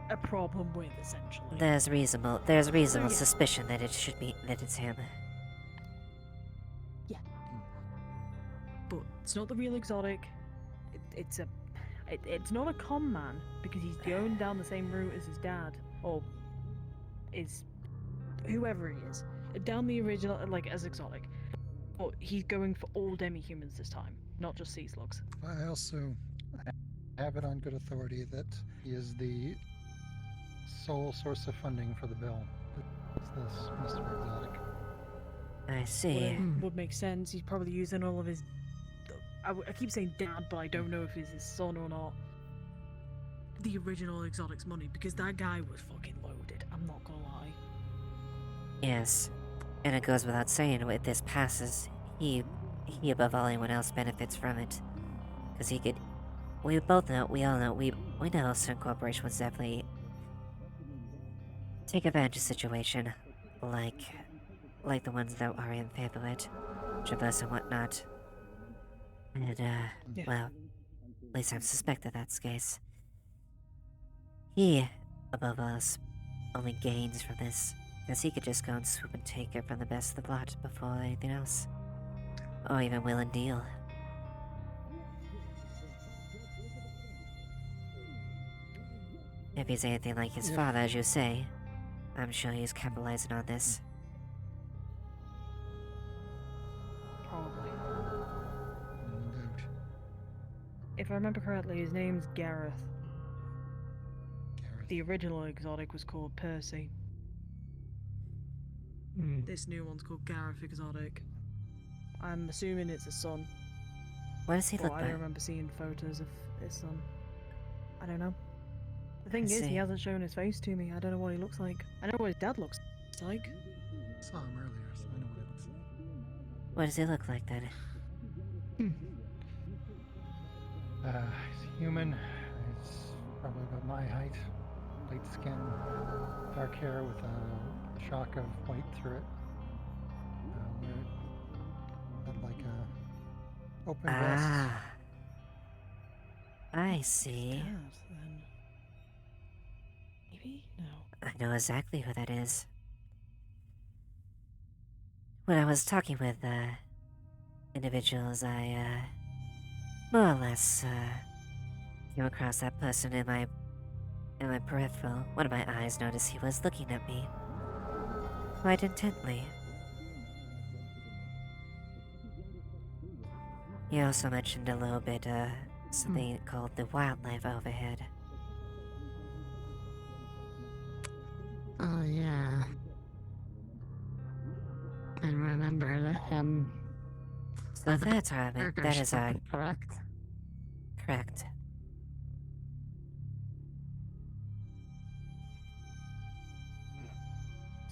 a problem with, essentially. There's reasonable suspicion that it's him. Yeah. But it's not the real Exotic. It's not a con man, because he's going down the same route as his dad, or is whoever he is. Down the original, like, as Exotic. But he's going for all demi-humans this time, not just sea slugs. I also have it on good authority that he is the sole source of funding for the bill. Is this Mr. Exotic? I see. Would make sense. He's probably using all of his... I keep saying dad, but I don't know if it's his son or not. The original Exotic's money, because that guy was fucking loaded. I'm not gonna lie. Yes. And it goes without saying, if this passes, he above all anyone else benefits from it. Because he could... we all know certain corporations would definitely take advantage of the situation, like the ones that are in favor of it, Traverse and whatnot. And, well, at least I suspect that that's the case. He, above us, only gains from this, because he could just go and swoop and take it from the best of the lot before anything else. Or even will and deal. If he's anything like his father, as you say, I'm sure he's capitalizing on this. Probably. If I remember correctly, his name's Gareth. The original Exotic was called Percy. This new one's called Gareth Exotic. I'm assuming it's a son. What does he look I like? don't remember seeing photos of his son. I don't know. The thing I is, see. he hasn't shown his face to me. I don't know what he looks like. I know what his dad looks like. I saw him earlier, so I know what it looks like. What does he look like then? He's human. He's probably about my height. light skin, dark hair with a shock of white through it. Where it had like a open breast. Ah. I see. Then. Maybe? No. I know exactly who that is. When I was talking with, individuals, I, more or less, came across that person in my peripheral. One of my eyes noticed he was looking at me quite intently. He also mentioned a little bit, something called the wildlife overhead. Oh, yeah. I remember that, So that's our, that is our... Correct? Correct.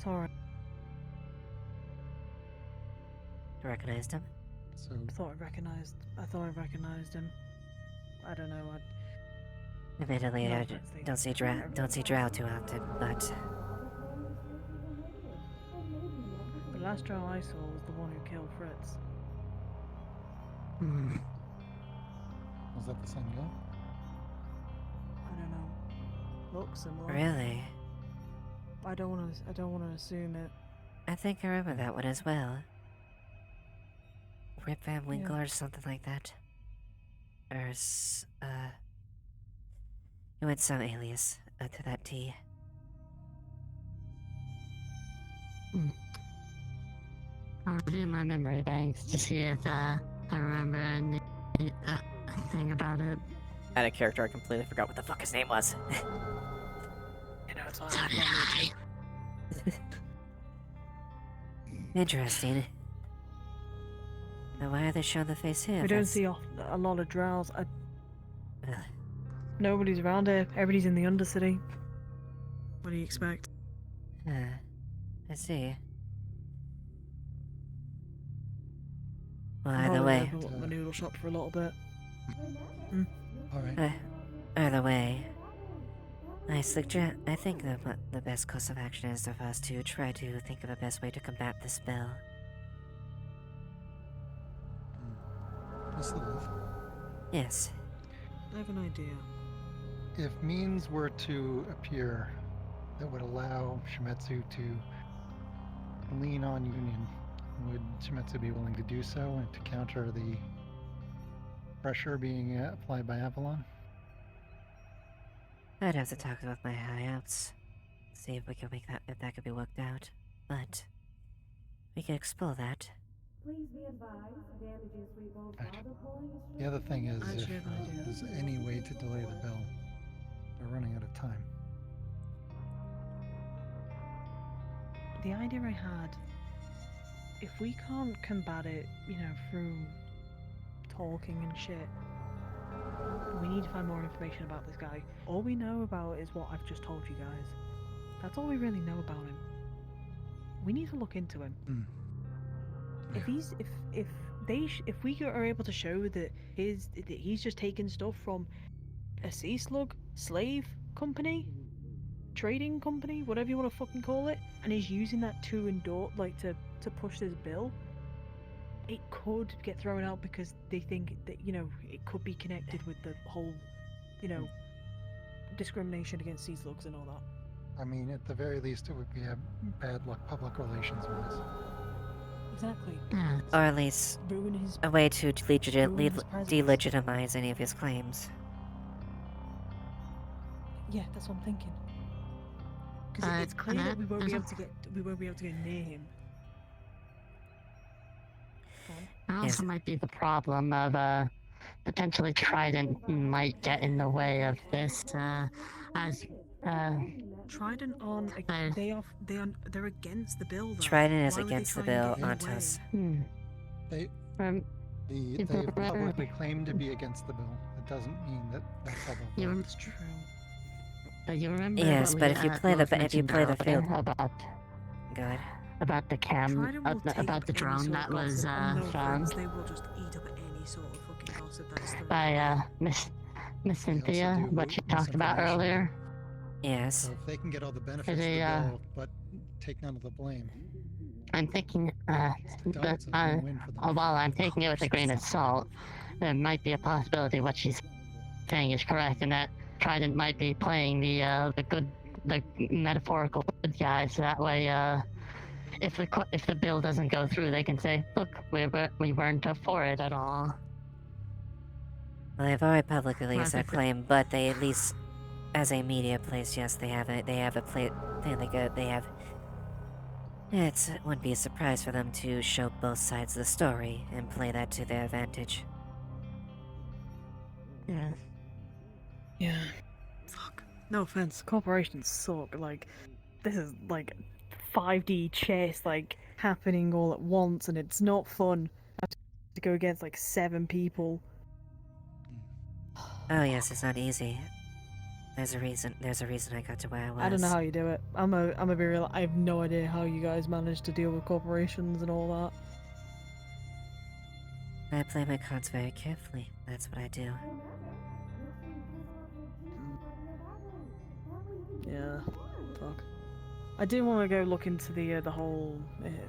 Sorry. You recognized him? So I thought I recognized him. I don't know. Admittedly, No I offense, they- don't see Drow too often, but The last drow I saw was the one who killed Fritz. Hmm. Was that the same guy? I don't know. Looks similar. really, I don't want to assume it. I think I remember that one as well. Rip Van Winkle Yeah. or something like that. Or, he went some alias to that T. I'll review my memory banks to see if, I remember anything about it. Out of character, I completely forgot what the fuck his name was. You know, it's all So did I. Interesting. Now, why are they showing the face here? We don't That's- see a lot of drows. Ugh. Nobody's around here. Everybody's in the Undercity. What do you expect? I see. Well, I'll either probably way. open up my noodle shop for a little bit. Alright. Either way, I think the best course of action is for us to try to think of the best way to combat this spell. Miss Lilith, Yes. I have an idea. if means were to appear that would allow Shimetsu to lean on Union, would Shimetsu be willing to do so and to counter the pressure being applied by Avalon? I'd have to talk with my high-ups, see if we can make that, if that could be worked out. But we can explore that. Please be advised, damages revolve Right. while the polling is The other thing is, I if actually have an idea. there's any way to delay the bill, we're running out of time. The idea I had, if we can't combat it, through talking and shit, we need to find more information about this guy. All we know about is what I've just told you guys. That's all we really know about him. We need to look into him. If he's if we are able to show that he's just taking stuff from a sea slug slave company, trading company, whatever you want to fucking call it, and he's using that to endorse, to push this bill, it could get thrown out because they think that it could be connected with the whole discrimination against sea slugs and all that. I mean, at the very least, it would be a bad luck public relations wise. Exactly. Or at least Ruin his a way to ruin his presence. delegitimize any of his claims. Yeah, that's what I'm thinking. Because it's clear that we won't be able to get near him. That also might be the problem of potentially Trident might get in the way of this as Trident they're against the bill though. Trident is Why would they against the try and bill get in on the way? us. They've publicly claimed to be against the bill. It doesn't mean that that's how they'll vote. It's true. You remember Yes, what but we, if you play the both if you mentioned play the earlier field, about Trident about the will take about the any drone sort of that was gossip, and no found offense, they will just eat up any sort of fucking gossip that's thrown. by Miss Cynthia, do what she talked about misinformation. earlier. Yes. So if they can get all the benefits of they, the bill, but take none of the blame. I'm thinking, It's a win-win for them. while I'm taking it with a grain of salt, there might be a possibility what she's saying is correct, and that Trident might be playing the metaphorical good guy, so that way, if the bill doesn't go through, they can say, look, we weren't up for it at all. Well, they've already publicly released that claim, but they at least, as a media place, yes, they have a play. They have. It wouldn't be a surprise for them to show both sides of the story and play that to their advantage. Yeah. Yeah. Fuck. No offense, corporations suck. Like, this is like 5D chess, like, happening all at once, and it's not fun. I have to go against like 7 people. Oh yes, it's not easy. There's a reason I got to where I was. I don't know how you do it. I'm a be real. I have no idea how you guys manage to deal with corporations and all that. I play my cards very carefully. That's what I do. Yeah. Fuck. I did want to go look into the whole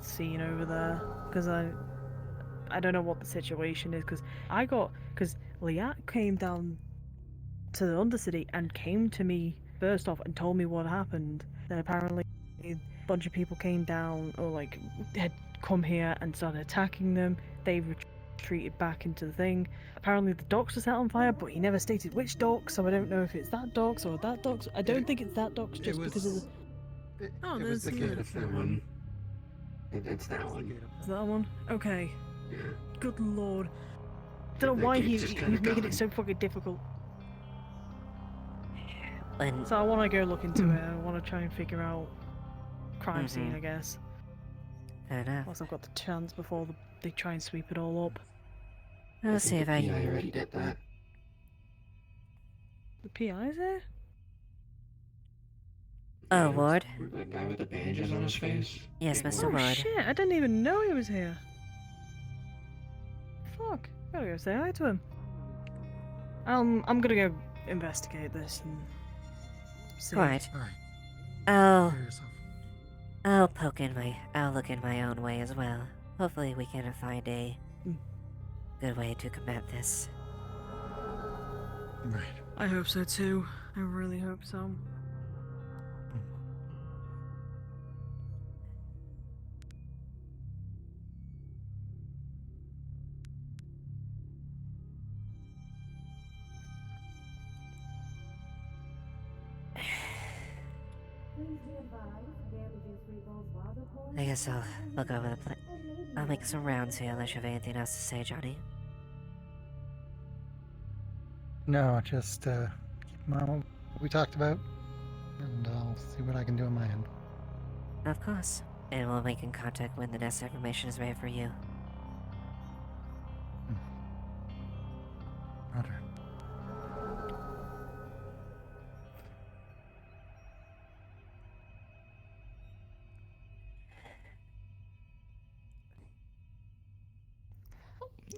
scene over there, because I don't know what the situation is, because Liat came down to the Undercity and came to me first off and told me what happened. Then apparently a bunch of people came down, or like had come here and started attacking them. They retreated back into the thing. Apparently the docks were set on fire, but he never stated which docks, so I don't know if it's that docks or that docks. I don't think it's that docks just because of the... Oh, there's the gate. It's that one. It's that one. Is that one? Okay. Yeah. Good lord. Don't know why he's making it so fucking difficult. So I want to go look into it. I want to try and figure out crime scene, I guess. Fair enough. Once I've got the chance before they try and sweep it all up. I'll see if I Yeah, I already did that. The PI's here? Oh, Ward? That guy with the bandages on his face? Yes, Mr. Oh Ward. shit, I didn't even know he was here. Fuck, gotta go say hi to him. I'm gonna go investigate this and see. Quite. Alright. I'll look in my own way as well. Hopefully we can find a good way to combat this. Right. I hope so too. I really hope so. I guess I'll look over the place. I'll make some rounds here unless you have anything else to say, Johnny. No, just keep in mind what we talked about, and I'll see what I can do on my end. Of course. And we'll make in contact when the necessary information is ready for you. Roger.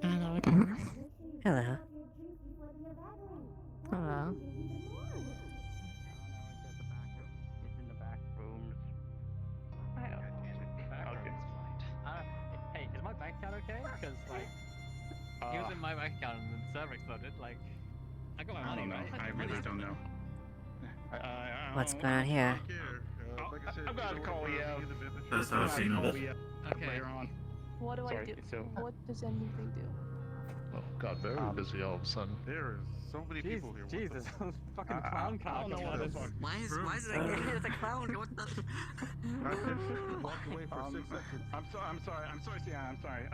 Hello. Hello. Hello. Hey, is my bank account okay? Because like, he was in my bank account and the server exploded. Like, I got my money, right? I really don't know. What's going on here? I'm about to call you out. That's how I've seen of it. Okay. Later on. What do I do? What does anything do? Oh, got very busy all of a sudden. There is so many people here. Jesus, fucking clown car. I don't know what the fuck. Why is it a clown? What the? Walked away for 6 seconds. I'm sorry, Sienna, I'm sorry.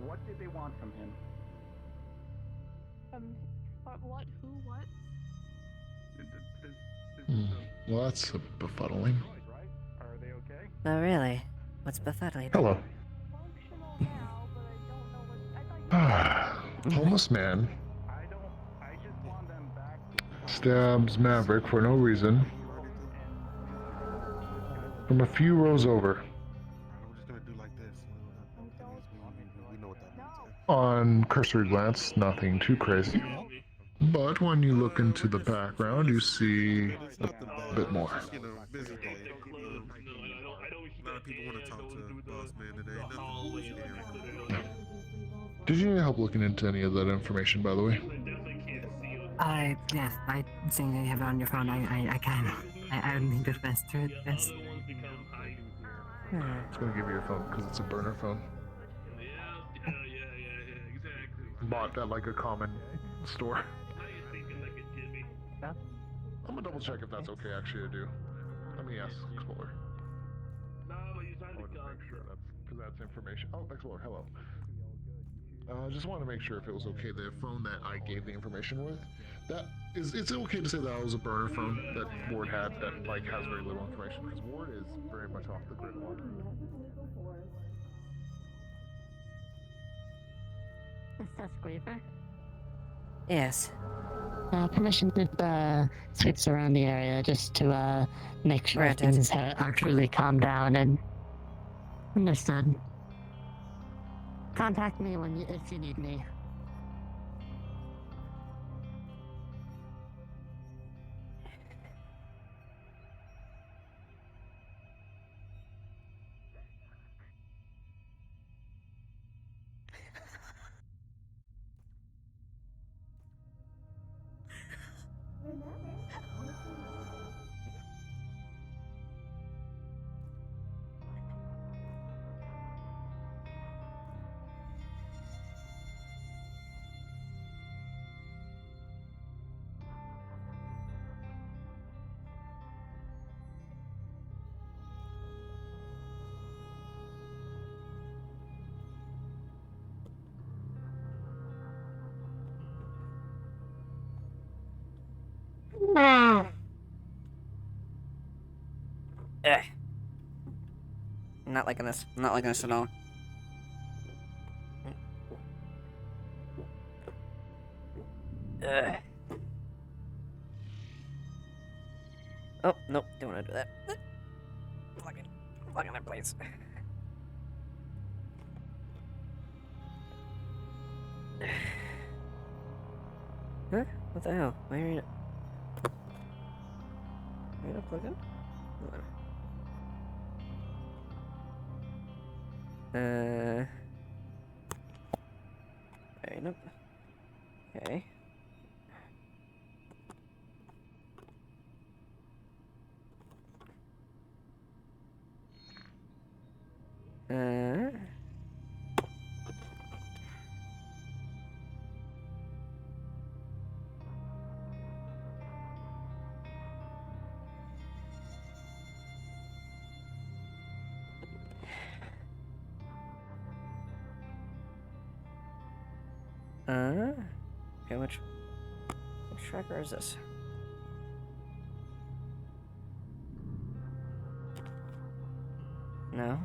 What did they want from him? What? Who? What? Well, that's befuddling. Are they okay? Oh, really? What's befuddling? Hello. Homeless man stabs Maverick for no reason from a few rows over. We're just gonna do like this. We know what that means. On cursory glance, nothing too crazy. But when you look into the background, you see a bit more. Just, busy day. A lot of people want to talk to Boss Man today. Nothing scary. Did you need help looking into any of that information, by the way? Yes, I think you have it on your phone. I can. I don't think there's best to it. Yes. It's gonna give you your phone because it's a burner phone. Bought at like a common store. I'm gonna double check if that's okay actually to do. Let me ask Explorer. I want to make sure because that's information. Oh, Explorer, hello. Just wanted to make sure if it was okay. The phone that I gave the information with, it's okay to say that was a burner phone that Ward had that like has very little information because Ward is very much off the grid one. Mr. Squeaver? Yes. Permission to sweeps around the area just to make sure Granted. things are truly calmed down and understood. Contact me if you need me. Ugh. I'm not liking this. I'm not liking this at all. Ugh. Oh, nope, don't want to do that. Plug in that place. Huh? What the hell? Why are you not? Are you not plugged in? Hold on. Right, nope. Okay. Okay, which tracker is this? No.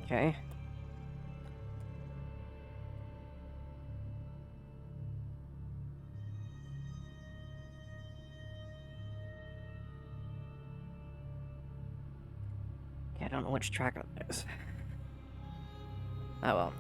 Okay. I don't know which tracker it is. Oh well.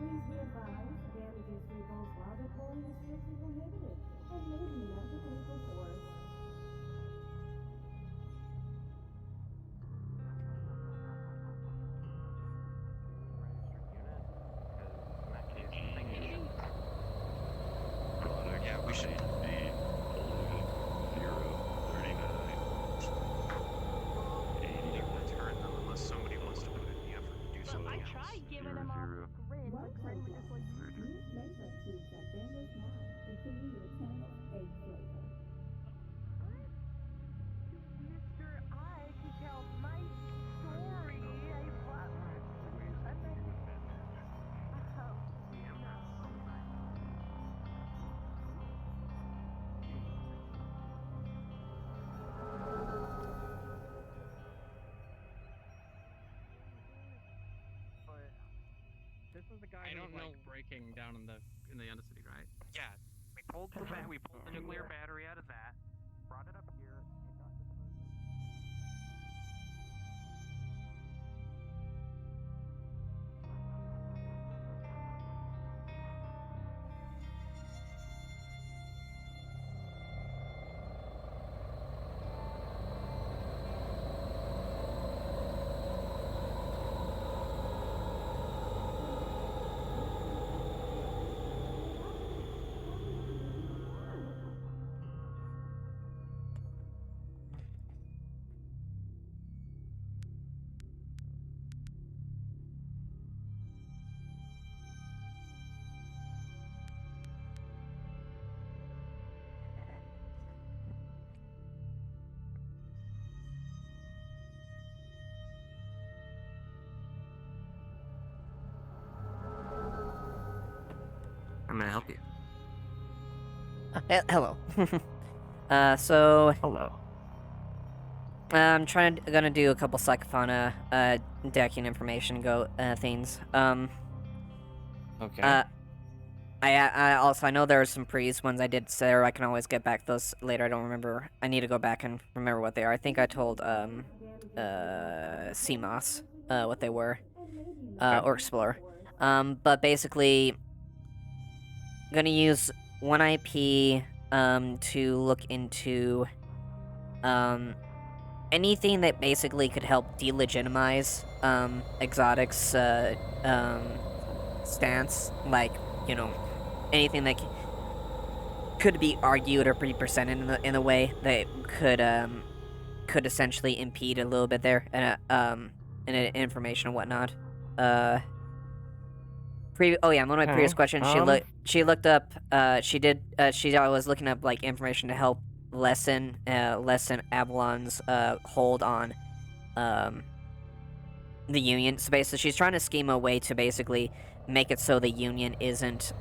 Please be advised, damages to both while deploying is strictly prohibited and may be met with lethal force. Yeah, we should. Return them unless somebody wants to put in the effort. tried giving him off a grin, but Grin was just like, Mr. I can tell my story. This is the guy who was like breaking down in the Undercity, right? Yeah, we pulled the nuclear battery out of that, brought it up here. I'm gonna help you. Hello. So. Hello. I'm gonna do a couple psychophona, decking information things. Okay. I know there are some pre's ones I did say, or I can always get back those later. I don't remember. I need to go back and remember what they are. I think I told, CMOS, what they were. Or Explorer. But basically, gonna use one IP, to look into, anything that basically could help delegitimize, Exotic's, stance. Like, you know, anything that could be argued or be presented in a way that could essentially impede a little bit there, and information and whatnot. One of my previous questions, she looked up, she was looking up, like, information to help lessen Avalon's, hold on, the Union. So basically, she's trying to scheme a way to basically make it so the Union isn't,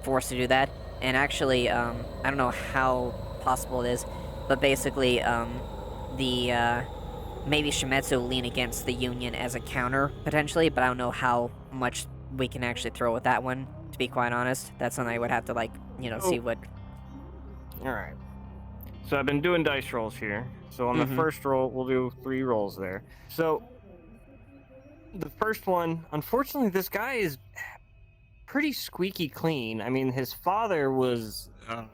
forced to do that. And actually, I don't know how possible it is, but basically, maybe Shimetsu will lean against the Union as a counter, potentially, but I don't know how much we can actually throw with that one, to be quite honest. That's something I would have to, like, see what... Alright. So I've been doing dice rolls here. So on the first roll, we'll do 3 rolls there. So, the first one, unfortunately, this guy is pretty squeaky clean. I mean, his father was... I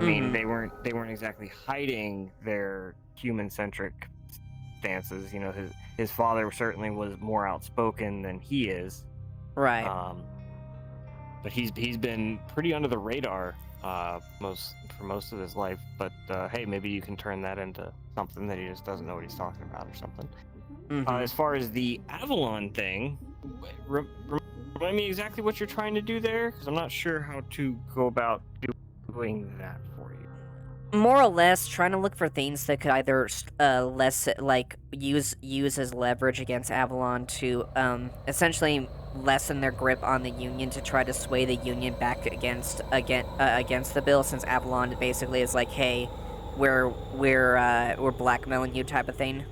mean, they weren't exactly hiding their human-centric stances. You know, his father certainly was more outspoken than he is. Right. But he's been pretty under the radar for most of his life. But hey, maybe you can turn that into something that he just doesn't know what he's talking about or something. As far as the Avalon thing, remind me exactly what you're trying to do there, because I'm not sure how to go about doing that for you. More or less, trying to look for things that could either use as leverage against Avalon to essentially lessen their grip on the Union, to try to sway the Union back against the bill, since Avalon basically is like, hey, we're blackmailing you type of thing.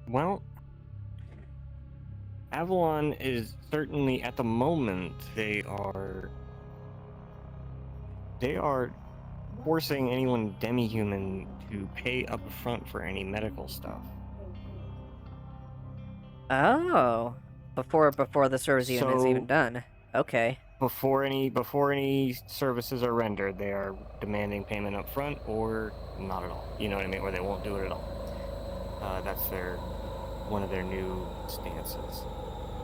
Well, Avalon is certainly, at the moment, they are forcing anyone demi-human to pay up front for any medical stuff. Oh, before the service unit is even done. Okay. Before any services are rendered, they are demanding payment up front or not at all. You know what I mean? Or they won't do it at all. That's one of their new stances.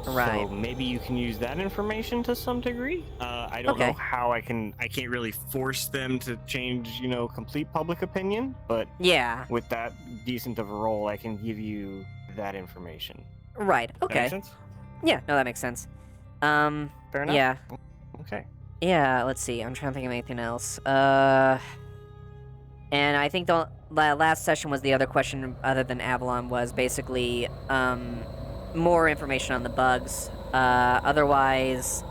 Right. So maybe you can use that information to some degree. I don't know how I can't really force them to change, complete public opinion, but yeah, with that decent of a role, I can give you that information. Right. That Okay. make sense? Yeah. No, that makes sense. Fair enough. Yeah. Okay. Yeah. Let's see. I'm trying to think of anything else. And I think the last session was the other question, other than Avalon, was basically more information on the bugs. Otherwise,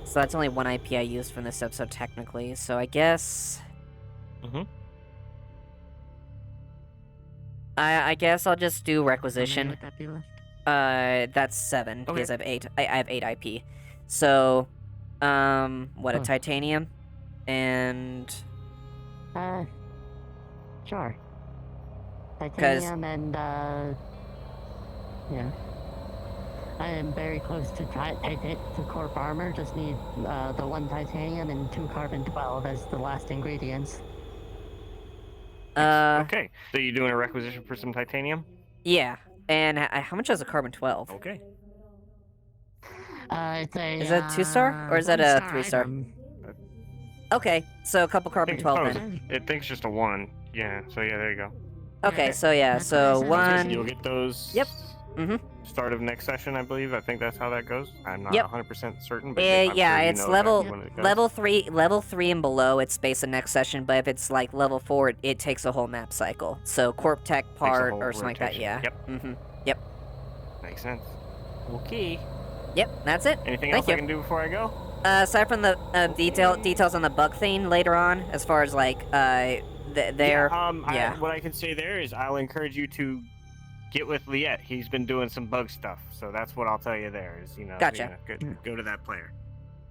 so that's only one IP I used from this episode technically. So I guess. I guess I'll just do requisition. Would that be left? That's 7 because I have 8. I have 8 IP. So, what a titanium, and sure. Titanium and yeah. I am very close to corp armor. Just need the 1 titanium and 2 carbon 12 as the last ingredients. Okay. So you're doing a requisition for some titanium? Yeah. And how much is a carbon 12? Okay. It's a. Is that a 2-star or is that a 3-star? Item. Okay, so a couple carbon 12 then. It thinks just a 1. Yeah. So yeah, there you go. Okay, so yeah, so 1. You'll get those. Yep. Start of next session, I believe. I think that's how that goes. I'm not Yep. 100% certain, but Yeah, I'm it's sure you know exactly when it goes. level 3 and below. It's based on next session, but if it's like level 4, it takes a whole map cycle. So Corp Tech part or something like that. Yeah. Yep. Yep. Makes sense. Okay. Yep. That's it. Anything Thank else you. I can do before I go? Aside from the details on the bug thing later on, as far as like there. Yeah. What I can say there is I'll encourage you to get with Liette. He's been doing some bug stuff, so that's what I'll tell you there. Is Gotcha. Go to that player.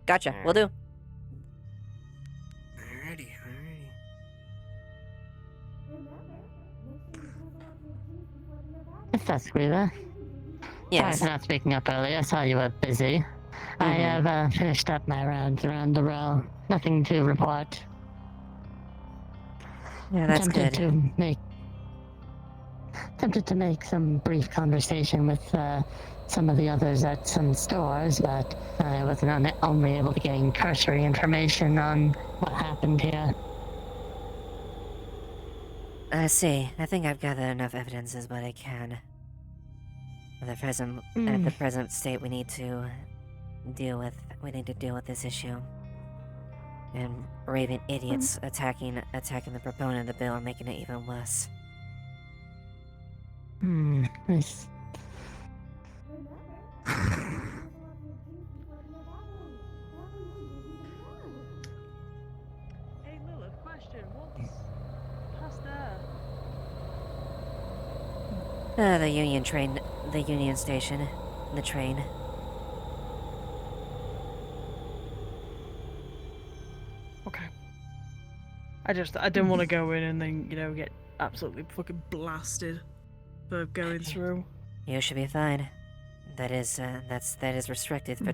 Gotcha. Will do. Alrighty. It's Squealer. Yes. Sorry for not speaking up earlier. I saw you were busy. I have finished up my rounds around the row. Nothing to report. Yeah, that's Tempted good. Tempted to make some brief conversation with some of the others at some stores, but I wasn't only able to gain cursory information on what happened here. I see. I think I've gathered enough evidence as what I can. At the present state, we need to deal with this issue. And raving idiots attacking the proponent of the bill and making it even worse. Nice. Hey Lilith, question. What's past there? The Union train, the Union station, the train. Okay. I didn't want to go in and then, get absolutely fucking blasted for going through. You should be fine. That is restricted for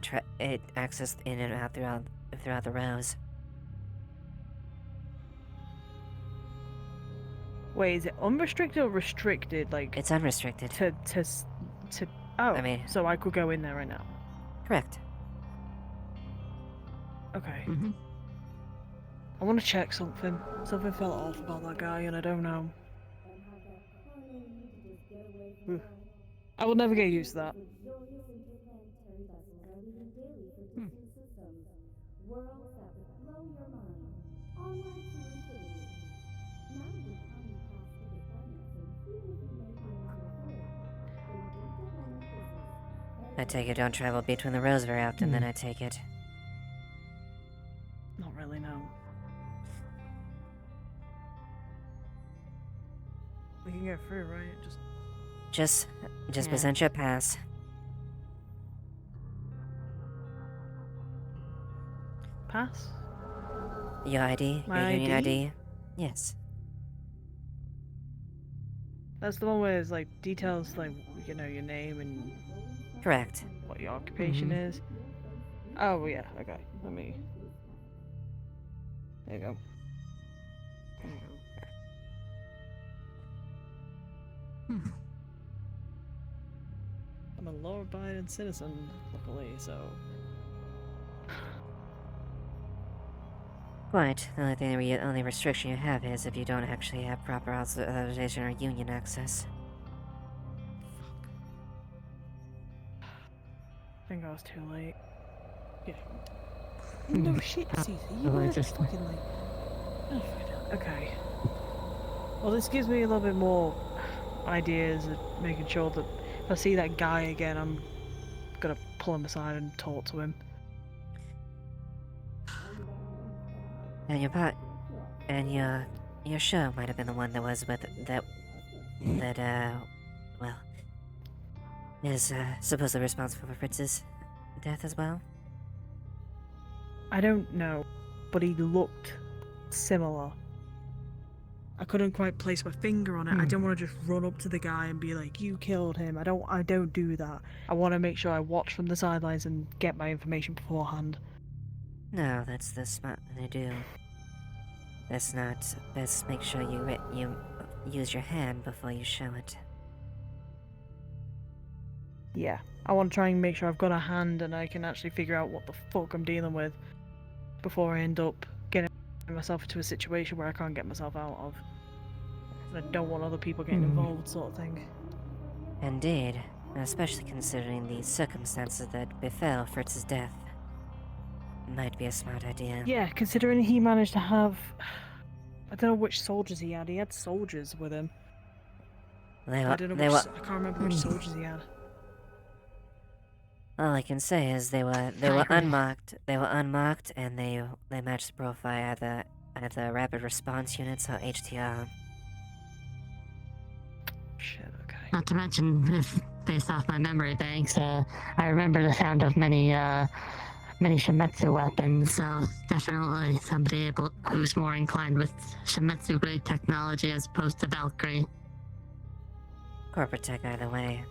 access in and out throughout the rows. Wait, is it unrestricted or restricted? Like It's unrestricted. to oh, I mean- so I could go in there right now. Correct. Okay. I want to check something. Something felt off about that guy, and I don't know. I will never get used to that. I take it don't travel between the rows very often, then I take it. Not really, no. We can get through, right? Just Yeah. present your pass. Pass? Your ID, My your Union ID? ID. Yes. That's the one where there's like details like your name and Correct. what your occupation is. Oh yeah, okay. Let me. There you go. a law-abiding citizen, luckily, so... Quite. The only restriction you have is if you don't actually have proper authorization or union access. I think I was too late. Yeah. No shit, Caesar, you Well, were just- fucking late. Oh, okay. Well, this gives me a little bit more ideas of making sure that if I see that guy again, I'm gonna pull him aside and talk to him. And your show might have been the one that was with well, is supposedly responsible for Fritz's death as well. I don't know, but he looked similar. I couldn't quite place my finger on it. I don't want to just run up to the guy and be like, "You killed him." I don't do that. I want to make sure I watch from the sidelines and get my information beforehand. No, that's the smart thing to do. Best make sure you use your hand before you show it. Yeah, I want to try and make sure I've got a hand and I can actually figure out what the fuck I'm dealing with before I end up getting myself into a situation where I can't get myself out of. I don't want other people getting involved, sort of thing. Indeed, especially considering the circumstances that befell Fritz's death. Might be a smart idea. Yeah, considering he managed to have... I don't know which soldiers he had. He had soldiers with him. I don't know I can't remember which soldiers he had. All I can say is they were unmarked. They were unmarked, and they matched the profile either rapid response units or HTR. Shit. Okay. Not to mention, if based off my memory banks, I remember the sound of many Shimetsu weapons, so definitely somebody who's more inclined with Shimetsu grade technology as opposed to Valkyrie. Corporate tech either way.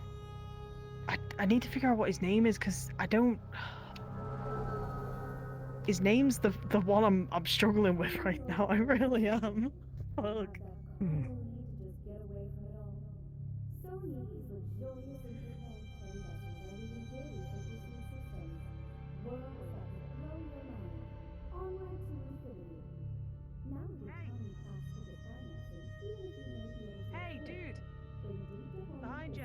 I need to figure out what his name is, because I don't... His name's the one I'm struggling with right now. I really am. Fuck. Hey, dude! Behind you!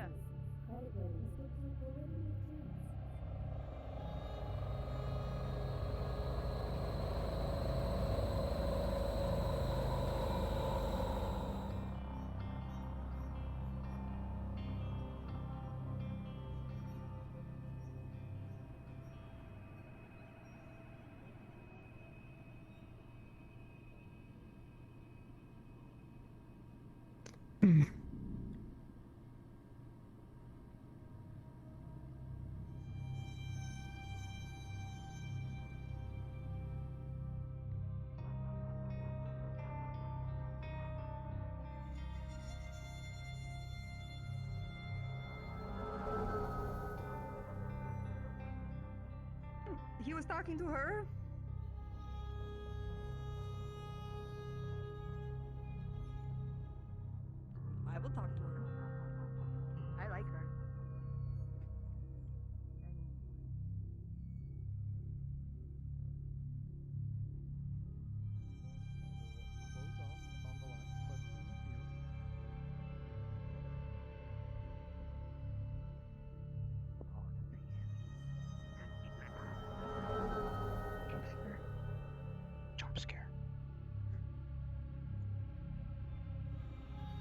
He was talking to her? I will talk to her. I like her. Jump scare.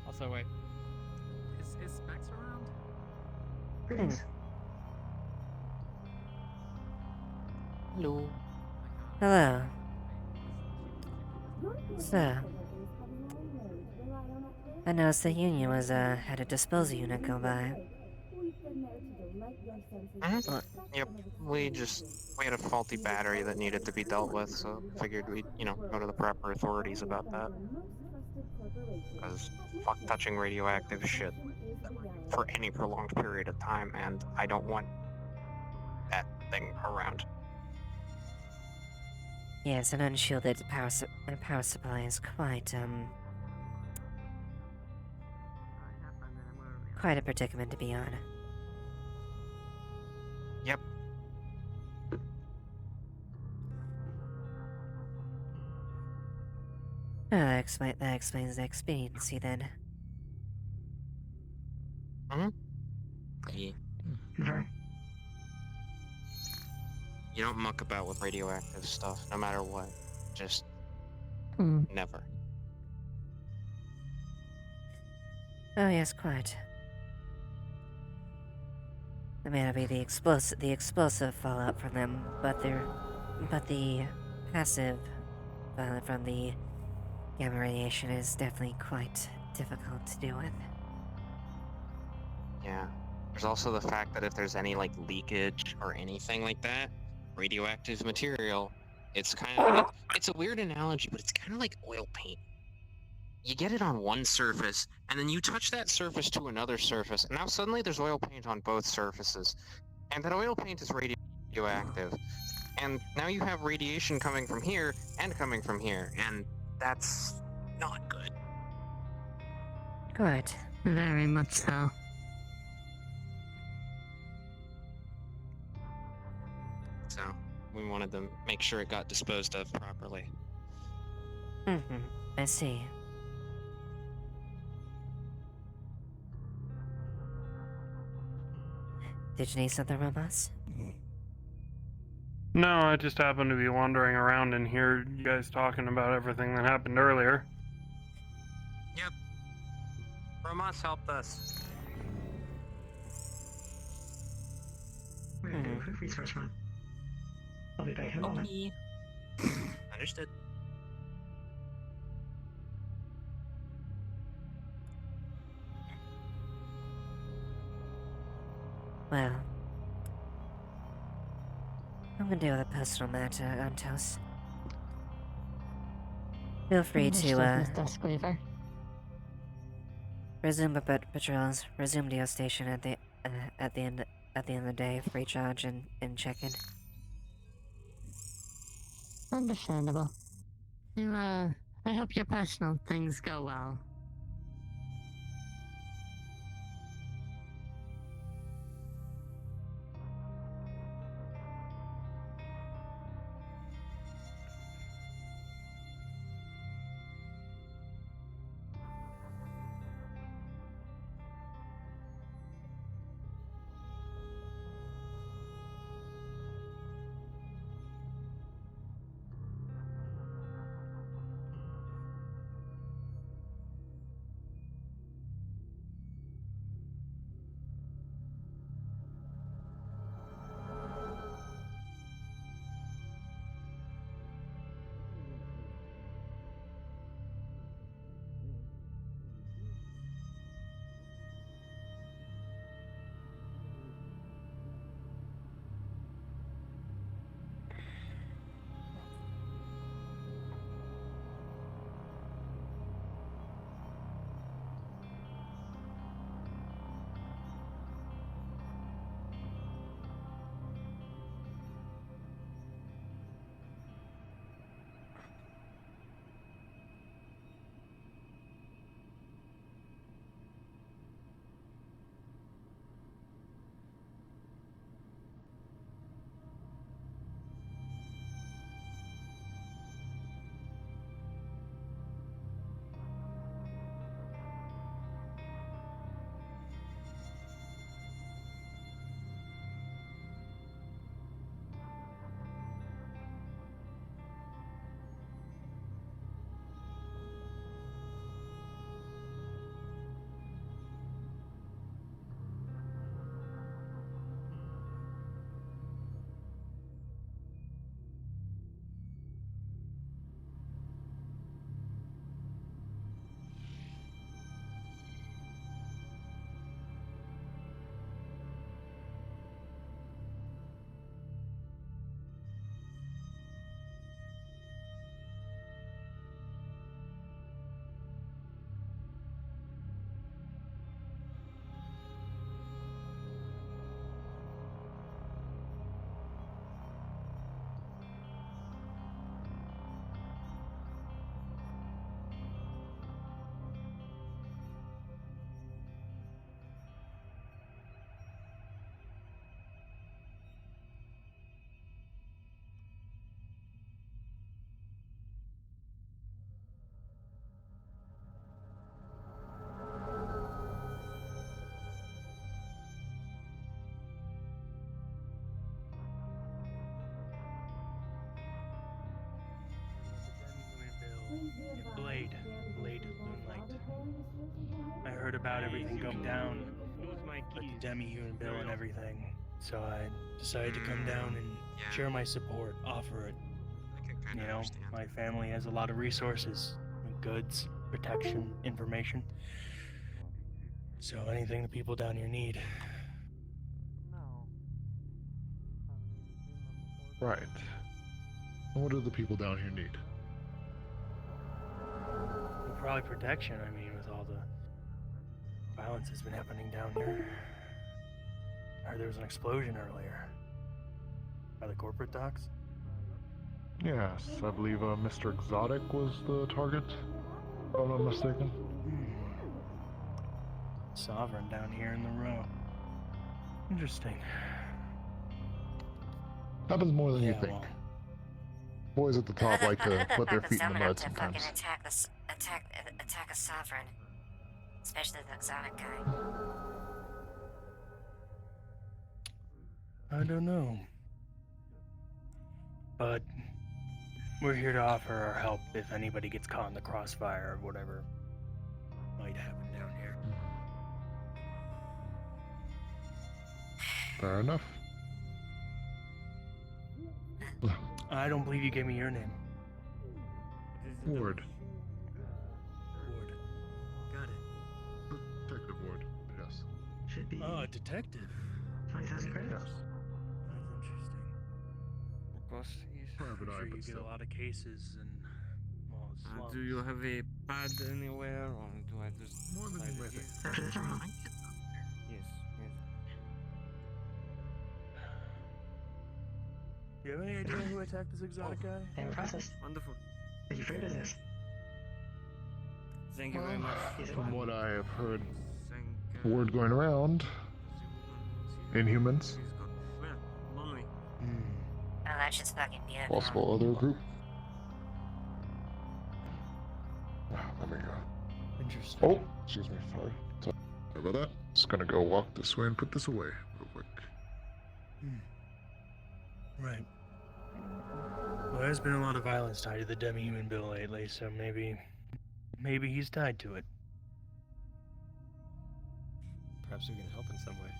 Also, wait. Is Specs around? Hello. Hello. So, I noticed the Union was had a disposal unit go by. Yep, we had a faulty battery that needed to be dealt with, so figured we'd, go to the proper authorities about that. Because fuck touching radioactive shit for any prolonged period of time, and I don't want that thing around. Yes, an unshielded power supply is quite a predicament to be on. Yep. Oh, that explains the expediency then. Mm-hmm. Yeah. You don't muck about with radioactive stuff, no matter what. Just never. Oh yes, quite. It may not be the explosive fallout from them, but the passive fallout from the gamma radiation is definitely quite difficult to deal with. Yeah. There's also the fact that if there's any like leakage or anything like that, radioactive material, it's kind of it's a weird analogy, but it's kind of like oil paint. You get it on one surface, and then you touch that surface to another surface, and now suddenly there's oil paint on both surfaces. And that oil paint is radioactive. And now you have radiation coming from here and coming from here, and that's not good. Quite. Very much so. So, we wanted to make sure it got disposed of properly. Mm-hmm. I see. Did you need something from us? No, I just happened to be wandering around and hear you guys talking about everything that happened earlier. Yep. Romas helped us. We're gonna do a quick research run. I'll be back in a moment. Understood. Well, I'm gonna deal with a personal matter, Antos. Feel free to, Mr. Squeaver. resume patrols, resume the station at the end of the day, free charge and check-in. Understandable. I hope your personal things go well. about everything going down with the demi-human bill and everything. So I decided to come down and share my support, offer it. You know, my family has a lot of resources, goods, protection, information. So anything the people down here need. Right. And what do the people down here need? Well, probably protection, I mean, with all the violence that's been happening down here. I heard there was an explosion earlier. By the corporate docks? Yes, I believe Mr. Exotic was the target, if I'm not mistaken. Sovereign down here in the row. Interesting. Happens more than you Yeah, think. well. Boys at the top like to put their feet in the mud to sometimes. fucking attack a sovereign, especially the exotic guy. I don't know. But we're here to offer our help if anybody gets caught in the crossfire of whatever might happen down here. Fair enough. I don't believe you gave me your name. Ward. Ward. Got it. Detective Ward, yes. Should be. Oh, a detective. 20,000 credits. Yes. That's interesting. Of course, yes. Private I'm eye, sure you but get still. a lot of cases and well, slums. Do you have a pad anywhere, or do I just... More than type you it may here? think. After this round. Yes, yes. Do you have any idea who attacked this exotic guy? They were processed. Wonderful. Thank you for your business. Thank you very much. From what I have heard, Thank word going around, Inhumans, Where? Lonely. Oh, that shit's fucking beautiful. possible other group. There we go. Interesting. Oh, excuse me, sorry about that. Just gonna go walk this way and put this away real quick. Right. Well, there's been a lot of violence tied to the demi-human bill lately, so maybe he's tied to it. Perhaps we can help in some way.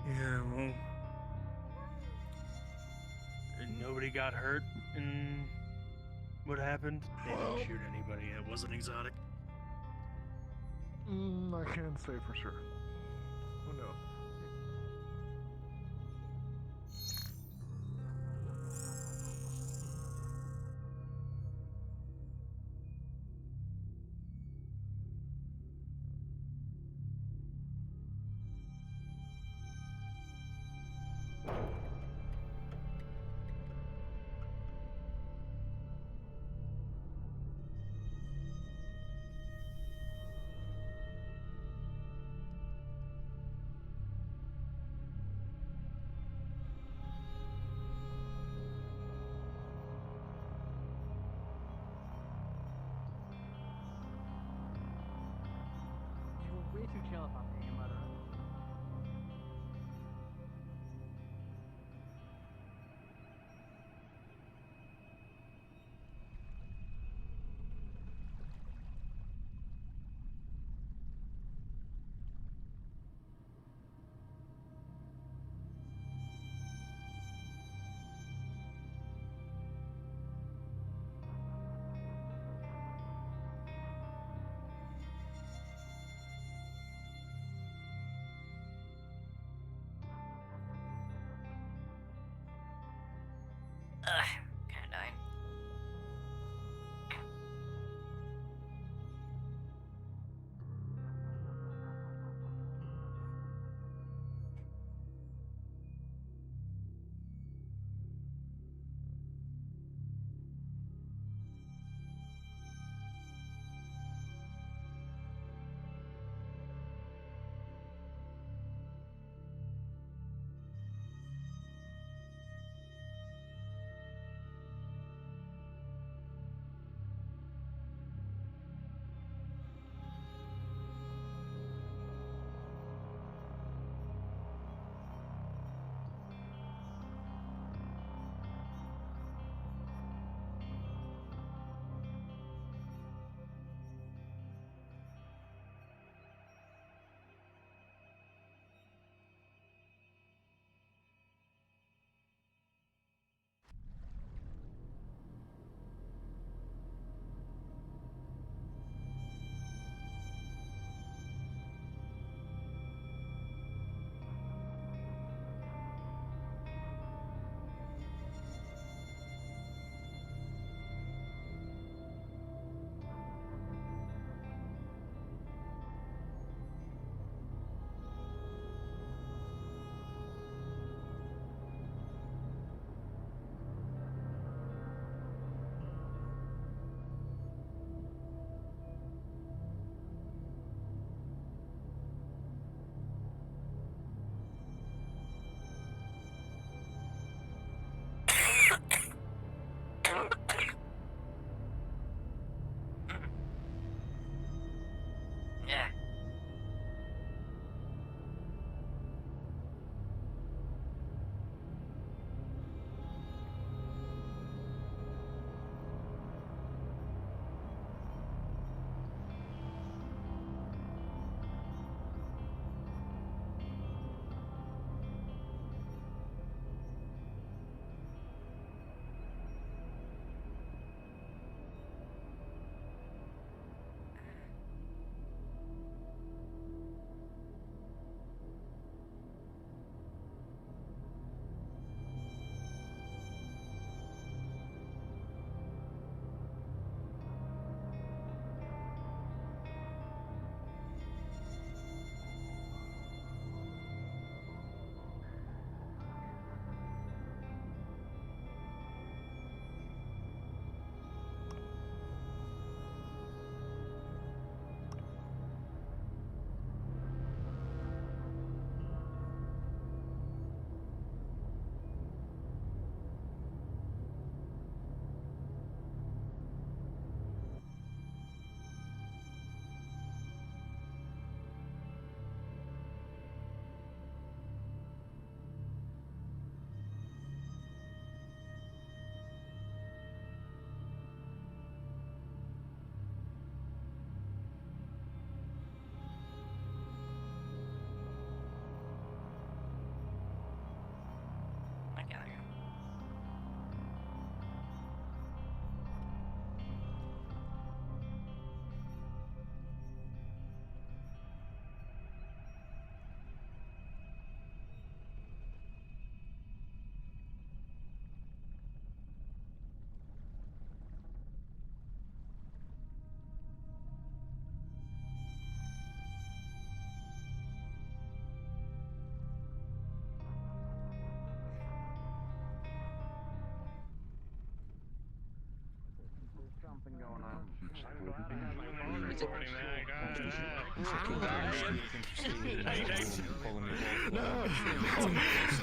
Yeah, well, and nobody got hurt in what happened. They didn't shoot anybody. It wasn't exotic. I can't say for sure. Who knows? You were way too chill about being a murderer.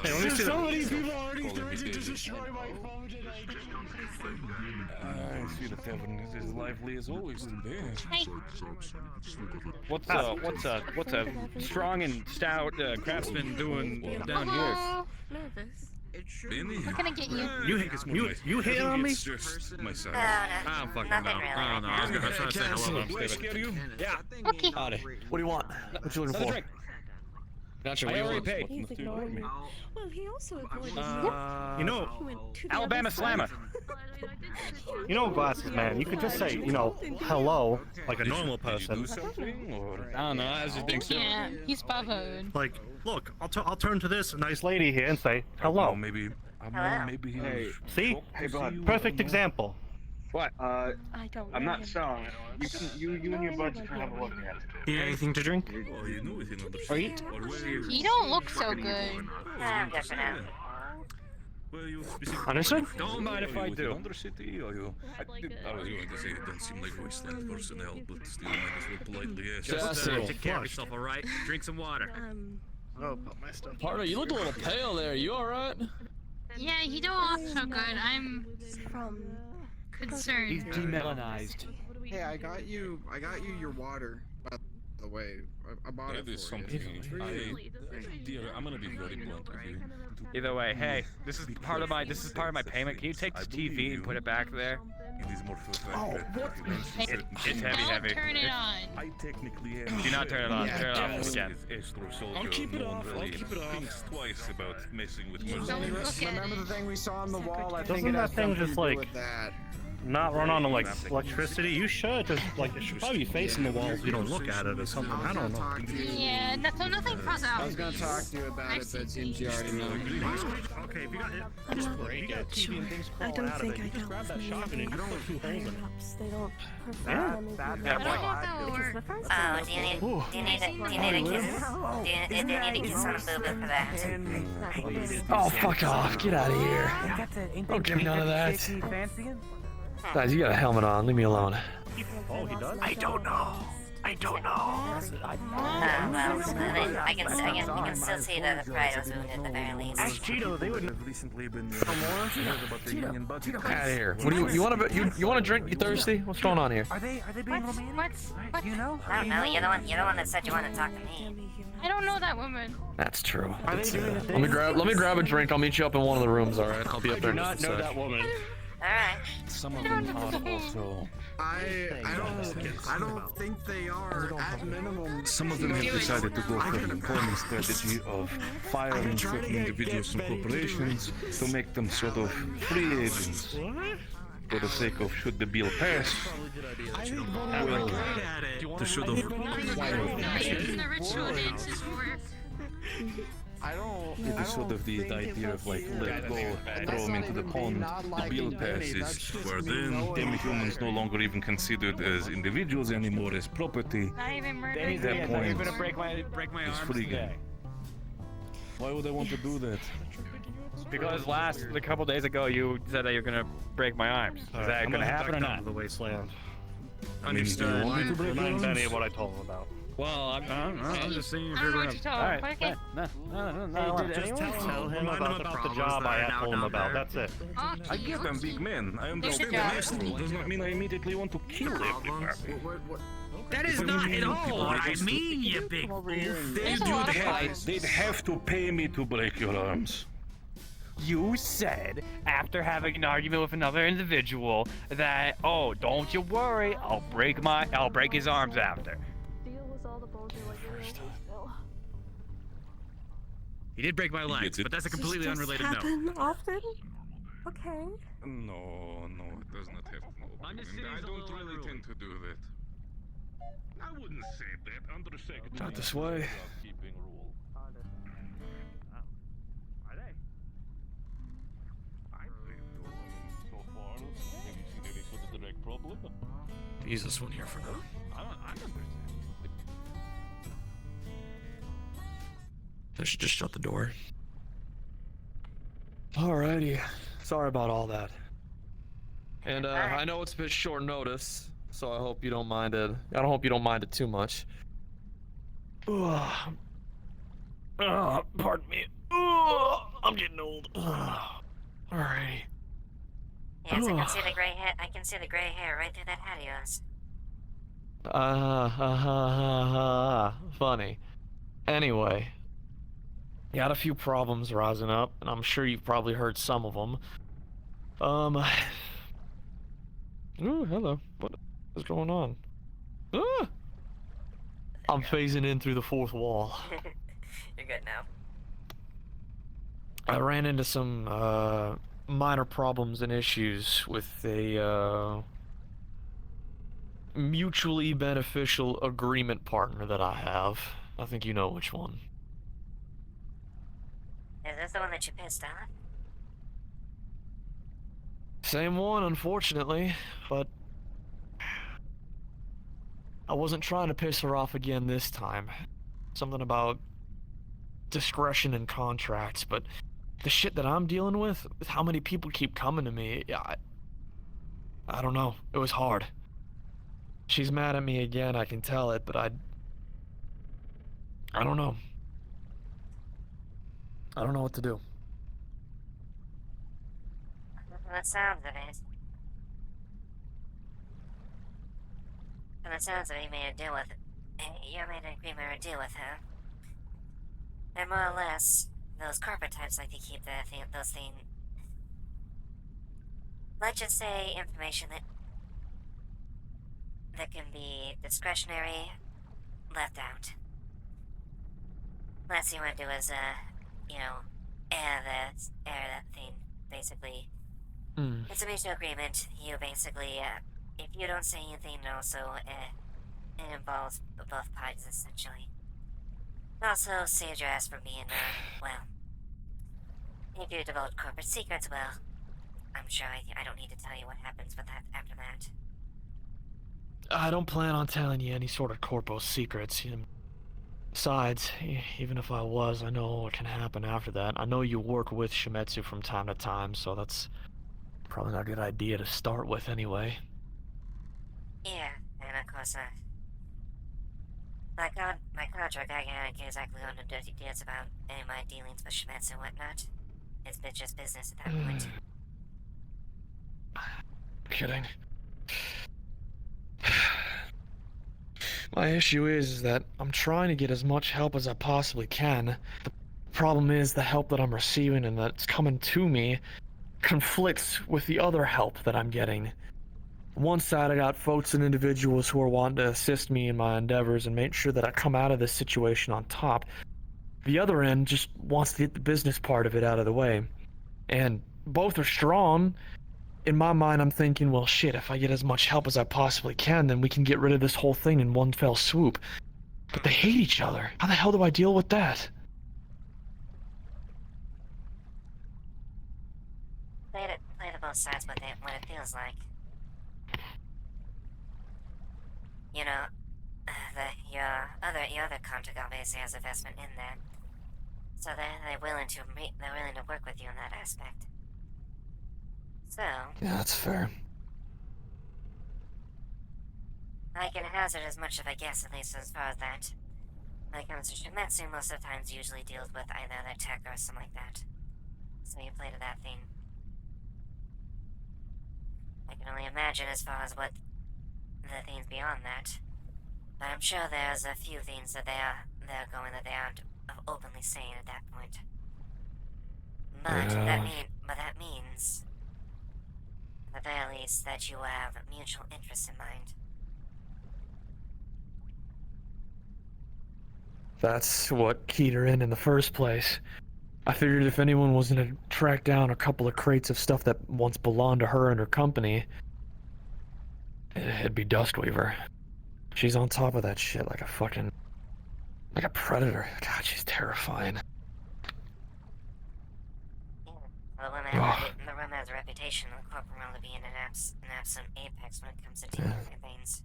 There's so many people already threatened to destroy my phone tonight. I see the tavern is as lively as always today. What's a strong and stout craftsman doing down here? What can I get you? You hit on me? Myself. I don't fucking know. I don't know. I was trying to say hello. Do I scare you? Yeah. Okay. Howdy. What do you want? What you looking for? Drink. Not sure what you want. He's ignoring me. Well, he also avoided You know, Alabama Slammer. You know, Glasses Man, you could just say, you know, hello, like a normal person. I don't know. I was just thinking. Yeah, he's bothered. Like, look, I'll turn to this nice lady here and say, hello. Maybe. Maybe he was. See? Hey, bud. Perfect example. What? I don't. I'm not selling it. You and your buds can have a look at it. You got anything to drink? Or eat? You don't look so good. I'm good for now. Understood? Don't mind if I do. Undercity, or you? I was going to say it doesn't seem like wasteland personnel, but still might as well politely ask. Just Take care of yourself, all right? Drink some water. Oh, put my stuff. Partner, you look a little pale there. You alright? Yeah, you don't look so good. I'm concerned. He's demelanized. Hey, I got you your water, by the way. I bought it That is for you. something. Dear, I'm gonna be very blunt with you. Either way, hey, this is part of my payment. Can you take this TV and put it back there? It is more for the fact that It's heavy. Turn it on. I technically am. Do not turn it on. Turn it off again. I'll keep it off. Thinks twice about messing with mercenaries. Remember the thing we saw on the wall? I think Doesn't it that has thing something just to do like with that. not run on like electricity? You should just like it should probably be facing the wall if you don't look at it or something. I don't know. Yeah, so nothing falls out. I was gonna talk to you about it, but since you already know. Okay, if you got it, just break it. TV and things I crawling don't out of think it. I You just got grab that shotgun and you put 2 holes in it. They don't Yeah, perform. yeah, I don't know if that will work. Oh, do you need a kiss? Do you need a kiss on the boob for that? Oh, fuck off. Get out of here. Don't give me none of that. Guys, you got a helmet on. Leave me alone. Oh, he does? I don't know. Well, I can still see the pride was wounded at the very least. Ask Cheeto, they would have recently been about the union budget. Out of here. What do you want to you want to drink? You thirsty? What's going on here? Are they being romantic? What? You know? I don't know, you're the one that said you wanted to talk to me. I don't know that woman. That's true. Are they doing a Let me grab a drink. I'll meet you up in one of the rooms. All right. I'll be up there. do not know that woman. Alright. Some of them are also. I don't think they are at minimum. Some of them have decided to go for the employment strategy of firing certain individuals and corporations to make them sort of free agents. For the sake of should the bill pass, well, to sort of Making the ritual dances work. it is sort of the idea of like let go, throw them into the pond, the bill passes, where then demi-humans no longer even considered as individuals anymore as property. Not even murder. At that point, gonna break my it's arms free game. today. Why would I want to do that? Because a couple days ago you said that you're gonna break my arms. Is that gonna happen or not? The wasteland. I mean, do you want me to break your Remind Benny of arms? what I told him about. Well, I'm just saying if I you're don't know gonna. what you told All right, him. Okay. no. Just tell him about the job I had told him about. That's it. I get them, big man. I understand the job. hassle. Does not mean I immediately want to kill everybody. That is not at all what I mean, you big fool. They'd have to pay me to break your arms. You said, after having an argument with another individual, that, oh, don't you worry, I'll break his arms after. Deal with all the bullshit like you're always still. He did break my legs, but that's a completely unrelated note. happen often? Okay. No, it does not have to. I don't really tend to do that. I wouldn't say that. Undersecretary. Not this way. Keeping rule. Are they? So far, have you seen any sort of direct problem? Use this one here for now. I understand. I should just shut the door. Alrighty. Sorry about all that. And I know it's a bit short notice, so I hope you don't mind it. I don't hope you don't mind it too much. Pardon me. I'm getting old. Alrighty. Yes, I can see the gray hair. I can see the gray hair right through that hat of yours. Funny. Anyway, got a few problems rising up, and I'm sure you've probably heard some of them. Ooh, hello. What is going on? I'm phasing in through the fourth wall. You're good now. I ran into some, minor problems and issues with a, mutually beneficial agreement partner that I have. I think you know which one. Is this the one that you pissed off? Same one, unfortunately, but I wasn't trying to piss her off again this time. Something about discretion in contracts, but the shit that I'm dealing with how many people keep coming to me, I don't know. It was hard. She's mad at me again, I can tell it, but I don't know. I don't know what to do. From the sounds of it. From the sounds of it, you made a deal with you made an agreement or a deal with her. They're more or less those corporate types like to keep those things. Let's just say information that can be discretionary, left out. Last thing you want to do is, air that thing, basically. It's a mutual agreement. You basically, if you don't say anything, also, it involves both parties, essentially. Also, saves your ass from being, if you divulge corporate secrets, well, I'm sure I don't need to tell you what happens with that after that. I don't plan on telling you any sort of corpo secrets. Besides, even if I was, I know what can happen after that. I know you work with Shimetsu from time to time, so that's probably not a good idea to start with anyway. Yeah, and of course, my contract, I can't exactly go into dirty details about any of my dealings with Shimetsu and whatnot. It's just business at that point. Kidding. My issue is that I'm trying to get as much help as I possibly can. The problem is the help that I'm receiving and that's coming to me conflicts with the other help that I'm getting. On one side, I got folks and individuals who are wanting to assist me in my endeavors and make sure that I come out of this situation on top. The other end just wants to get the business part of it out of the way. And both are strong. In my mind, I'm thinking, well, shit, if I get as much help as I possibly can, then we can get rid of this whole thing in one fell swoop. But they hate each other. How the hell do I deal with that? Play to both sides what it feels like. You know, your other contract obviously has investment in there, so they're willing to work with you in that aspect. So Yeah, that's fair. I can hazard as much of a guess, at least as far as that. When it comes to Shimetsu, most of the times usually deals with either their tech or something like that. So you play to that thing. I can only imagine as far as what the things beyond that. But I'm sure there's a few things that they're going that they aren't openly saying at that point. But that means, at the very least, that you have mutual interests in mind. That's what keyed her in the first place. I figured if anyone was gonna track down a couple of crates of stuff that once belonged to her and her company, it'd be Duskweaver. She's on top of that shit like a predator. God, she's terrifying. Yeah. Well, the woman has a reputation in the corporate realm to be an absolute apex when it comes to dealing with things.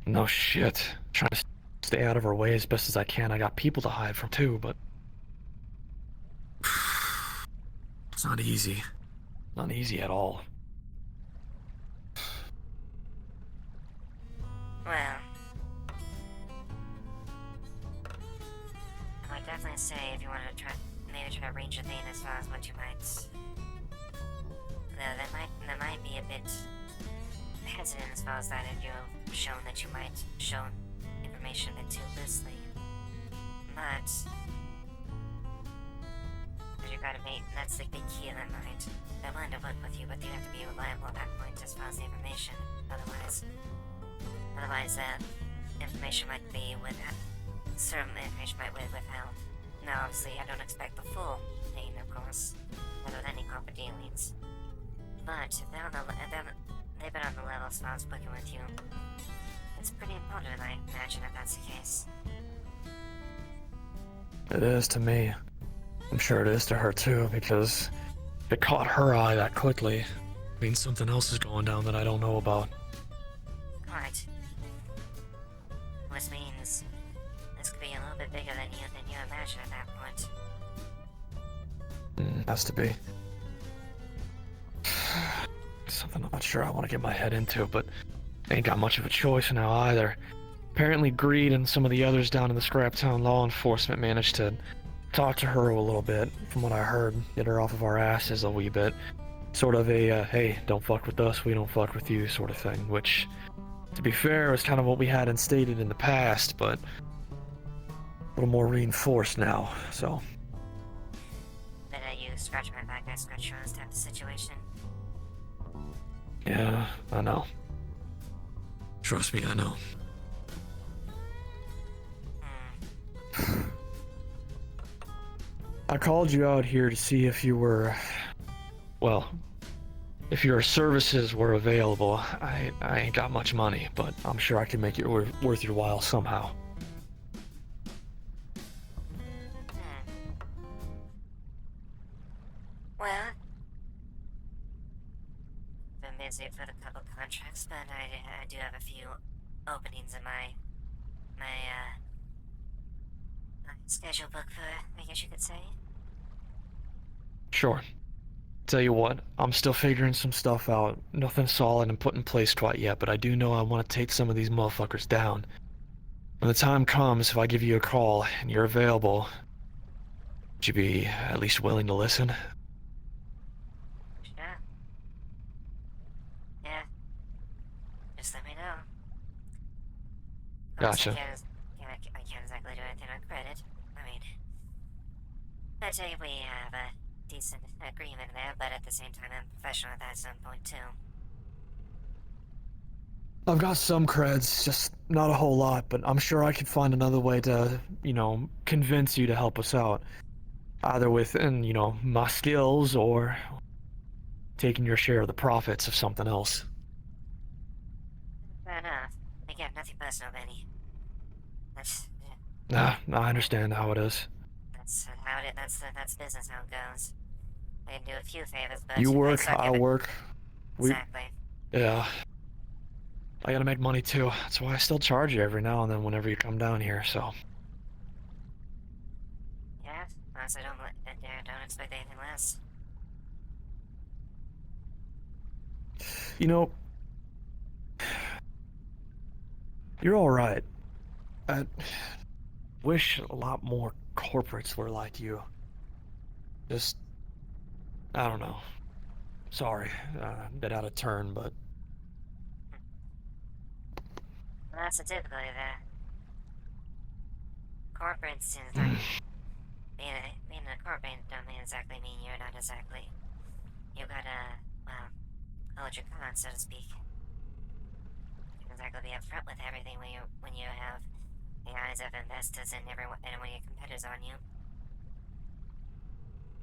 No shit. Trying to stay out of her way as best as I can. I got people to hide from too, but it's not easy. Not easy at all. as far as what you might... They might be a bit hesitant as far as that if you've shown that you might show information a bit too loosely. But... you gotta make... that's the big key of their mind. They're willing to work with you, but you have to be reliable at that point as far as the information. Otherwise, information might be withheld. Certain information might be withheld. Now, obviously, I don't expect the full thing, of course, not with any corporate dealings. But if they've been on the level as far as working with you, it's pretty important, I imagine, if that's the case. It is to me. I'm sure it is to her too, because if it caught her eye that quickly, it means something else is going down that I don't know about. Right. Which means this could be a little bit bigger than you imagine at that point. Has to be. Something I'm not sure I want to get my head into, but I ain't got much of a choice now either. Apparently Greed and some of the others down in the Scraptown law enforcement managed to talk to her a little bit, from what I heard, get her off of our asses a wee bit. Sort of a, hey, don't fuck with us, we don't fuck with you sort of thing, which, to be fair, was kind of what we had instated in the past, but a little more reinforced now, so. But you scratch my back, I scratch yours type of situation. Yeah, I know. Trust me, I know. I called you out here to see if you were, well, if your services were available. I ain't got much money, but I'm sure I can make it worth your while somehow. Well, been busy for a couple contracts, but I do have a few openings in my schedule book for, I guess you could say. Sure. Tell you what, I'm still figuring some stuff out. Nothing solid and put in place quite yet, but I do know I want to take some of these motherfuckers down. When the time comes, if I give you a call and you're available, would you be at least willing to listen? Sure. Yeah. Just let me know. Gotcha. I can't exactly do anything on credit. I mean, I'd say we have a decent agreement there, but at the same time, I'm professional at that standpoint too. I've got some creds, just not a whole lot, but I'm sure I could find another way to, convince you to help us out. Either within, my skills or taking your share of the profits of something else. Fair enough. Again, nothing personal, Benny. That's... Nah, I understand how it is. That's how it is. That's business how it goes. I can do a few favors, but... You work, I work. Exactly. Yeah. I gotta make money too. That's why I still charge you every now and then whenever you come down here, so... Yeah, honestly, don't expect anything less. You're alright. I wish a lot more corporates were like you. Just... I don't know. Sorry, a bit out of turn, but... Well, that's the difficulty there. Corporate seems like... being a corporate don't exactly mean you're not exactly... You gotta, hold your cards, so to speak. You can exactly be upfront with everything when you have the eyes of investors and everyone and when your competitors on you.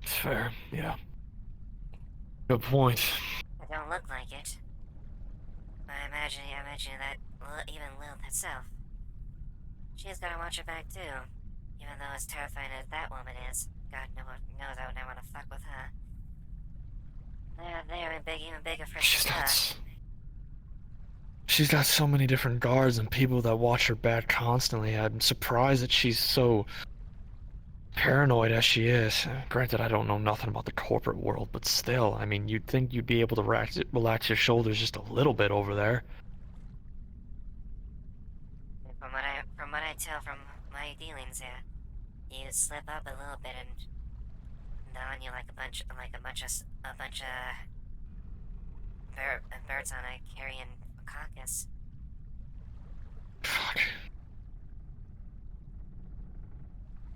It's fair, yeah. Good point. It don't look like it. I imagine that even Lilith herself, she's gotta watch her back too. Even though as terrifying as that woman is, God knows I would never want to fuck with her. They're even bigger for her. She's got so many different guards and people that watch her back constantly. I'm surprised that she's so paranoid as she is. Granted, I don't know nothing about the corporate world, but still, I mean, you'd think you'd be able to relax your shoulders just a little bit over there. From what I tell from my dealings here, you slip up a little bit and on you like a bunch of birds on a carrion carcass. Fuck.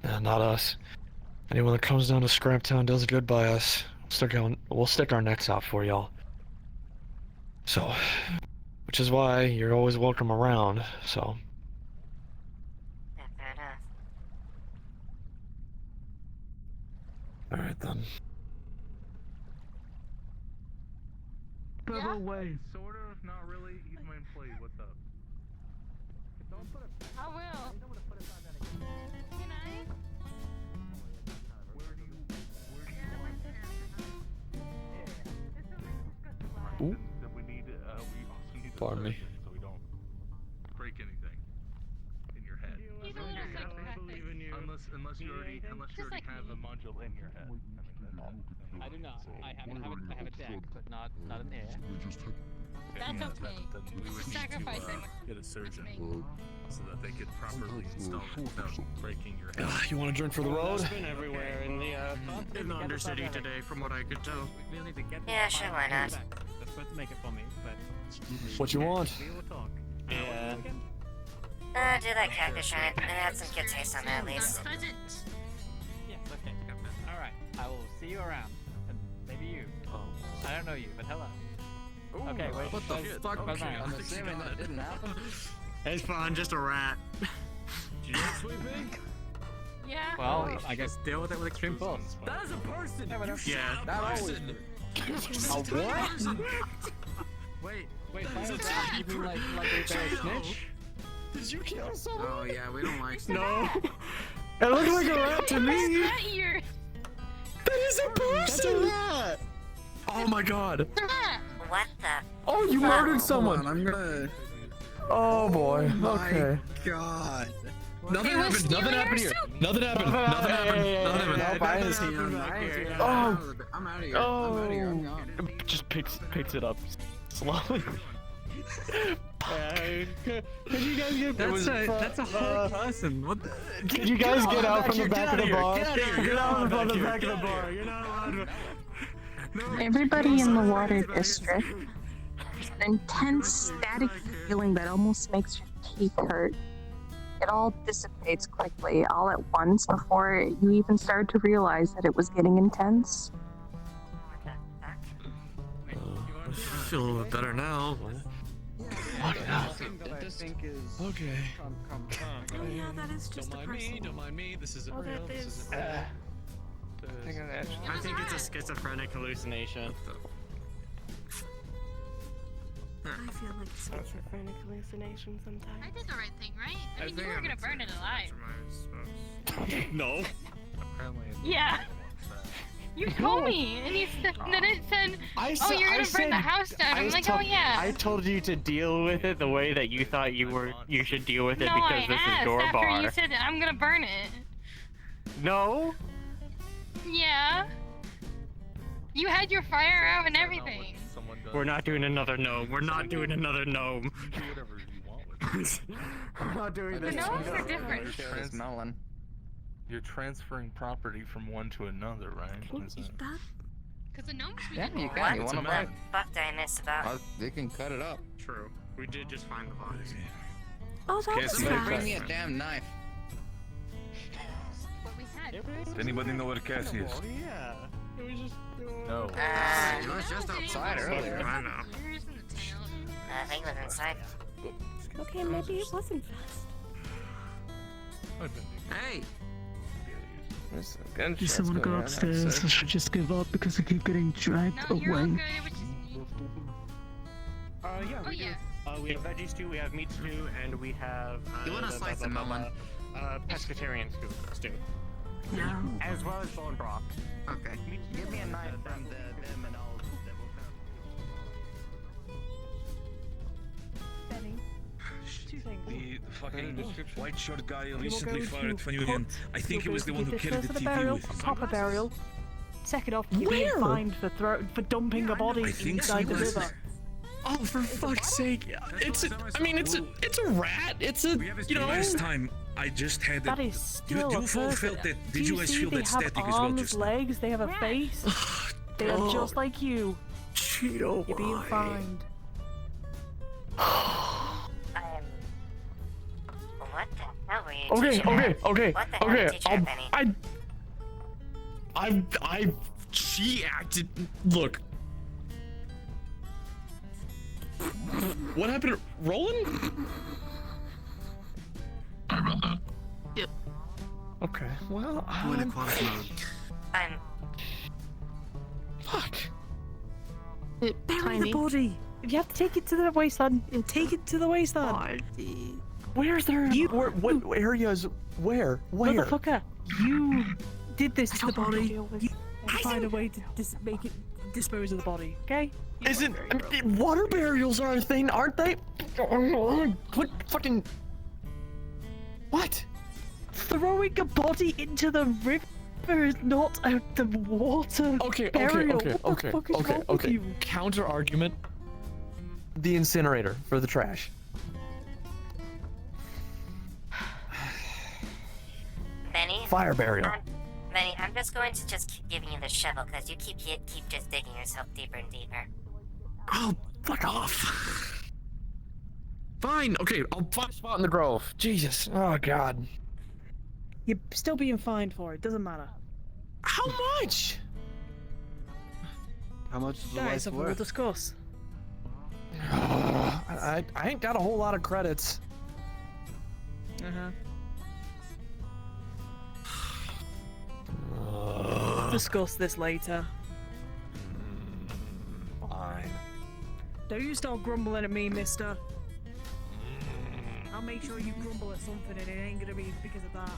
Nah, not us. Anyone that comes down to Scraptown does good by us. We'll stick our necks out for y'all. So, which is why you're always welcome around, so. Yeah, fair enough. Alright then. Yeah. Way. Sort of, not really. He's my employee. What's up? I will. Can I? Ooh. That we need. We also need. Pardon me. So we don't break anything in your head. He's a little psychopathic. Unless you already have a module in your head. I do not. I have a deck, but not an air. That's okay. Sacrificing. Get a surgeon so that they could properly install it without breaking your head. You want to drink for the road? It's been everywhere in the In the Undercity today, from what I could tell. We need to get Yeah, sure, why not? They're supposed to make it for me, but What you want? we will talk. Yeah. Do that cactus shrine. It had some good taste on that at least. Yes, okay. Alright, I will see you around. And maybe you. I don't know you, but hello. Okay, wait. What the fuck? Where's mine? I'm assuming that didn't happen. It's fine, just a rat. Yeah. Well, I guess deal with it with extreme force. That is a person. Yeah. That always. A what? Wait, you mean like a snitch? Did you kill someone? Oh yeah, we don't like No. It looks like a rat to me. That ear. That is a person. rat. Oh my god. What the? Oh, you murdered someone. I'm gonna. Oh boy. My Okay. God. Nothing happened. Nothing happened here. Nothing happened. Nothing happened. Nothing happened. Oh. I'm out of here. Oh. I'm out of here. I'm gone. Just picks it up slowly. Could you guys get That's a whole person. What the? Could you guys get out from the back of the bar? Get out from the back of the bar. You're not allowed to. Everybody in the water district has an intense static feeling that almost makes your teeth hurt. It all dissipates quickly, all at once, before you even start to realize that it was getting intense. I feel a little bit better now. Fuck it up. Okay. Oh yeah, that is just a person. Don't mind me. This isn't Oh, real. that This is. isn't I think it's a schizophrenic hallucination. I feel like it's schizophrenic hallucination sometimes. I did the right thing, right? I mean, you were gonna burn it alive. No. Yeah. You told me, and you said that it said, "Oh, you're gonna burn the house down." I'm like, "Oh yeah." I told you to deal with it the way that you thought you should deal with it No, because I this asked is your after bar. you said, "I'm gonna burn it." No. Yeah. You had your fire out and everything. We're not doing another gnome. We're not doing another gnome. Do whatever you want with it. We're not doing The this. gnomes are different. You're transferring property from one to another, right? Is it- Because the gnomes we Yeah, can you burn. can. You What want the to buy? fuck did I miss about? They can cut it up. True. We did just find the bodies. Oh, that's Somebody fast. bring me a damn knife. What we had. Does anybody know where Cassie is? Yeah. It was just. No. It was just outside earlier. I know. Yours in the tail. I think it was inside. Okay, maybe it wasn't fast. Hey. You still want to go upstairs? I should just give up because I keep getting dragged No, you're all away. good. It was just me. Yeah, Oh we do. yeah. We have veggie stew, we have meat stew, and we have. You want to slice a melon? Pescatarian stew. No. As well as bone broth. Okay. Give me a knife from them and I'll. Benny. Two things. The fucking white shirt guy will recently go fired to from Union. put- I think he you'll was go the to one who get carried this the for TV burial, with him. proper burial. Second off, you're being Where? fined for doing a body I think inside he the was river. Oh, for fuck's sake! It's a rat. It's a you know. Last time I just had That it. is still you a all person. felt that? Do Did you guys see feel they that have static as well arms, just now? legs, they have a face. They are just like you. Cheeto. You're being fined. What the hell were you Okay, teaching her? okay. What the hell were you teaching her, Benny? She acted. Look. What happened to Roland? Sorry about that. Yep. Okay, well, Go in aquatic mode. Fuck. Bury the body. You have to take it to the wasteland. Take it to the wasteland. Where's there? What areas? Where? Motherfucker, you did this to the body. Find a way to make it dispose of the body. Okay? Water burials are a thing, aren't they? What fucking? What? Throwing a body into the river is not the water burial. What the fuck is wrong with you? Counter argument. The incinerator for the trash. Benny? Fire burial. Benny, I'm just going to just keep giving you the shovel because you keep just digging yourself deeper and deeper. Oh, fuck off. Fine. Okay, I'll find a spot in the grove. Jesus. Oh God. You're still being fined for it. Doesn't matter. How much? How much is the Guys, life we'll worth? discuss. I ain't got a whole lot of credits. We'll discuss this later. Fine. Don't you start grumbling at me, mister. I'll make sure you grumble at something and it ain't gonna be because of that.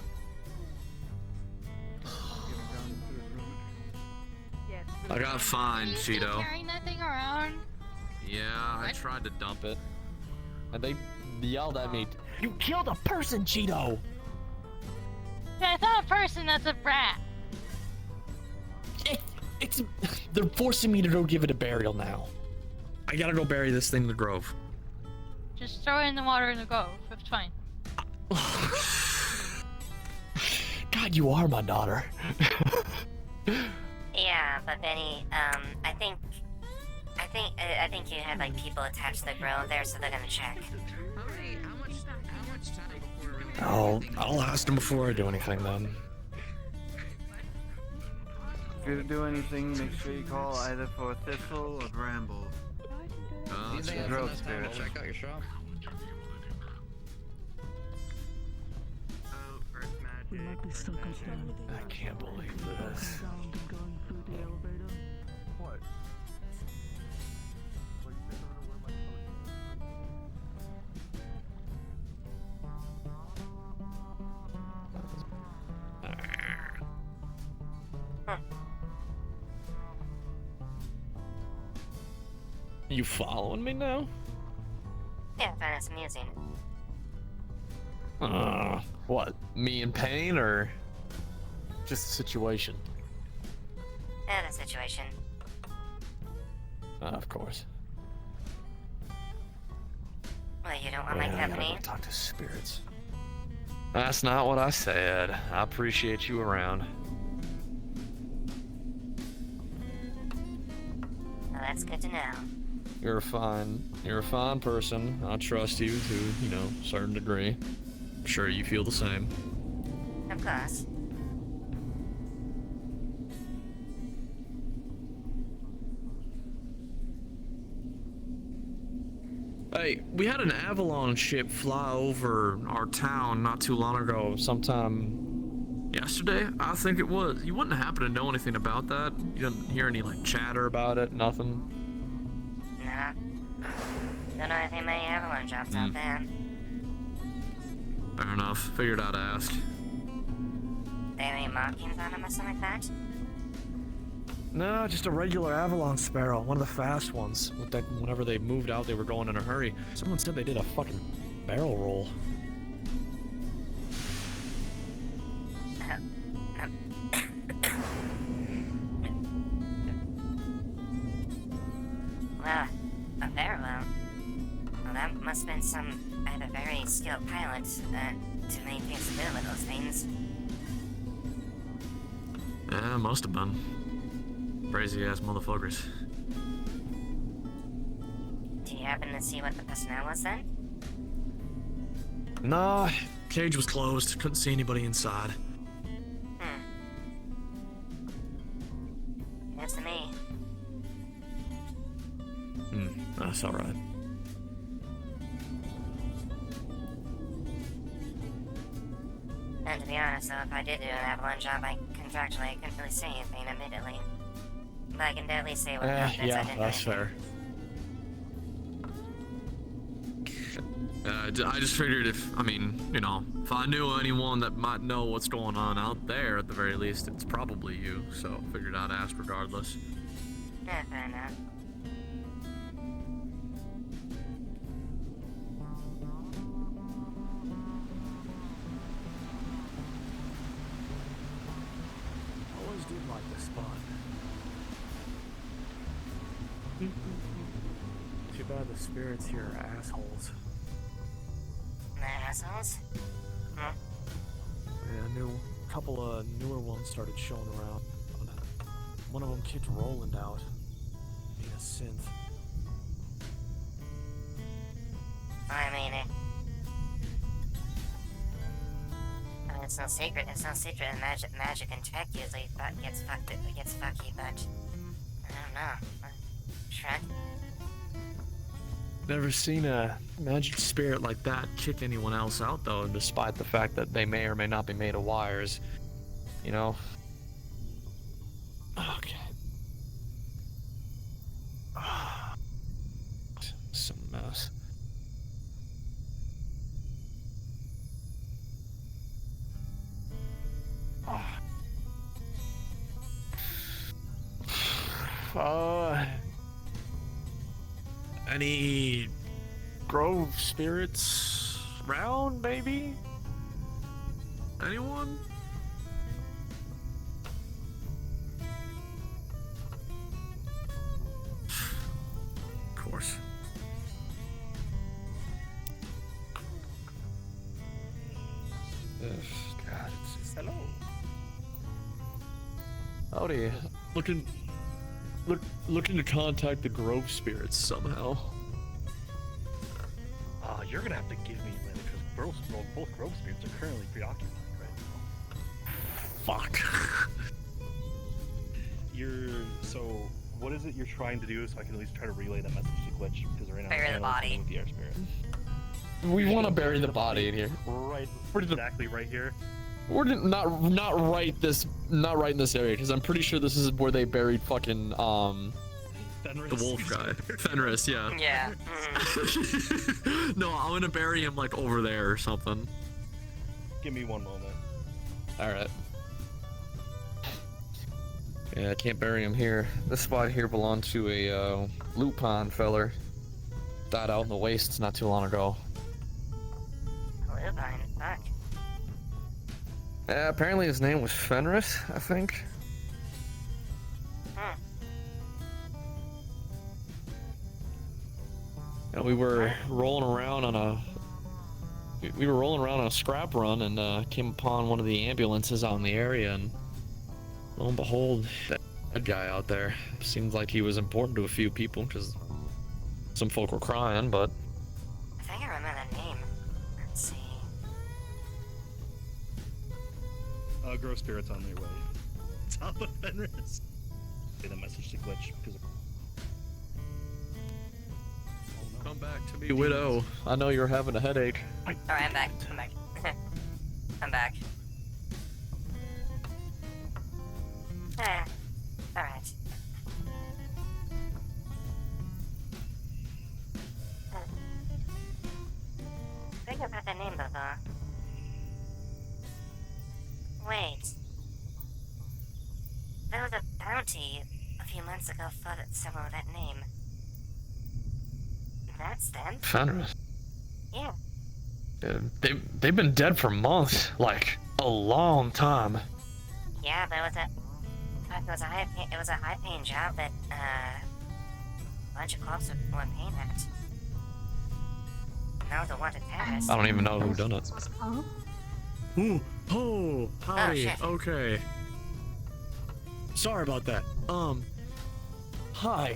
I got fined, Cheeto. Carrying that thing around? Yeah, I tried to dump it. And they yelled at me. You killed a person, Cheeto! That's not a person, that's a rat. They're forcing me to go give it a burial now. I gotta go bury this thing in the grove. Just throw it in the water in the grove. It's fine. God, you are my daughter. Yeah, but Benny, I think you had like people attached to the grill there, so they're gonna check. How much time before I'll ask them before I do anything then. If you do anything, make sure you call either for Thistle or Bramble. These the guys grove are nice people. spirits. Check out your shop. I can't believe this. What? You following me now? Yeah, I find it's amusing. What? Me in pain or just the situation? The situation. Of course. Well, you don't want my I gotta company? go talk to spirits. That's not what I said. I appreciate you around. Well, that's good to know. You're a fine person. I trust you to, a certain degree. I'm sure you feel the same. Of course. Hey, we had an Avalon ship fly over our town not too long ago, sometime yesterday, I think it was. You wouldn't happen to know anything about that? You didn't hear any, chatter about it? Nothing? Nah. Don't know anything about any Avalon jobs out there. Fair enough. Figured I'd ask. They have any markings on them or something like that? No, just a regular Avalon sparrow, one of the fast ones. Whenever they moved out, they were going in a hurry. Someone said they did a fucking barrel roll. Well, Very well. Well, that must have been some either very skilled pilot, too many things to do with those things. Yeah, must have been. Crazy ass motherfuckers. Do you happen to see what the personnel was then? Nah, cage was closed. Couldn't see anybody inside. News to me. That's alright. And to be honest though, if I did do an Avalon job, contractually I couldn't really say anything immediately. But I can at least say what confidence I Yeah, didn't that's do fair. I just figured if I knew anyone that might know what's going on out there, at the very least, it's probably you. So figured I'd ask regardless. Yeah, fair enough. Always did like this spot. Too bad the spirits here are assholes. Assholes? Yeah, a couple of newer ones started showing around. One of them kicked Roland out. Being a synth. I mean, it's no secret. It's no secret that magic and tech usually gets fucky, but I don't know. Shrug. Never seen a magic spirit like that kick anyone else out, though, despite the fact that they may or may not be made of wires. You know? Okay. Some mess. Any grove spirits around, maybe? Anyone? Of course. Ugh, God, it's just... Hello. Howdy. Looking to contact the grove spirits somehow. You're gonna have to give me a minute because both grove spirits are currently preoccupied right now. Fuck. So what is it you're trying to do so I can at least try to relay that message to Glitch because right now Bury the body. With the air spirit. We want to bury the body in here. Right, exactly right here. We're not right in this area because I'm pretty sure this is where they buried fucking Fenris. The wolf guy. Fenris, yeah. Yeah. No, I'm gonna bury him like over there or something. Give me one moment. Alright. Yeah, I can't bury him here. This spot here belonged to a Lupin feller. Died out in the wastes not too long ago. Lupin, fuck. Yeah, apparently his name was Fenris, I think. And we were rolling around on a scrap run and came upon one of the ambulances out in the area, and lo and behold, that guy out there seemed like he was important to a few people because some folk were crying, but I think I remember that name. Let's see. Grove spirits on their way. Top of Fenris. Get a message to Glitch because. Come back to me, widow. I know you're having a headache. Alright, I'm back. I'm back. Alright. Think about that name, though. Wait. There was a bounty a few months ago for someone with that name. That's them? Fenris. Yeah. They've been dead for months, like a long time. Yeah, but it was a high-paying job that bunch of closer to one paying that. Now the one to Paris. I don't even know who done it. Ooh, oh, howdy. shit. Okay. Sorry about that. Hi.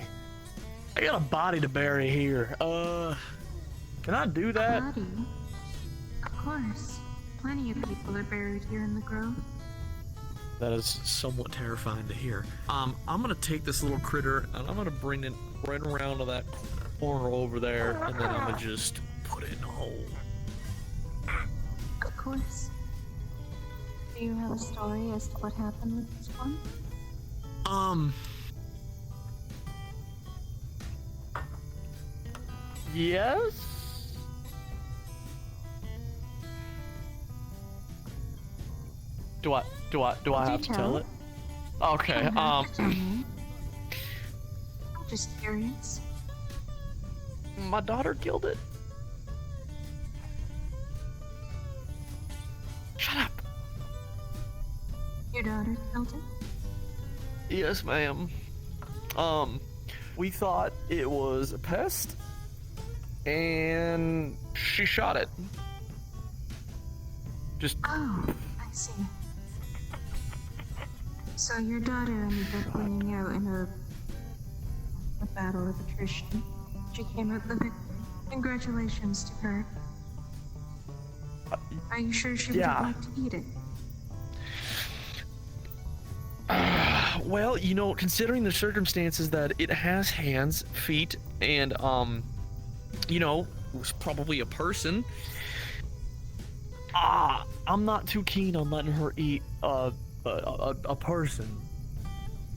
I got a body to bury here. Can I do that? Body? Of course. Plenty of people are buried here in the grove. That is somewhat terrifying to hear. I'm gonna take this little critter and I'm gonna bring it right around to that corner over there, and then I'm gonna just put it in a hole. Of course. Do you have a story as to what happened with this one? Yes? Do I have to tell it? Okay, I'm just curious. My daughter killed it. Shut up. Your daughter killed it? Yes, ma'am. We thought it was a pest, and she shot it. Just. Oh, I see. So your daughter ended up winning out in a battle of attrition. She came out the victor. Congratulations to her. Are you sure she would like to eat it? Well, you know, considering the circumstances that it has hands, feet, and, you know, it was probably a person. I'm not too keen on letting her eat a person.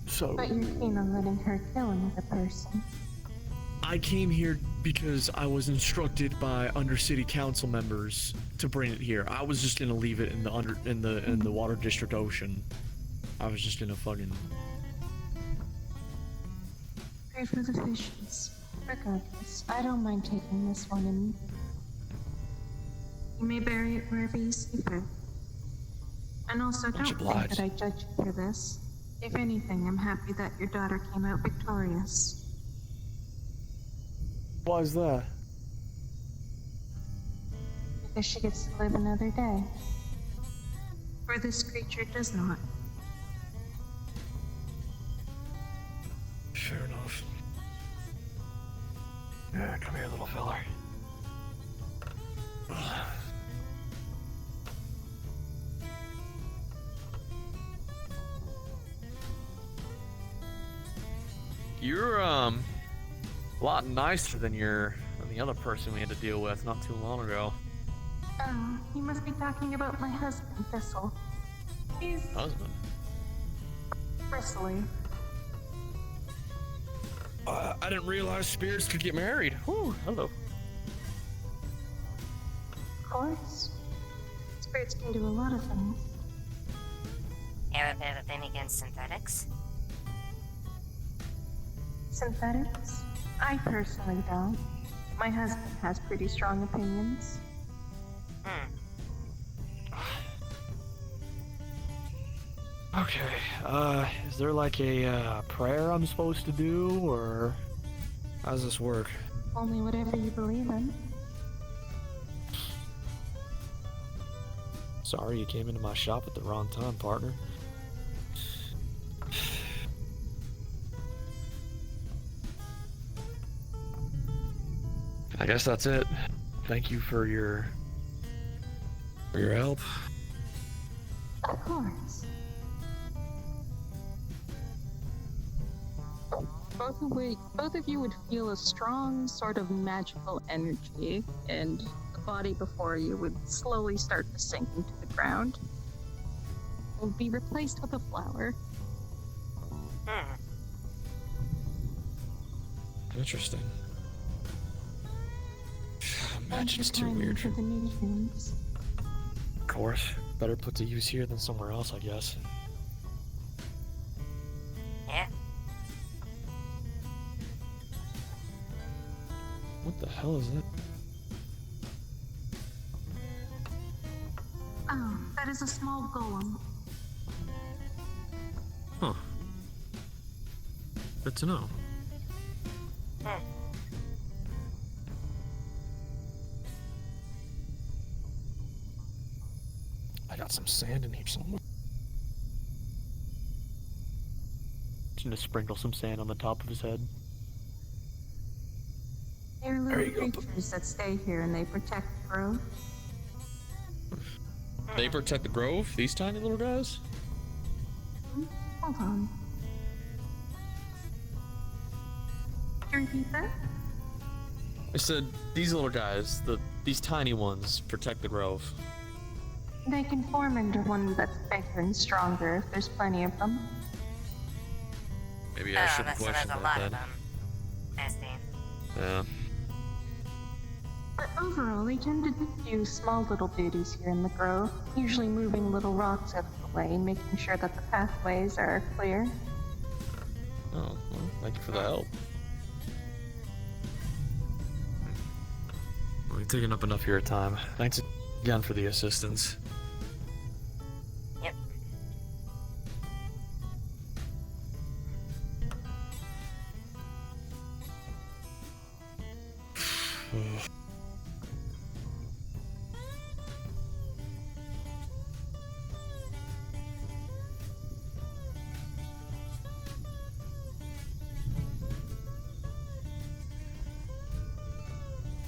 So. But you're keen on letting her kill another person. I came here because I was instructed by Undercity Council members to bring it here. I was just gonna leave it in the Water District Ocean. I was just gonna fucking. Pray for the fishes. Regardless, I don't mind taking this one in. You may bury it wherever you see fit. And also, don't think that I judge you for this. If anything, I'm happy that your daughter came out victorious. Why is that? Because she gets to live another day. For this creature does not. Fair enough. Yeah, come here, little feller. You're a lot nicer than the other person we had to deal with not too long ago. Oh, you must be talking about my husband, Thistle. He's Husband? bristly. I didn't realize spirits could get married. Whew, hello. Of course. Spirits can do a lot of things. Have a bit of a thing against synthetics? Synthetics? I personally don't. My husband has pretty strong opinions. Okay, is there like a prayer I'm supposed to do, or how does this work? Only whatever you believe in. Sorry you came into my shop at the wrong time, partner. I guess that's it. Thank you for your help. Of course. Both of you would feel a strong sort of magical energy, and the body before you would slowly start to sink into the ground. It would be replaced with a flower. Interesting. Magic's too weird. For the new things. Of course. Better put to use here than somewhere else, I guess. Yeah. What the hell is that? Oh, that is a small golem. Huh. Good to know. I got some sand in here somewhere. Just gonna sprinkle some sand on the top of his head. They're little creatures that stay here and they protect the grove. They protect the grove? These tiny little guys? Hold on. Can you repeat that? I said these little guys, these tiny ones, protect the grove. They can form into one that's bigger and stronger if there's plenty of them. Maybe I should so question there's a that lot then. of them. I see. Yeah. But overall, they tend to do small little duties here in the grove, usually moving little rocks out of the way and making sure that the pathways are clear. Oh, well, thank you for the help. Well, we've taken up enough of your time. Thanks again for the assistance. Yep.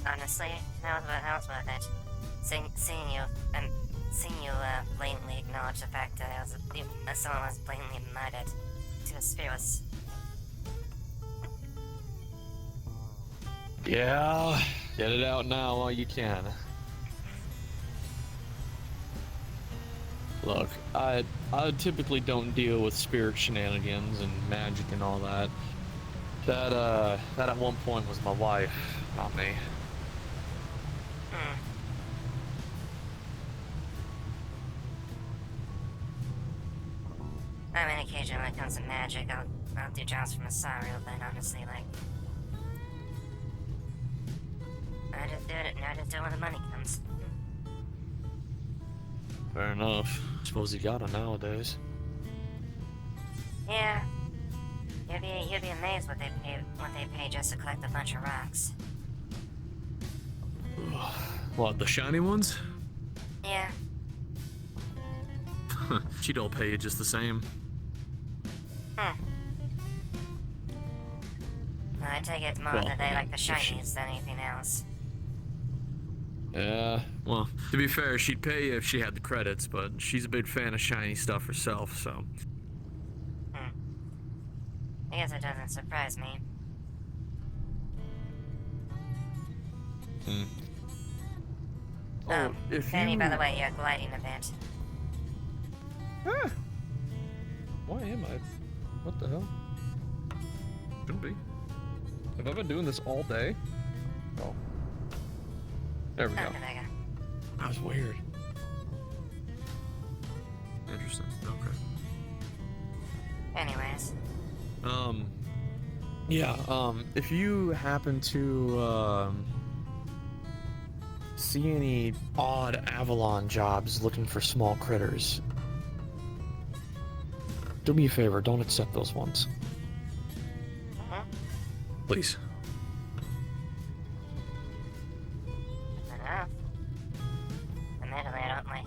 Honestly, that was worth it. Seeing you blatantly acknowledge the fact that someone was blatantly murdered to a spirit. Yeah, get it out now while you can. Look, I typically don't deal with spirit shenanigans and magic and all that. That at one point was my wife, not me. I mean, occasionally when it comes to magic, I'll do jobs for Masaru, but honestly, like, I just do it when the money comes. Fair enough. Suppose you gotta nowadays. Yeah. You'd be amazed what they pay just to collect a bunch of rocks. What, the shiny ones? Yeah. She'd all pay you just the same. Well, I take it more Well, that they like the if she- shinies than anything else. Yeah, well, to be fair, she'd pay you if she had the credits, but she's a big fan of shiny stuff herself, so. I guess it doesn't surprise me. Oh, if Danny, you... by the way, you're gliding a bit. Why am I? What the hell? Shouldn't be. Have I been doing this all day? Oh. There we go. Okay, there you go. That was weird. Interesting. Okay. Anyways. Yeah, if you happen to, see any odd Avalon jobs looking for small critters, do me a favor, don't accept those ones. Please. Enough. Admittedly, I don't like.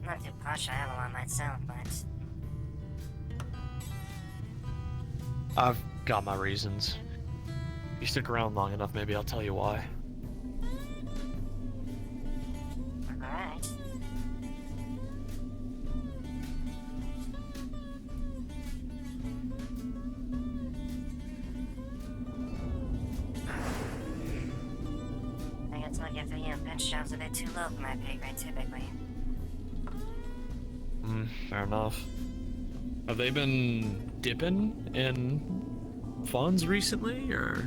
I'm not too posh Avalon myself, but I've got my reasons. If you stick around long enough, maybe I'll tell you why. alright. I guess looking for you and pinch jobs a bit too low for my pay grade typically. Fair enough. Have they been dipping in funds recently, or?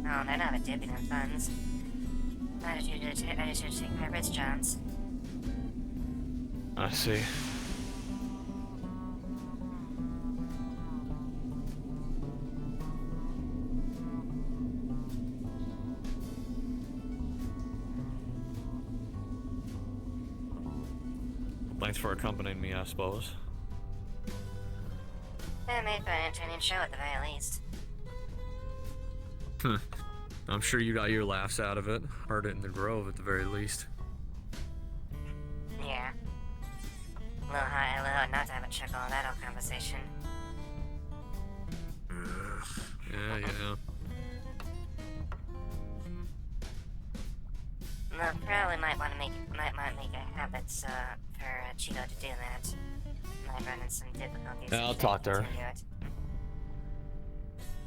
Oh, they're not a dipping in funds. I just usually take my wrist jobs. I see. Thanks for accompanying me, I suppose. They're made for an entertaining show at the very least. I'm sure you got your laughs out of it. Heard it in the Grove at the very least. check all that old conversation. Yeah. No, probably might want to make a habit for Cheeto to do that. Might run into some difficulties. Yeah, I'll if they talk to her. continue it.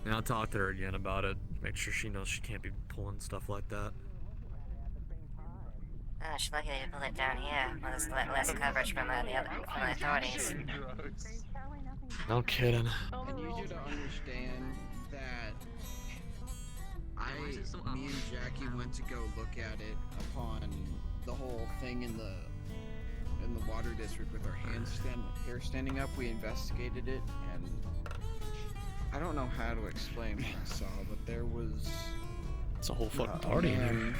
Yeah, I'll talk to her again about it. Make sure she knows she can't be pulling stuff like that. Oh, she's lucky they pulled it down here. Well, there's less coverage from the authorities. No kidding. I need you to understand that me and Jackie went to go look at it upon the whole thing in the water district with our hair standing up. We investigated it, and I don't know how to explain what I saw, but there was. It's a whole fucking party in here.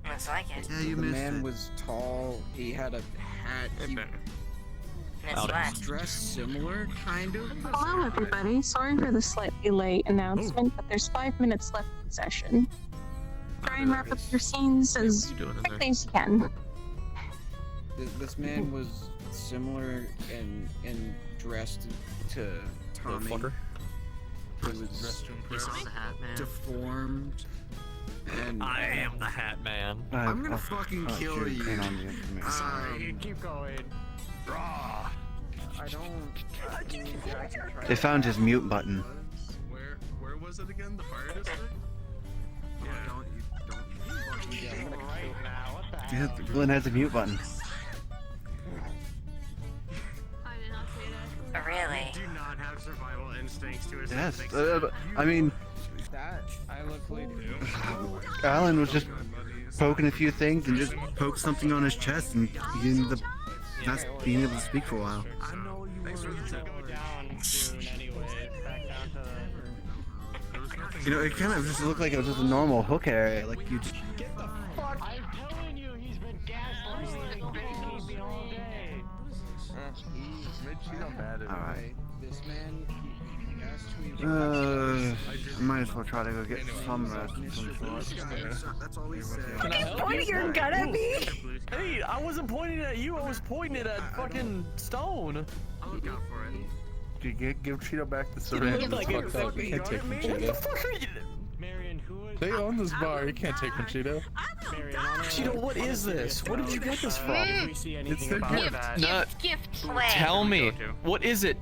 Looks like it. Yeah, the man was tall. He had a hat. He was dressed similar, kind of. Hello, everybody. Sorry for the slightly late announcement, but there's 5 minutes left in session. Try and wrap up your scenes as quickly as you can. This man was similar and dressed to Tommy. He was deformed. And I am the Hat Man. I'm gonna fucking kill you. Keep going. I don't. They found his mute button. Where was it again? The fire district? Yeah, Glenn has a mute button. Really? Do not have survival instincts to Yes, I mean, That I look like. Alan was just poking a few things and just poked something on his chest and he ended up not being able to speak for a while. Thanks for the tip. You know, it kind of just looked like it was just a normal hook area, like you just. I'm telling you, he's been gaslighting me all day. Alright. This man, he asked me. I might as well try to go get some rest of some sort. That's all he said. Can I help Point you? your gun at me? Hey, I wasn't pointing at you, I was pointing it at fucking Stone. I'll look out for it. Do you give Cheeto back the syringe? Like It's fucked up. You can't take from Cheeto. Marion, who was... They own this bar. You can't take from Cheeto. Cheeto, what is this? Where did you get this from? Did we see anything their about gift. that? Not. Gift. Tell me, what is it?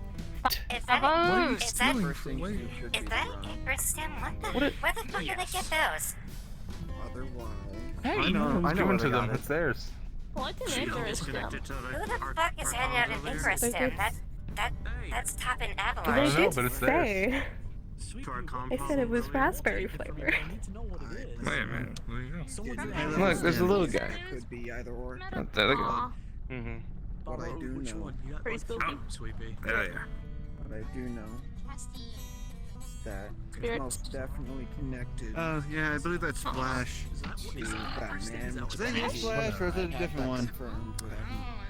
Is that What is that are stem? What Where the fuck did they get those? Otherwise. Hey, I know give where it to they got them. it. It's theirs. What's an interest stem? Who the fuck is handing out an interest stem? That's topping They Avalanche. I know, did but it's theirs. say. I said it was raspberry flavor. Wait a minute. Where you go? Look, there's a little guy. Could be either or. There they go. Aw, Mm-hmm. What I do know. pretty spooky. Sweet pea. Yeah. What I do know. That Spirits. it's most definitely connected. Yeah, I believe that's Splash. To that man. Is that your Splash or is it a different one?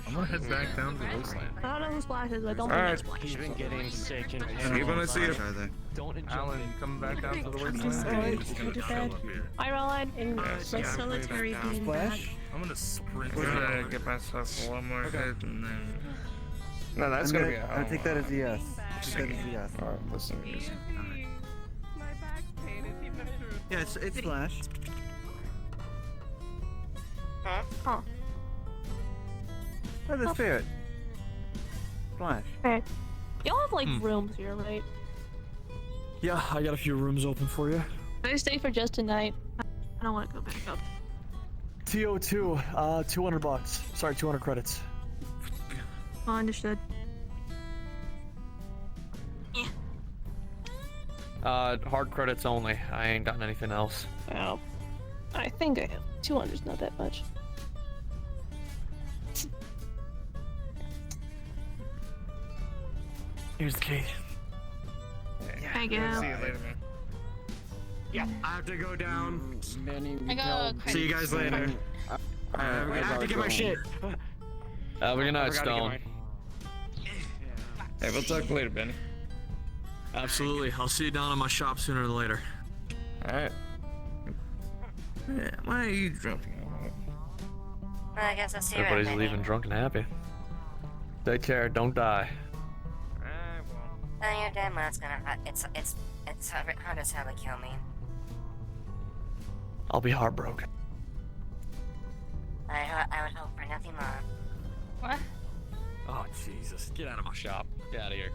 I'm gonna head back down to the wasteland. I don't know who Splash is, but I don't Alright. think it's He's Splash. been getting sick and See you when I see you. Try that. Don't enjoy Alan, it. you coming back down to the Sorry, wasteland? go to bed. Hi, Roland. In my solitary being back. Splash? I'm gonna sprint. We're gonna get myself one more hit and then. No, that's I'm gonna be a I take that as a yes. Take that as a yes. Alright, listen. My back's pain is even true. Yeah, it's Splash. Huh. Oh, the spirit. Splash. Okay. Y'all have like rooms here, right? Yeah, I got a few rooms open for you. Can I stay for just tonight? I don't want to go back up. TO2, $200. Sorry, 200 credits. Oh, understood. Hard credits only. I ain't gotten anything else. Well, I think I have 200's not that much. Here's the key. I guess. See you later, man. Yeah, I have to go down. I got a See you guys later. I have to get my shit. Good night, Stone. Hey, we'll talk later, Benny. Absolutely. I'll see you down in my shop sooner than later. Alright. Yeah, why are you jumping on Well, I guess I'll see you around. Everybody's leaving drunk and happy. Take care. Don't die. Your dead man's gonna. It's hard as hell to kill me. I'll be heartbroken. I would hope for nothing more. What? Oh Jesus! Get out of my shop. Get out of here.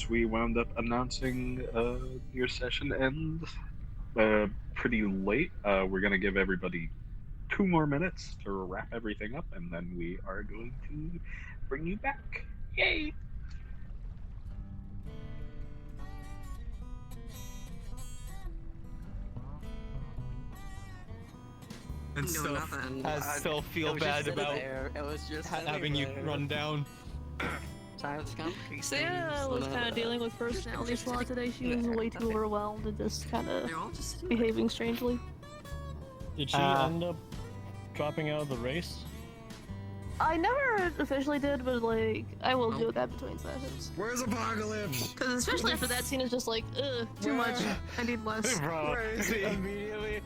We wound up announcing your session ends pretty late. We're gonna give everybody 2 more minutes to wrap everything up, and then we are going to bring you back. Yay! And No, still, nothing. I still feel bad about It was just having you run down. Sarah was kind of dealing with personality flaw today. She was way too overwhelmed and just kind of behaving strangely. Did she end up dropping out of the race? I never officially did, but like, I will do that between sessions. Where's Apocalypse? Because especially after that scene is just like, ugh, too much. I need less. Where is he? Immediately.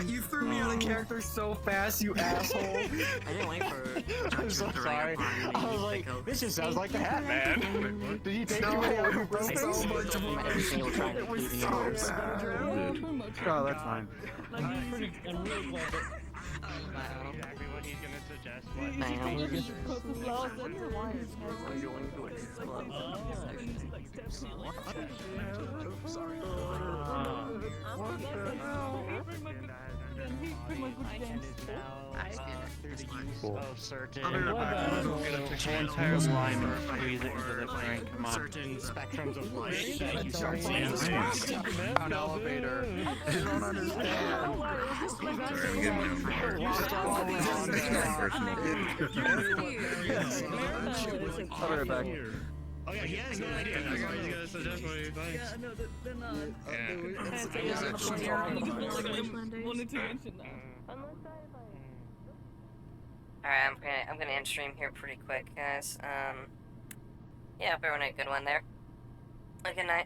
You threw me out of character so fast, you asshole. I didn't wait for. I'm so sorry. I was like, this just sounds like the Hat Man. Did he take you away from I so much tried It was so bad. Oh, that's fine. I'm really glad that. Exactly what he's gonna suggest. Cool. Certain whole entire line or squeeze it into the drink. Come on. certain spectrums of light. He starts an elevator. They don't understand. I'll be right back. Oh yeah, he has no idea. That's why he's gonna suggest what he thinks. Yeah, no, they're not. Wanted to mention that. Alright, I'm gonna end stream here pretty quick, guys. Yeah, hope everyone had a good one there. Good night.